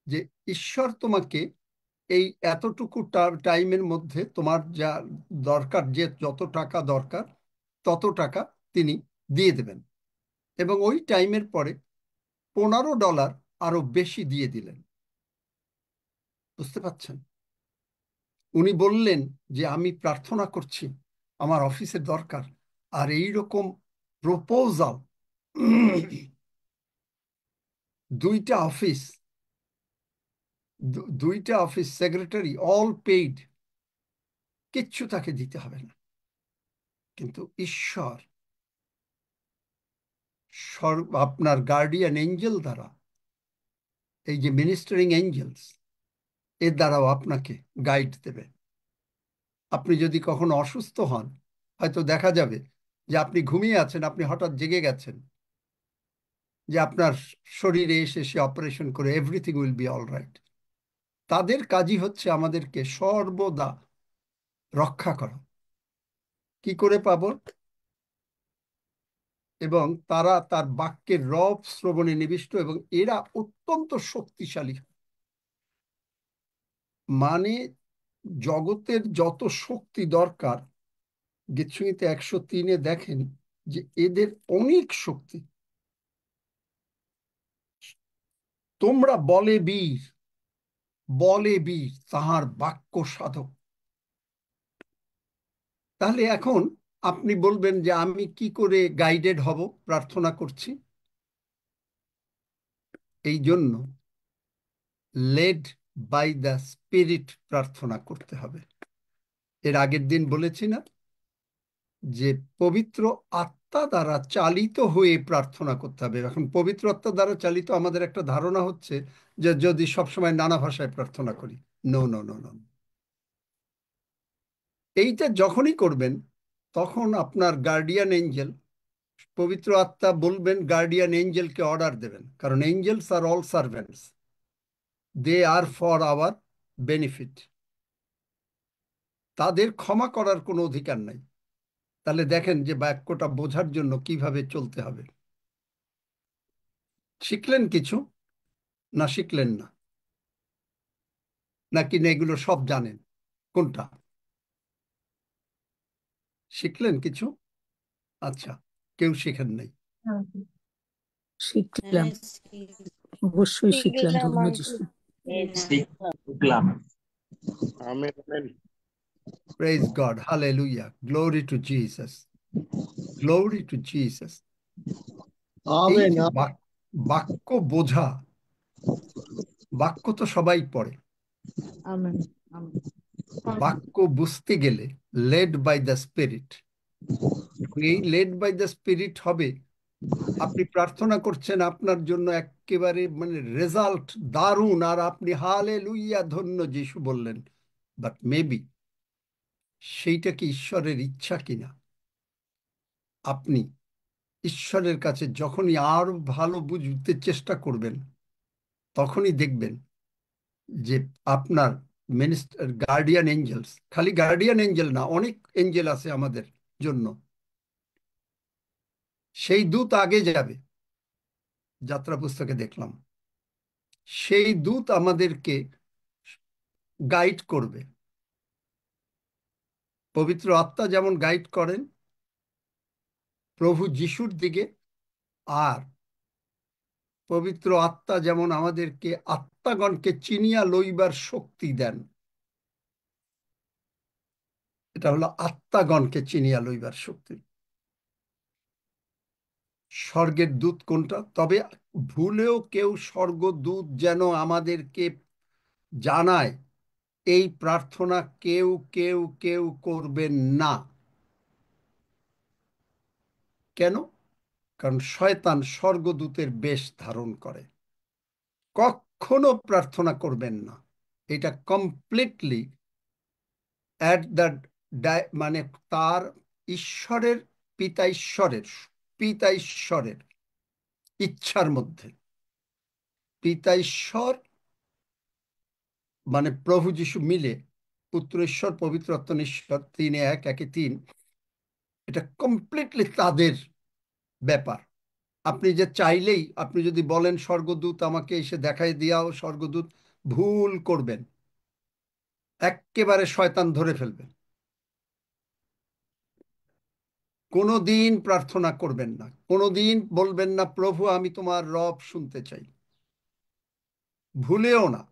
যে ঈশ্বর তোমাকে এই এতটুকু টাইমের মধ্যে তোমার যা দরকার, যে যত টাকা দরকার তত টাকা তিনি দিয়ে দেবেন। এবং ওই টাইমের পরে $15 আরো বেশি দিয়ে দিলেন। বুঝতে পাচ্ছেন? উনি বললেন যে আমি প্রার্থনা করছি, আমার অফিসের দরকার, আর এই রকম প্রপোজাল, 2টা অফিস, 2টা অফিস সেক্রেটারি, অল পেইড, কিচ্ছু তাকে দিতে হবে না। কিন্তু ঈশ্বর আপনার গার্ডিয়ান এঞ্জেল দ্বারা, এই যে মিনিস্টারিং এঞ্জেলস, এর দ্বারাও আপনাকে গাইড দেবে। আপনি যদি কখনো অসুস্থ হন, হয়তো দেখা যাবে যে আপনি ঘুমিয়ে আছেন, আপনি হঠাৎ জেগে গেছেন, যে আপনার শরীরে এসে সে অপারেশন করে everything will be all right. তাদের কাজই হচ্ছে আমাদেরকে সর্বদা রক্ষা করা। কি করে পাবো? এবং তারা তার বাক্যের রব শ্রবণে নিবিষ্ট, এবং এরা অত্যন্ত শক্তিশালী। মানে জগতের যত শক্তি দরকার, গীতসংহিতা 103-এ দেখেন যে এদের অনেক শক্তি। তোমরা বলে বীর তাহার বাক্য সাধক। তাহলে এখন আপনি বলবেন যে আমি কি করে গাইডেড হব প্রার্থনা করছি। এই জন্য লেড বাই দ্য স্পিরিট প্রার্থনা করতে হবে। এর আগের দিন বলেছি না যে পবিত্র আত্মা দ্বারা চালিত হয়ে প্রার্থনা করতে হবে। এখন পবিত্র আত্মা দ্বারা চালিত আমাদের একটা ধারণা হচ্ছে যে যদি সবসময় নানা ভাষায় প্রার্থনা করি। নো নো নো নো, এইটা যখনই করবেন তখন আপনার গার্ডিয়ান এঞ্জেল, পবিত্র আত্মা বলবেন গার্ডিয়ান এঞ্জেলকে অর্ডার দেবেন, কারণ angels are all servants, they are for our benefit. তাদের ক্ষমা করার কোনো অধিকার নাই। তাহলে দেখেন যে বাক্যটা বোঝার জন্য কিভাবে চলতে হবে। শিখলেন কিছু না শিখলেন না, নাকি না এগুলো সব জানেন? কোনটা শিখলেন কিছু? আচ্ছা, কেউ শিখেন নাই। শিখলাম, অবশ্যই শিখলাম। ধন্যবাদ যিশু। শিখলাম। Amen amen. Praise God. Hallelujah. Glory to Jesus. Glory to Jesus. এই যে বাক্য বোঝা, বাক্য তো সবাই পড়ে। আমেন। বাক্য বুঝতে গেলে লেড বাই দ্য স্পিরিট। এই লেড বাই দ্য স্পিরিট হবে। আপনি প্রার্থনা করছেন আপনার জন্য একেবারে মানে রেজাল্ট দারুণ, আর আপনি হালেলুইয়া ধন্য যিশু বললেন, বাট মেবি সেইটা কি ঈশ্বরের ইচ্ছা কিনা? আপনি ঈশ্বরের কাছে যখনই আরো ভালো বুঝতে চেষ্টা করবেন তখনই দেখবেন যে আপনার মিনিস্টার গার্ডিয়ান এঞ্জেলস, খালি গার্ডিয়ান এঞ্জেল না, অনেক এঞ্জেল আছে আমাদের জন্য, সেই দূত আগে যাবে। যাত্রা পুস্তকে দেখলাম সেই দূত আমাদেরকে গাইড করবে। পবিত্র আত্মা যেমন গাইড করেন প্রভু যিশুর দিকে, আর পবিত্র আত্মা যেমন আমাদেরকে আত্মাগণকে চিনিয়া লইবার শক্তি দেন। এটা হলো আত্মাগণকে চিনিয়া লইবার শক্তি। স্বর্গের দূত কোনটা? তবে ভুলেও কেউ স্বর্গদূত যেন আমাদেরকে জানায় এই প্রার্থনা কেউ কেউ কেউ করবেন না। কেন? কারণ শয়তান স্বর্গদূতের বেশ ধারণ করে। কখনো প্রার্থনা করবেন না। এটা কমপ্লিটলি অ্যাট দ্য মানে তার ঈশ্বরের পিতা ঈশ্বরের ইচ্ছার মধ্যে। পিতা ঈশ্বর মানে প্রভু যিশু মিলে, পুত্র ঈশ্বর পবিত্র আত্মা ঈশ্বর, তিন এক, একে তিন, এটা কমপ্লিটলি তাদের ব্যাপার। আপনি যে চাইলেই, আপনি যদি বলেন স্বর্গদূত আমাকে এসে দেখাই দিয়াও, স্বর্গদূত ভুল করবেন, একেবারে শয়তান ধরে ফেলবেন। কোনোদিন প্রার্থনা করবেন না, কোনোদিন বলবেন না প্রভু আমি তোমার রব শুনতে চাই। ভুলেও না,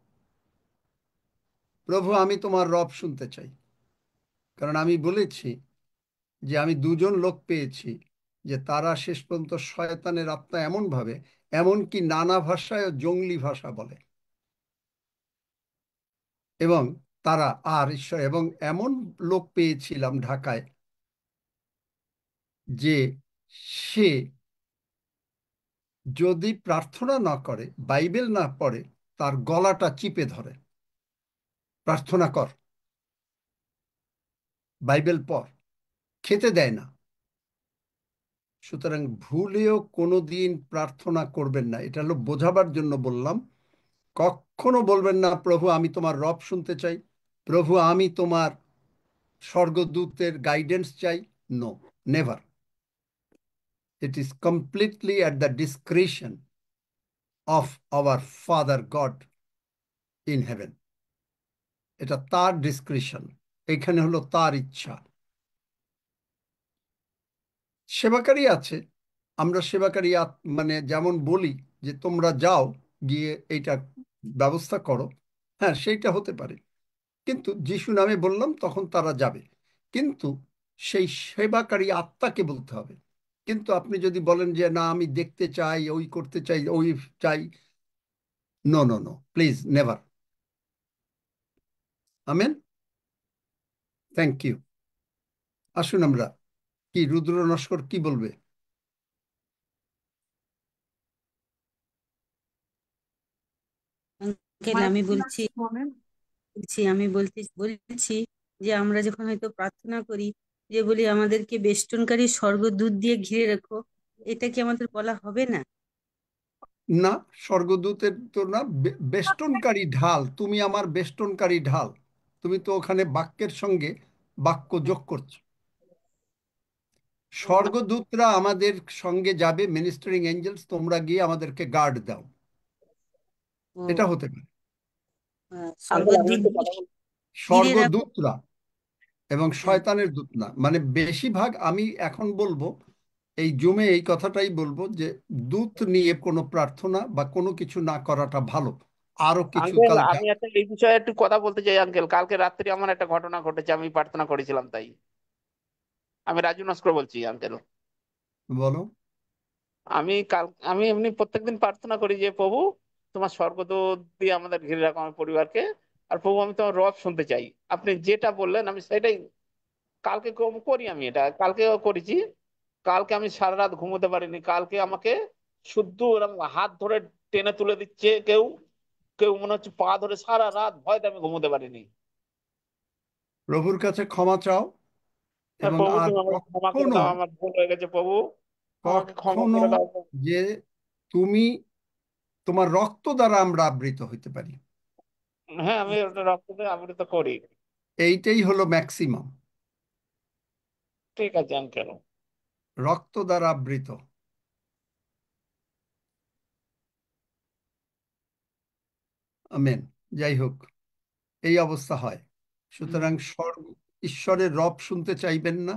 প্রভু আমি তোমার রব শুনতে চাই। কারণ আমি বলেছি যে আমি দুজন লোক পেয়েছি যে তারা শেষ পর্যন্ত শয়তানের আত্মা এমনভাবে, এমনকি নানা ভাষায় জঙ্গলি ভাষা বলে, এবং তারা আর ঈশ্বর। এবং এমন লোক পেয়েছিলাম ঢাকায় যে সে যদি প্রার্থনা না করে, বাইবেল না পড়ে, তার গলাটা চিপে ধরে, প্রার্থনা কর, বাইবেল পড়, খেতে দেয় না। সুতরাং ভুলেও কোনোদিন প্রার্থনা করবেন না। এটা হলো বোঝাবার জন্য বললাম। কখনো বলবেন না প্রভু আমি তোমার রব শুনতে চাই, প্রভু আমি তোমার স্বর্গদূতের গাইডেন্স চাই। No, never. It is completely at the discretion of our Father God in heaven. এটা তার ডিসক্রিশন, এখানে হলো তার ইচ্ছা। সেবাকারী আছে, আমরা সেবাকারী মানে যেমন বলি যে তোমরা যাও গিয়ে এইটা ব্যবস্থা করো, হ্যাঁ সেইটা হতে পারে, কিন্তু যিশু নামে বললাম তখন তারা যাবে। কিন্তু সেই সেবাকারী আত্মাকে বলতে হবে। কিন্তু আপনি যদি বলেন যে না আমি দেখতে চাই, ওই করতে চাই, ওই চাই, no no no, please never. Amen. Thank you. আসুন আমরা, কি রুদ্র নস্কর কি বলবে? আঙ্কেল আমি বলছি বলছি যে আমরা যখন হয়তো প্রার্থনা করি, যে বলি আমাদেরকে বেষ্টনকারী স্বর্গদূত দিয়ে ঘিরে রাখো, এটা কি আমাদের বলা হবে না? না, স্বর্গদূতের তো না, বেষ্টনকারী ঢাল, তুমি আমার বেষ্টনকারী ঢাল। তুমি তো ওখানে বাক্যের সঙ্গে বাক্য যোগ করছো। স্বর্গদূতরা আমাদের সঙ্গে যাবে, মিনিস্টারিং এঞ্জেলস, তোমরা গিয়ে আমাদেরকে গার্ড দাও, ও এটা হতে পারে। স্বর্গদূত ঘিরে রাখো। স্বর্গদূতরা এবং শয়তানের দূত না, মানে বেশিরভাগ আমি এখন বলবো, এই জুমে এই কথাটাই বলবো যে দূত নিয়ে কোনো প্রার্থনা বা কোনো কিছু না করাটা ভালো। আরো কিছু আঙ্কেল কালচার। আমি একটা এই বিষয়ে একটু কথা বলতে চাই আঙ্কেল। কালকে রাত্রে আমার একটা ঘটনা ঘটেছে, আমি প্রার্থনা করেছিলাম তাই। আমি রাজু নস্কর বলছি আঙ্কেল। বলো। আমি এমনি প্রত্যেকদিন প্রার্থনা করি যে প্রভু তোমার স্বর্গদূত দিয়ে আমাদের ঘিরে রাখো, আমার পরিবারকে। আর প্রভু আমি তোমার রব শুনতে চাই, আপনি যেটা বললেন আমি সেটাই কালকে করি। আমি এটা কালকেও করেছি। কালকে আমি সারা রাত ঘুমোতে পারিনি। কালকে আমাকে শুদ্ধ এরকম হাত ধরে টেনে তুলে দিচ্ছে কেউ, কেউ মনে হচ্ছে পা ধরে, সারা রাত ভয়তে আমি ঘুমোতে পারিনি। প্রভুর কাছে ক্ষমা চাও এবং প্রভু আর তুমি আমাকে ক্ষমা করে কখনো দাও, আমার ভুল হয়ে গেছে প্রভু, আমাকে ক্ষমা কখনো করে দাও। যে তুমি তোমার রক্ত দ্বারা আমরা আবৃত হইতে পারি, হ্যাঁ আমি ওটা রক্ত দিয়ে আবৃত করি। এইটাই হলো ম্যাক্সিমাম। ঠিক আছে আঙ্কেল। রক্ত দ্বারা আবৃত। আমেন। যাই হোক, এই অবস্থা হয়। সুতরাং ঈশ্বরের রব শুনতে চাইবেন না,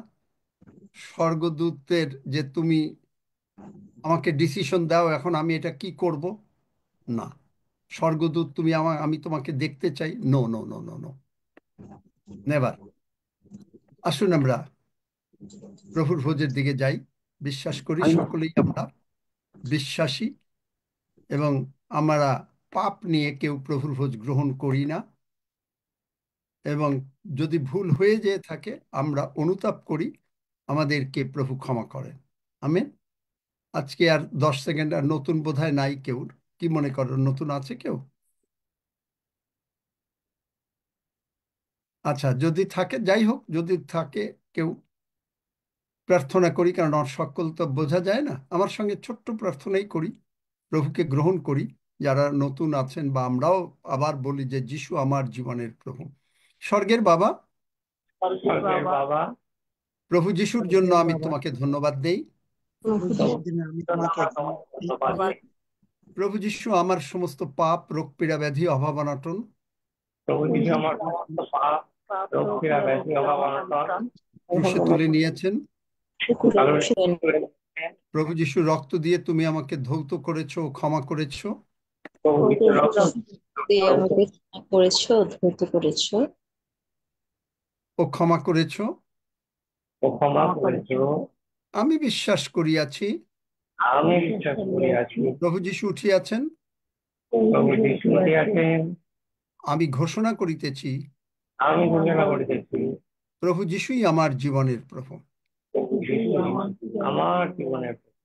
স্বর্গদূতের যে তুমি আমাকে ডিসিশন দাও এখন আমি এটা কি করব, না। স্বর্গদূত তুমি আমি তোমাকে দেখতে চাই, no no no no no, never. আসুন আমরা প্রভুর ভোজের দিকে যাই। বিশ্বাস করি সকলেই আমরা বিশ্বাসী এবং আমরা পাপ নিয়ে কেউ প্রভুর ভোজ গ্রহণ করি না, এবং যদি ভুল হয়ে যেয়ে থাকে আমরা অনুতাপ করি, আমাদেরকে প্রভু ক্ষমা করেন। আমেন। আজকে আর 10 সেকেন্ড, আর নতুন বোধহয় নাই কেউ, কি মনে করেন নতুন আছে কেউ? আচ্ছা, যদি থাকে যাই হোক, যদি থাকে কেউ প্রার্থনা করি, কারণ সকল তো বোঝা যায় না। আমার সঙ্গে ছোট্ট প্রার্থনাই করি, প্রভুকে গ্রহণ করি। যারা নতুন আছেন বা আমরাও আবার বলি যে যিশু আমার জীবনের প্রভু। স্বর্গের বাবা, বাবা, প্রভু যিশুর জন্য আমি তোমাকে ধন্যবাদ দেই। আমি তোমাকে ধন্যবাদ দিই। প্রভু যিশু আমার সমস্ত পাপ, রোগ, পীড়া, ব্যাধি, অভাব, অনটন প্রভু যিশু আমার সমস্ত পাপ, রোগ, পীড়া, ব্যাধি, অভাব, অনটন ক্রুশে তুলে নিয়েছেন। প্রভু যিশু রক্ত দিয়ে তুমি আমাকে ধৌত করেছো, ক্ষমা করেছো। আমাকে করেছো, ধৌত করেছো ও ক্ষমা করেছো। ও ক্ষমা করেছো। আমি বিশ্বাস করিয়াছি আমি বিশ্বাস করিয়াছি প্রভু যিশু উঠিয়াছেন। প্রভু যিশু উঠিয়াছেন। আমি ঘোষণা করিতেছি আমি ঘোষণা করিতেছি প্রভু যিশুই আমার জীবনের প্রভু। প্রভু যিশু আমার জীবনের প্রভু।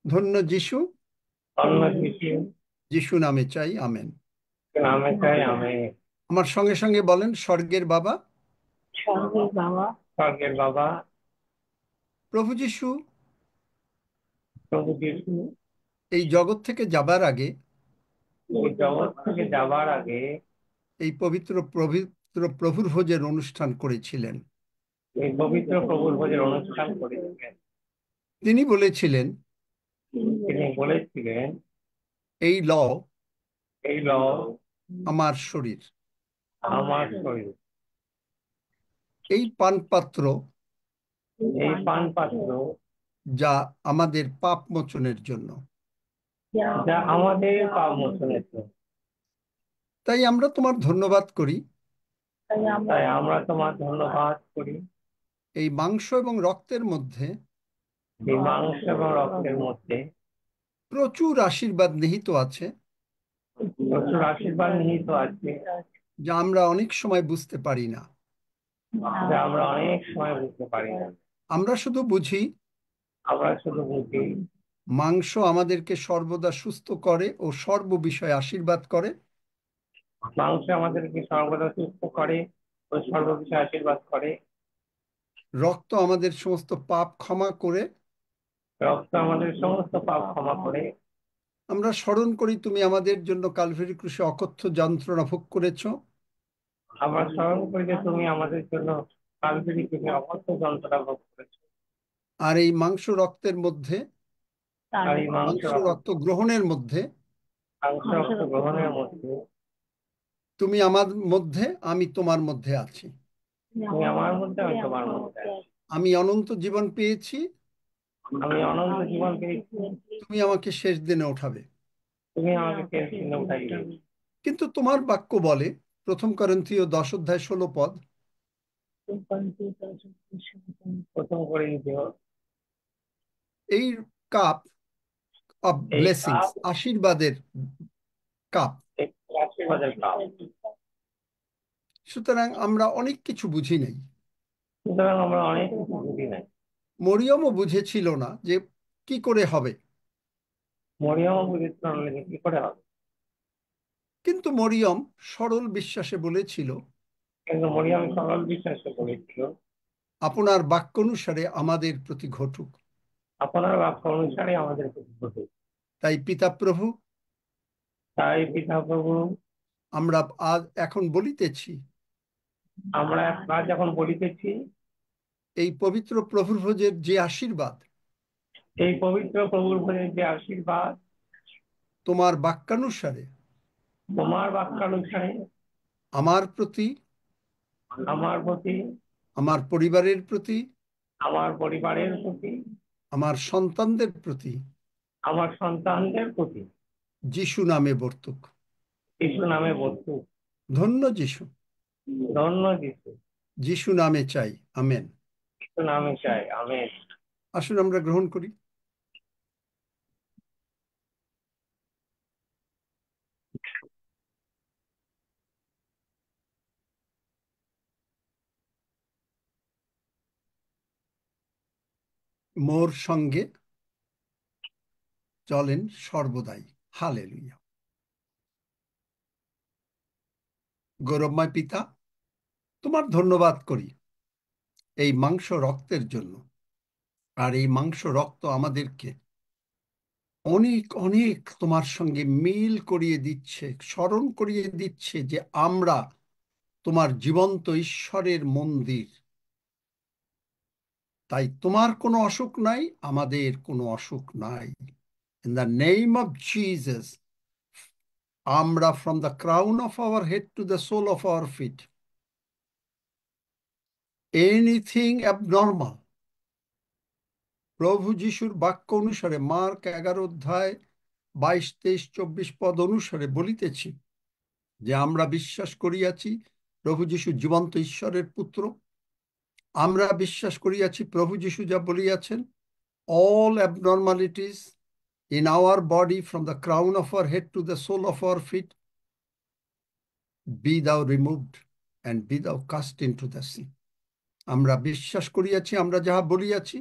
ধন্য যিশু, ধন্য যিশু, যিশু নামে চাই, আমেন। নামে চাই, আমেন। আমার সঙ্গে সঙ্গে বলেন, স্বর্গের বাবা, স্বর্গের বাবা, স্বর্গের বাবা, প্রভু যিশু প্রভু যিশু এই জগৎ থেকে যাবার আগে, এই জগৎ থেকে যাবার আগে এই পবিত্র পবিত্র প্রভুর ভোজের অনুষ্ঠান করেছিলেন। এই পবিত্র প্রভুর ভোজের অনুষ্ঠান করেছিলেন। তিনি বলেছিলেন, তিনি বলেছিলেন, এই লও এই লও আমার শরীর। আমার শরীর। এই পানপাত্র, এই পানপাত্র যা আমাদের পাপ মোচনের জন্য। যা আমাদের পাপ মোচনের জন্য। তাই আমরা তোমার ধন্যবাদ করি। তাই আমরা তোমার ধন্যবাদ করি। এই মাংস এবং রক্তের মধ্যে এই মাংস এবং রক্তের মধ্যে প্রচুর আশীর্বাদ নিহিত আছে, প্রচুর আশীর্বাদ নিহিত আছে, যা আমরা অনেক সময় বুঝতে পারি না। যা আমরা অনেক সময় বুঝতে পারি না। আমরা শুধু বুঝি মাংস আমাদেরকে সর্বদা সুস্থ করে ও সর্ব বিষয়ে আশীর্বাদ করে, মাংস আমাদেরকে সর্বদা সুস্থ করে ও সর্ব বিষয়ে আশীর্বাদ করে। রক্ত আমাদের সমস্ত পাপ ক্ষমা করে। আমরা স্মরণ করি তুমি আমাদের জন্য কালভারি ক্রুশে অকথ্য যন্ত্রণা ভোগ করেছো। আমরা স্মরণ করি যে তুমি আমাদের জন্য কালভারি ক্রুশে অকথ্য যন্ত্রণা ভোগ করেছো। আর এই মাংস রক্তের মধ্যে, মাংস রক্ত গ্রহণের মধ্যে তুমি আমার মধ্যে, আমি তোমার মধ্যে আছি। তুমি আমার মধ্যে, আমি তোমার মধ্যে আছি। আমি অনন্ত জীবন পেয়েছি, তুমি আমাকে শেষ দিনে উঠাবে। কিন্তু তোমার বাক্য বলে, 1 করিন্থীয় 10:16 এই কাপ অফ ব্লেসিংস, আশীর্বাদের কাপ। সুতরাং আমরা অনেক কিছু বুঝি নাই। মরিয়মও বুঝেছিল না যে কি করে হবে। কিন্তু মরিয়ম সরল বিশ্বাসে বলেছিল, আপনার বাক্য অনুসারে আমাদের প্রতি ঘটুক। তাই পিতা প্রভু, আমরা আজ এখন বলিতেছি, এই পবিত্র প্রভুর ভোজের যে আশীর্বাদ, তোমার বাক্যানুসারে আমার প্রতি, আমার পরিবারের প্রতি, আমার সন্তানদের প্রতি, যিশু নামে বর্তুক। ধন্য যিশু, যিশু নামে চাই, আমেন। আসুন আমরা গ্রহণ করি। মোর সঙ্গে চলেন সর্বদাই। হালেলুয়া। গৌরবময় পিতা, তোমার ধন্যবাদ করি এই মাংস রক্তের জন্য। আর এই মাংস রক্ত আমাদেরকে অনেক অনেক তোমার সঙ্গে মিল করিয়ে দিচ্ছে, স্মরণ করিয়ে দিচ্ছে যে আমরা তোমার জীবন্ত ঈশ্বরের মন্দির। তাই তোমার কোনো অসুখ নাই, আমাদের কোনো অসুখ নাই। In the name of Jesus, আমরা from the crown of our head to the sole of our feet, anything abnormal, প্রভু যিশুর বাক্য অনুসারে মার্ক 11:22-23-24 অনুসারে বলিতেছি যে আমরা বিশ্বাস করিয়াছি প্রভু যিশু জীবন্ত ঈশ্বরের পুত্র। আমরা বিশ্বাস করিয়াছি প্রভু যিশু যা বলিয়াছেন, all abnormalities in our body from the crown of our head to the sole of our feet be thou removed and be thou cast into the sea. আমরা বিশ্বাস করিয়াছি, আমরা যাহা বলিয়াছি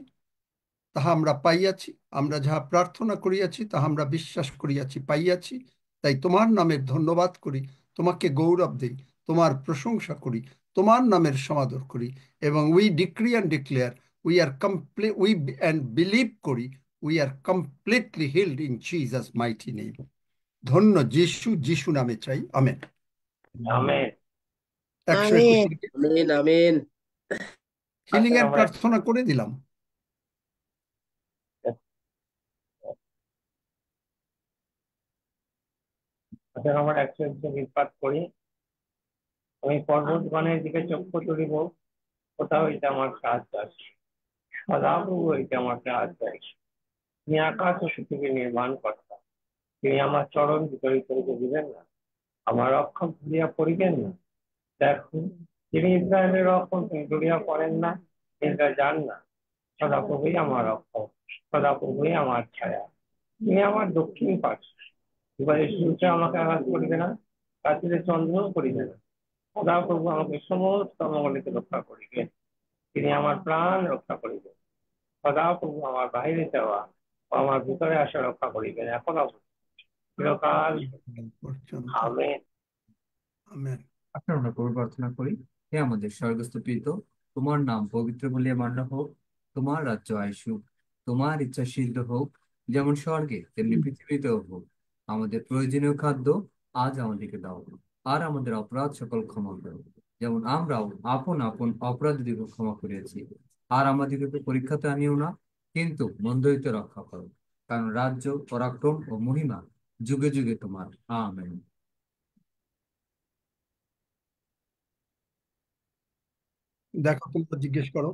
তাহা আমরা পাইয়াছি, আমরা যাহা প্রার্থনা করিয়াছি তাহা আমরা বিশ্বাস করিয়াছি, পাইয়াছি। তাই তোমার নামের ধন্যবাদ করি, তোমাকে গৌরব দেই, তোমার প্রশংসা করি, তোমার নামের সমাদর করি। এবং we decree and declare we are complete, we and believe করি we are completely healed in Jesus mighty name. ধন্য যিশু, যিশু নামে চাই, আমেন। হিলিং এর প্রার্থনা করে দিলাম। আমরা 101 করি। আমি পর্বতগণের দিকে চক্ষু তুলিব, কোথাও হইতে আমার সাহায্য আসে, সদাপ্রভু হইতে আমার সাহায্য আসে। তিনি আকাশ ও পৃথিবী নির্মাণ কর্তা, তিনি আমার চরণ বিচলিত হইতে দিবেন না, আমার রক্ষণ ভুলিয়া পড়িবেন না। দেখুন, তিনি ইসরায়েলের রক্ষণ, তিনি দুরিয়া পড়েন না, চিন্তা যান না, সদাপ্রভুই আমার রক্ষক, সদাপ্রভুই আমার ছায়া। তিনি আমার দক্ষিণ পাশ, এবারে সূর্য আমাকে আঘাত করিবে না, রাত্রিরে চন্দ্রও করিবে না। সদাপ্রভু আমাকে সমস্ত অমঙ্গলিতে রক্ষা করিবেন, তিনি আমার প্রাণ রক্ষা করিবেন। সদাপ্রভু আমার বাহিরে যাওয়া ও আমার ভিতরে আসা রক্ষা করিবেন, এখন চিরকাল। আমেন। আমেন। আপনার আমরা প্রভু প্রার্থনা করি। হে আমাদের স্বর্গস্থ পিতা, তোমার নাম পবিত্র বলিয়া মান্য হোক, তোমার রাজ্য আসুক, তোমার ইচ্ছা সিদ্ধ হোক, যেমন স্বর্গে তেমনি পৃথিবীতেও হোক। আমাদের প্রয়োজনীয় খাদ্য আজ আমাদেরকে দাও, আর আমাদের অপরাধ সকল ক্ষমা করো, যেমন আমরাও আপন আপন অপরাধীদের ক্ষমা করিয়াছি। আর আমাদেরকে পরীক্ষাতে আনিও না, কিন্তু মন্দ হইতে রক্ষা করো, কারণ রাজ্য, পরাক্রম ও মহিমা যুগে যুগে তোমার। আমেন। দেখো, তোমরা জিজ্ঞেস করো।